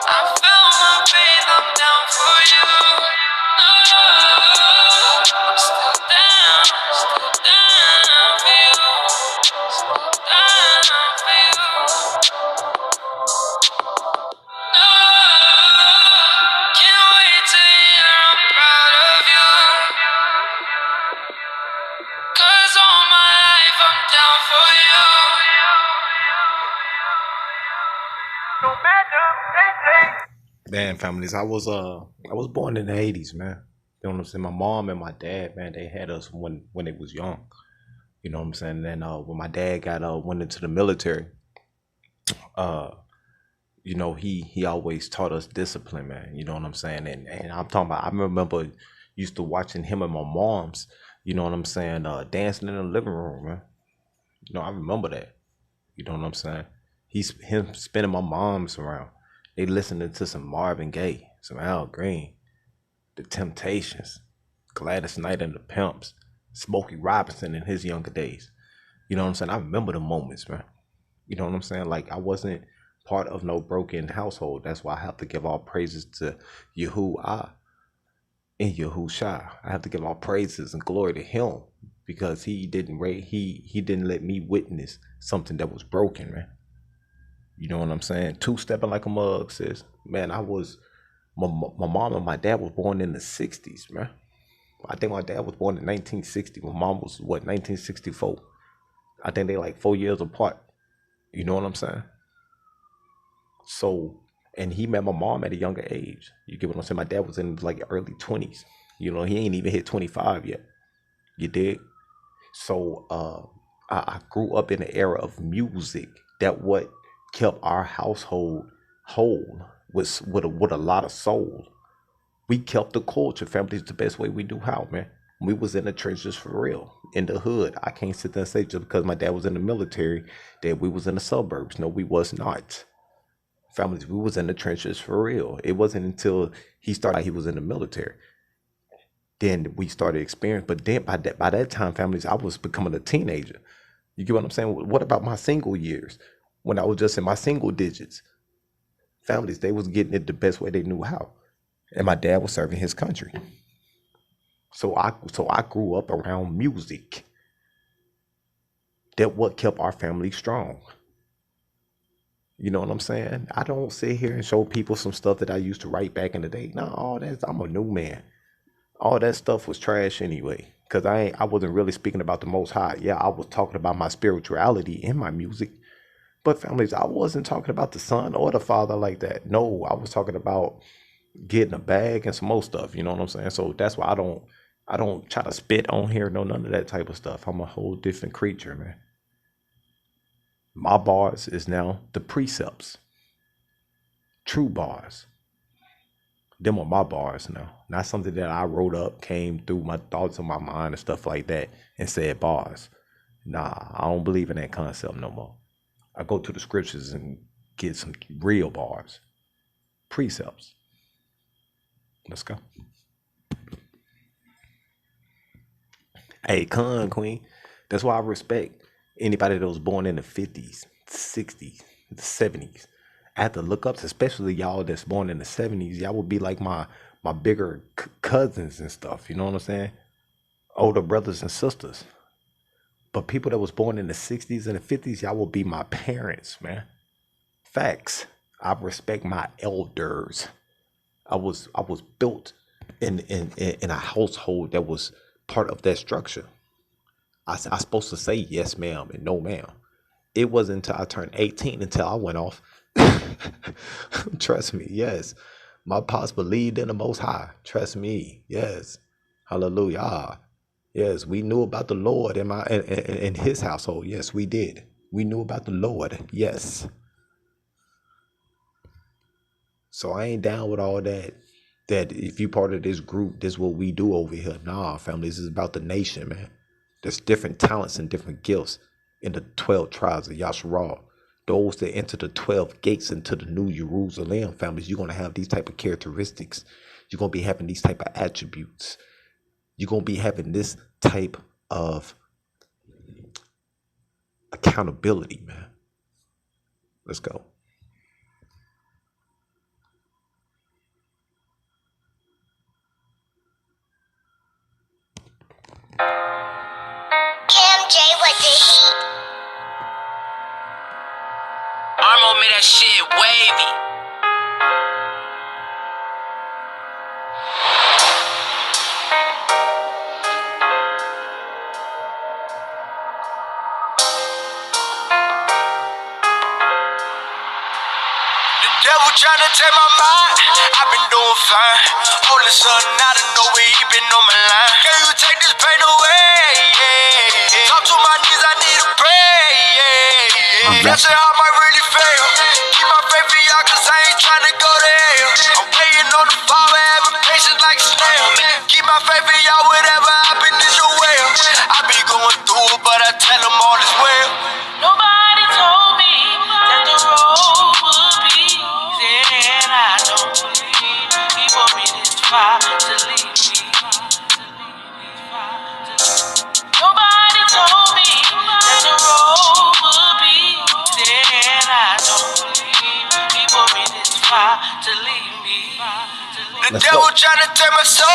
I found my faith, I'm down for you. I'm still down for you. Still down for you. Can't wait to hear I'm proud of you. Cause all my life I'm down for you. No matter Man, families, I was born in the 80s, man. You know what I'm saying? My mom and my dad, man, they had us when they was young. You know what I'm saying? And then when my dad went into the military, you know, he always taught us discipline, man. You know what I'm saying? And I'm talking about, I remember used to watching him and my mom's, you know what I'm saying, dancing in the living room, man. You know, I remember that. You know what I'm saying? Him spinning my mom's around. They listening to some Marvin Gaye, some Al Green, The Temptations, Gladys Knight and the Pimps, Smokey Robinson in his younger days. You know what I'm saying? I remember the moments, man. You know what I'm saying? Like, I wasn't part of no broken household. That's why I have to give all praises to Yahuwah and Yahushua. I have to give all praises and glory to him because he didn't let me witness something that was broken, man. You know what I'm saying? Two-stepping like a mug, sis. Man, my mom and my dad was born in the 60s, man. I think my dad was born in 1960. My mom was, 1964. I think they like 4 years apart. You know what I'm saying? So, and he met my mom at a younger age. You get what I'm saying? My dad was in like early 20s. You know, he ain't even hit 25 yet. You dig? So, I grew up in an era of music that what kept our household whole with a lot of soul. We kept the culture, family. It's the best way we knew how, man. We was in the trenches for real, in the hood. I can't sit there and say just because my dad was in the military that we was in the suburbs. No, we was not. Families, we was in the trenches for real. It wasn't until he was in the military. Then we started experiencing, but then by that time, families, I was becoming a teenager. You get what I'm saying? What about my single years? When I was just in my single digits. Families, they was getting it the best way they knew how. And my dad was serving his country. So I grew up around music. That what kept our family strong. You know what I'm saying? I don't sit here and show people some stuff that I used to write back in the day. No, I'm a new man. All that stuff was trash anyway. Cause I wasn't really speaking about the Most High. Yeah, I was talking about my spirituality in my music. But families, I wasn't talking about the son or the father like that. No, I was talking about getting a bag and some more stuff. You know what I'm saying? So that's why I don't try to spit on here. No, none of that type of stuff. I'm a whole different creature, man. My bars is now the precepts. True bars. Them are my bars now. Not something that I wrote up, came through my thoughts of my mind and stuff like that and said bars. Nah, I don't believe in that concept no more. I go to the scriptures and get some real bars. Precepts. Let's go. Hey, con queen. That's why I respect anybody that was born in the 50s, 60s, the 70s. I have to look up, especially y'all that's born in the 70s. Y'all would be like my bigger cousins and stuff. You know what I'm saying? Older brothers and sisters. But people that was born in the 60s and the 50s, y'all will be my parents, man. Facts. I respect my elders. I was built in a household that was part of that structure. I supposed to say yes, ma'am, and no, ma'am. It wasn't until I turned 18 until I went off. Trust me, yes. My pops believed in the Most High. Trust me, yes. Hallelujah. Yes, we knew about the Lord in his household. Yes, we did. We knew about the Lord. Yes. So I ain't down with all that. That if you part of this group, this is what we do over here. Nah, family, this is about the nation, man. There's different talents and different gifts in the 12 tribes of Yasharal. Those that enter the 12 gates into the New Jerusalem, families, you're going to have these type of characteristics. You're going to be having these type of attributes. You're going to be having this type of accountability, man. Let's go. MJ with the heat. Armo made that shit wavy. Devil tryna take my mind, I've been doing fine. Holy son out of nowhere, he been on my line. Can you take this pain away? Talk to my knees, I need to pray. That's how I might really fail. Keep my faith in y'all, cause I ain't tryna go to hell. I'm waiting on the Father, having patience like a snail. Keep my faith in y'all, whatever happen is your will. I be going through it, but I tell them all is well. Nobody told me that the road would be easy, and I don't believe he brought me this far to leave me. Nobody told me that the road would be easy, and I don't believe he brought me this far to leave me. The devil tryna take my soul,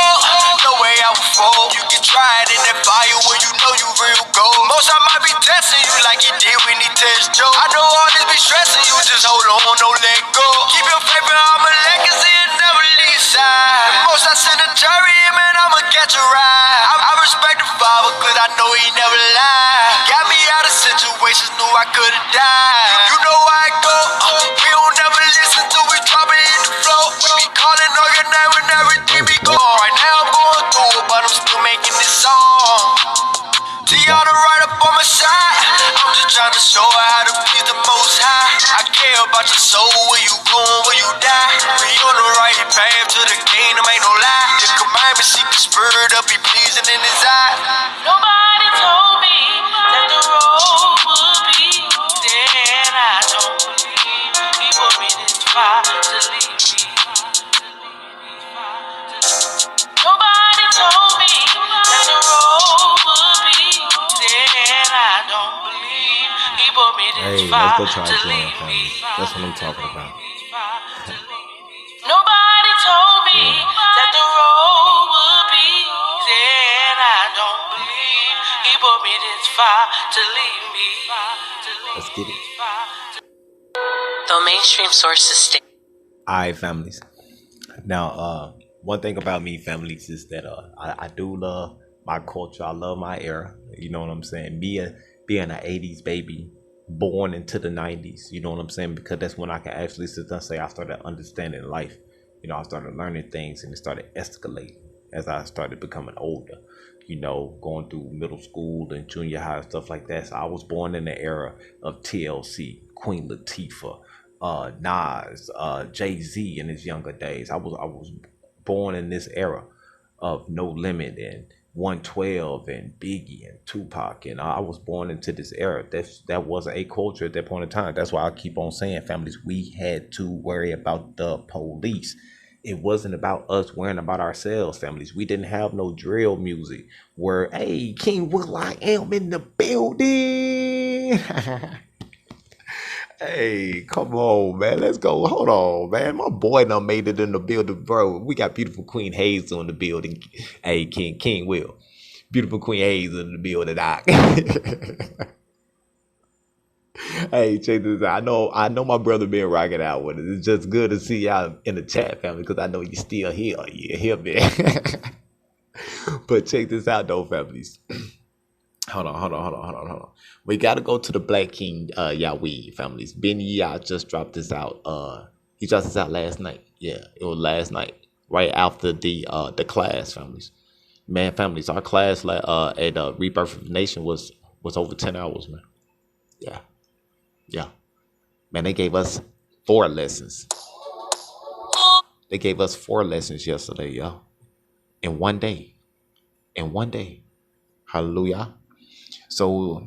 no way I will fall. You can try it in that fire when you know you real gold. Most I might be testing you like he did when he test Joe. I know all this be stressing you, just hold on, don't let go. Keep your faith in all my legacy and never leave side. The most I send a chariot, man, I'ma catch a ride. I respect the Father, cause I know he never lied. Got me out of situations, knew I could've died. You know why I go, we don't never listen till we drop it in the flow. We be calling on your name when everything be gone. Right now I'm going through it, but I'm still making this song. Y'all to right up on my side. I'm just trying to show her how to please the Most High. I care about your soul, where you going, where you die. We on the right path to the kingdom, ain't no lie. The commandments, seek the spirit up, be pleasing in his eyes. Nobody told me that the road would be easy, and I don't believe he brought me this far to leave me. Nobody told me that the road would be easy, and I don't believe he brought me this Hey, far let's go try to it, leave me. family. That's what I'm talking about. that the road would be easy, and I don't believe he brought me this far to leave me. Let's get it. Though mainstream sources state. Alright, families. Now, one thing about me, families, is that I do love my culture. I love my era. You know what I'm saying? Being an 80s baby, born into the 90s. You know what I'm saying? Because that's when I can actually sit down and say I started understanding life. You know, I started learning things, and it started escalating as I started becoming older. You know, going through middle school and junior high and stuff like that. So I was born in the era of TLC, Queen Latifah, Nas, Jay-Z in his younger days. I was born in this era of No Limit and 112 and Biggie and Tupac, and I was born into this era. That was a culture at that point in time. That's why I keep on saying, families, we had to worry about the police. It wasn't about us worrying about ourselves, families. We didn't have no drill music where, hey, King Will I Am in the building. Hey, come on, man. Let's go. Hold on, man. My boy done made it in the building, bro. We got beautiful Queen Hazel in the building. Hey, King Will. Beautiful Queen Hazel in the building, Doc. Hey, check this out. I know my brother been rocking out with it. It's just good to see y'all in the chat, family, because I know you still here. You here, man. But check this out, though, families. Hold on. We gotta go to the Black King Yahweh, families. Benny Yah just dropped this out. He dropped this out last night. Yeah, it was last night, right after the class, families. Man, families, our class at Rebirth of the Nation was over 10 hours, man. Yeah. Man, they gave us 4 lessons. They gave us 4 lessons yesterday, y'all. In one day. Hallelujah. So,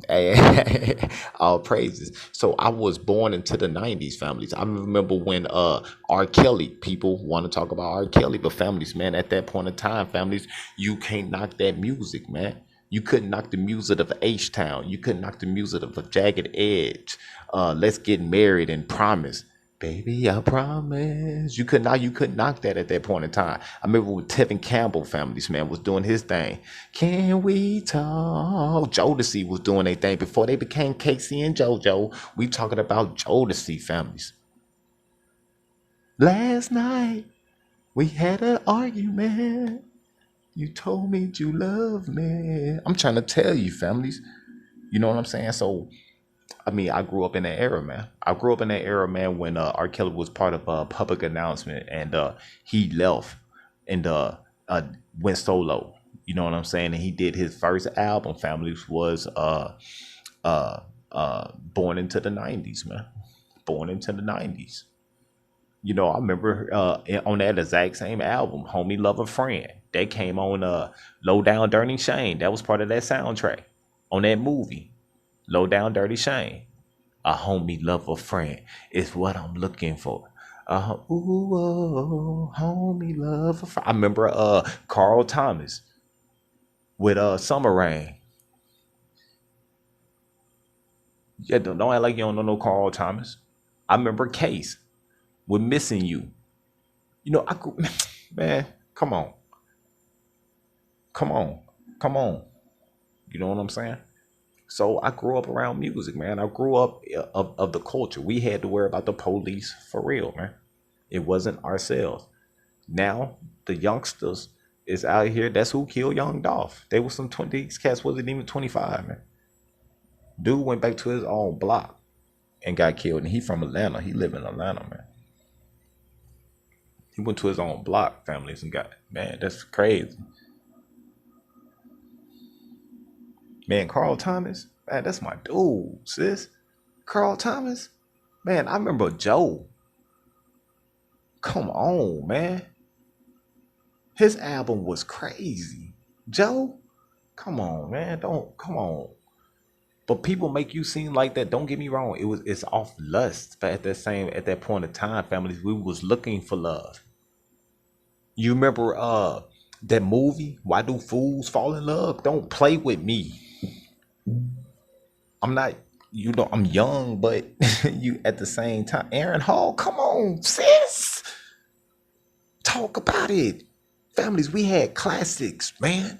all praises. So I was born into the 90s, families. I remember when R. Kelly, people want to talk about R. Kelly, but families, man, at that point in time, families, you can't knock that music, man. You couldn't knock the music of H-Town. You couldn't knock the music of a Jagged Edge. Let's Get Married and Promise. Baby, I promise. You couldn't knock that at that point in time. I remember when Tevin Campbell, families, man, was doing his thing. Can we talk? Jodeci was doing their thing before they became Casey and JoJo. We talking about Jodeci, families. Last night we had an argument. You told me you love me. I'm trying to tell you, families. You know what I'm saying? So, I mean, I grew up in that era, man. When R. Kelly was part of a public announcement and he left and went solo. You know what I'm saying? And he did his first album, families, was Born into the 90s, man. Born into the 90s. You know, I remember on that exact same album, Homie Love a Friend. That came on Low Down Dirty Shame. That was part of that soundtrack on that movie. Low Down Dirty Shame. A homie love a friend is what I'm looking for. Homie love a friend. I remember Carl Thomas with Summer Rain. Yeah, don't act like you don't know no Carl Thomas. I remember Case with Missing You. You know, man, come on. You know what I'm saying? So I grew up around music, man. I grew up of the culture. We had to worry about the police for real, man. It wasn't ourselves. Now the youngsters is out here. That's who killed Young Dolph. They was some 20. These cats wasn't even 25, man. Dude went back to his own block and got killed. And he from Atlanta. He live in Atlanta, man. He went to his own block, families, and got, man, that's crazy. Man, Carl Thomas, man, that's my dude, sis. Carl Thomas, man, I remember Joe. Come on, man. His album was crazy. Joe, come on, man. Come on. But people make you seem like that. Don't get me wrong. It's off lust. But at that point in time, families, we was looking for love. You remember that movie, Why Do Fools Fall in Love? Don't play with me. I'm not, I'm young, but you at the same time. Aaron Hall, come on, sis. Talk about it. Families, we had classics, man.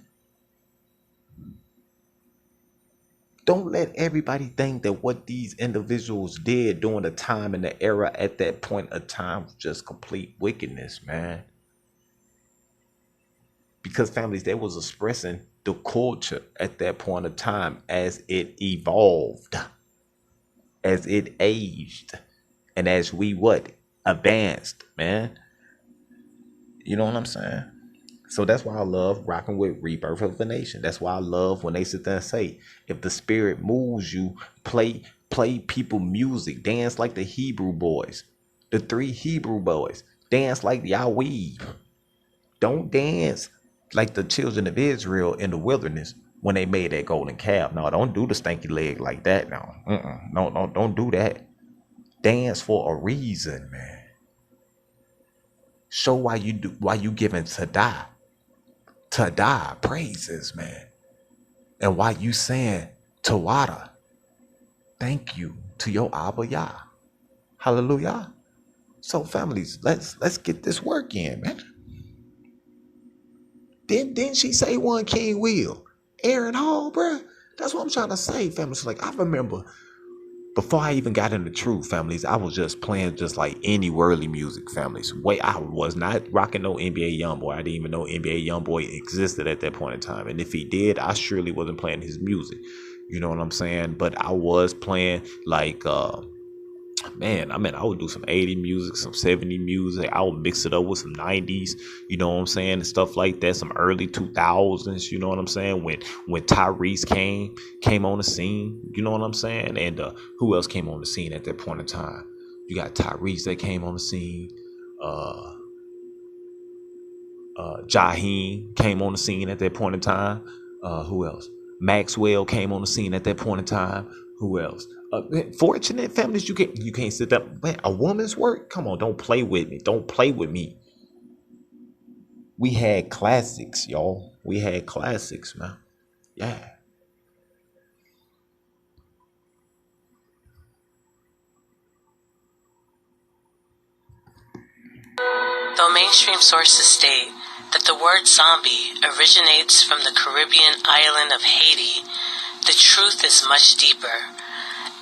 Don't let everybody think that what these individuals did during the time and the era at that point of time was just complete wickedness, man. Because families, they was expressing the culture at that point of time as it evolved, as it aged, and as we advanced, man. You know what I'm saying? So that's why I love rocking with Rebirth of the Nation. That's why I love when they sit there and say, if the spirit moves you, play people music, dance like the Hebrew boys, the 3 Hebrew boys, dance like Yahweh. Don't dance like the children of Israel in the wilderness when they made that golden calf. No, don't do the stanky leg like that. No, no, don't do that. Dance for a reason, man. Show why you giving to die praises, man. And why you saying Tawada, thank you to your Abba Yah. Hallelujah. So families, let's get this work in, man. Didn't she say one King Will? Aaron Hall, bruh. That's what I'm trying to say, families. Like, I remember before I even got into True, families, I was just playing just like any worldly music, families. I was not rocking no NBA Youngboy. I didn't even know NBA Youngboy existed at that point in time. And if he did, I surely wasn't playing his music. You know what I'm saying? But I was playing like I would do some 80 music, some 70 music. I would mix it up with some 90s, you know what I'm saying, and stuff like that. Some early 2000s, you know what I'm saying, when Tyrese came on the scene, you know what I'm saying. And who else came on the scene at that point in time? You got Tyrese that came on the scene. Jaheim came on the scene at that point in time. Who else? Maxwell came on the scene at that point in time. Who else? Fortunate families, you can't sit there. Man, a woman's work? Come on, don't play with me. Don't play with me. We had classics, y'all. We had classics, man. Yeah. Though mainstream sources state that the word zombie originates from the Caribbean island of Haiti, the truth is much deeper.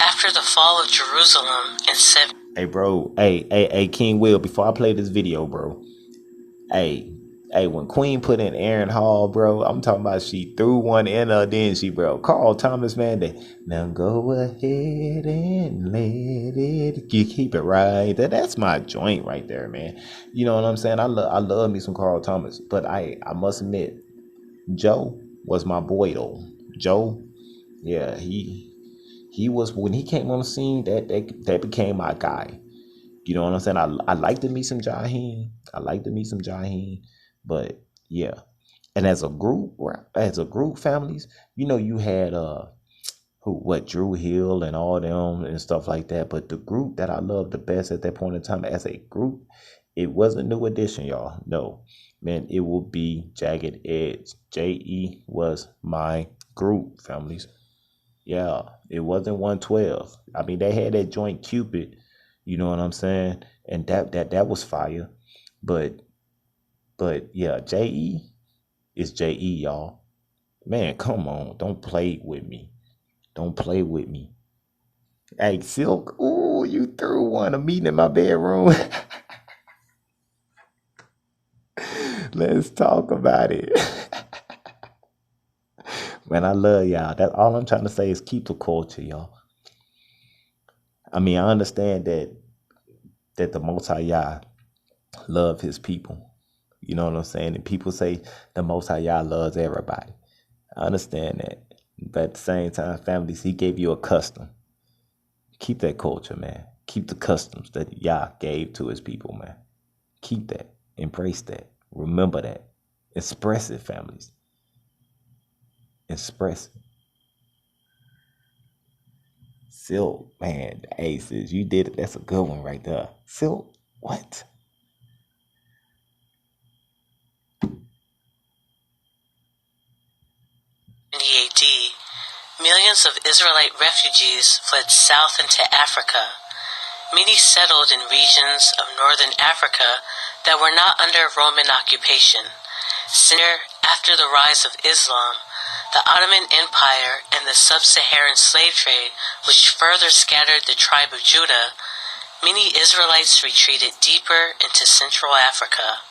After the fall of Jerusalem in 7... Hey, bro. Hey, King Will, before I play this video, bro. Hey, when Queen put in Aaron Hall, bro, I'm talking about she threw one in her, didn't she, bro? Carl Thomas, man, now go ahead and let it, you keep it right. That's my joint right there, man. You know what I'm saying? I love me some Carl Thomas, but I must admit, Joe was my boy, though. Joe, yeah, he was, when he came on the scene, that became my guy. You know what I'm saying? I like to meet some Jaheim. But yeah. And as a group families, you know, you had Drew Hill and all them and stuff like that. But the group that I loved the best at that point in time as a group, it wasn't New Edition, y'all. No. Man, it will be Jagged Edge. JE was my group, families. Yeah, it wasn't 112. I mean, they had that joint Cupid, you know what I'm saying? And that was fire. But yeah, JE is JE, y'all. Man, come on. Don't play with me. Hey, Silk, ooh, you threw one. A meeting in my bedroom. Let's talk about it. Man, I love y'all. That's all I'm trying to say is keep the culture, y'all. I mean, I understand that the Most High Yah love his people. You know what I'm saying? And people say the Most High Yah loves everybody. I understand that. But at the same time, families, he gave you a custom. Keep that culture, man. Keep the customs that Yah gave to his people, man. Keep that. Embrace that. Remember that. Express it, families. Express it. Silk, man, the aces. You did it. That's a good one right there. Silk, what? AD, millions of Israelite refugees fled south into Africa. many settled in regions of northern Africa that were not under Roman occupation. Soon after the rise of Islam, the Ottoman Empire, and the sub-Saharan slave trade, which further scattered the tribe of Judah, many Israelites retreated deeper into Central Africa.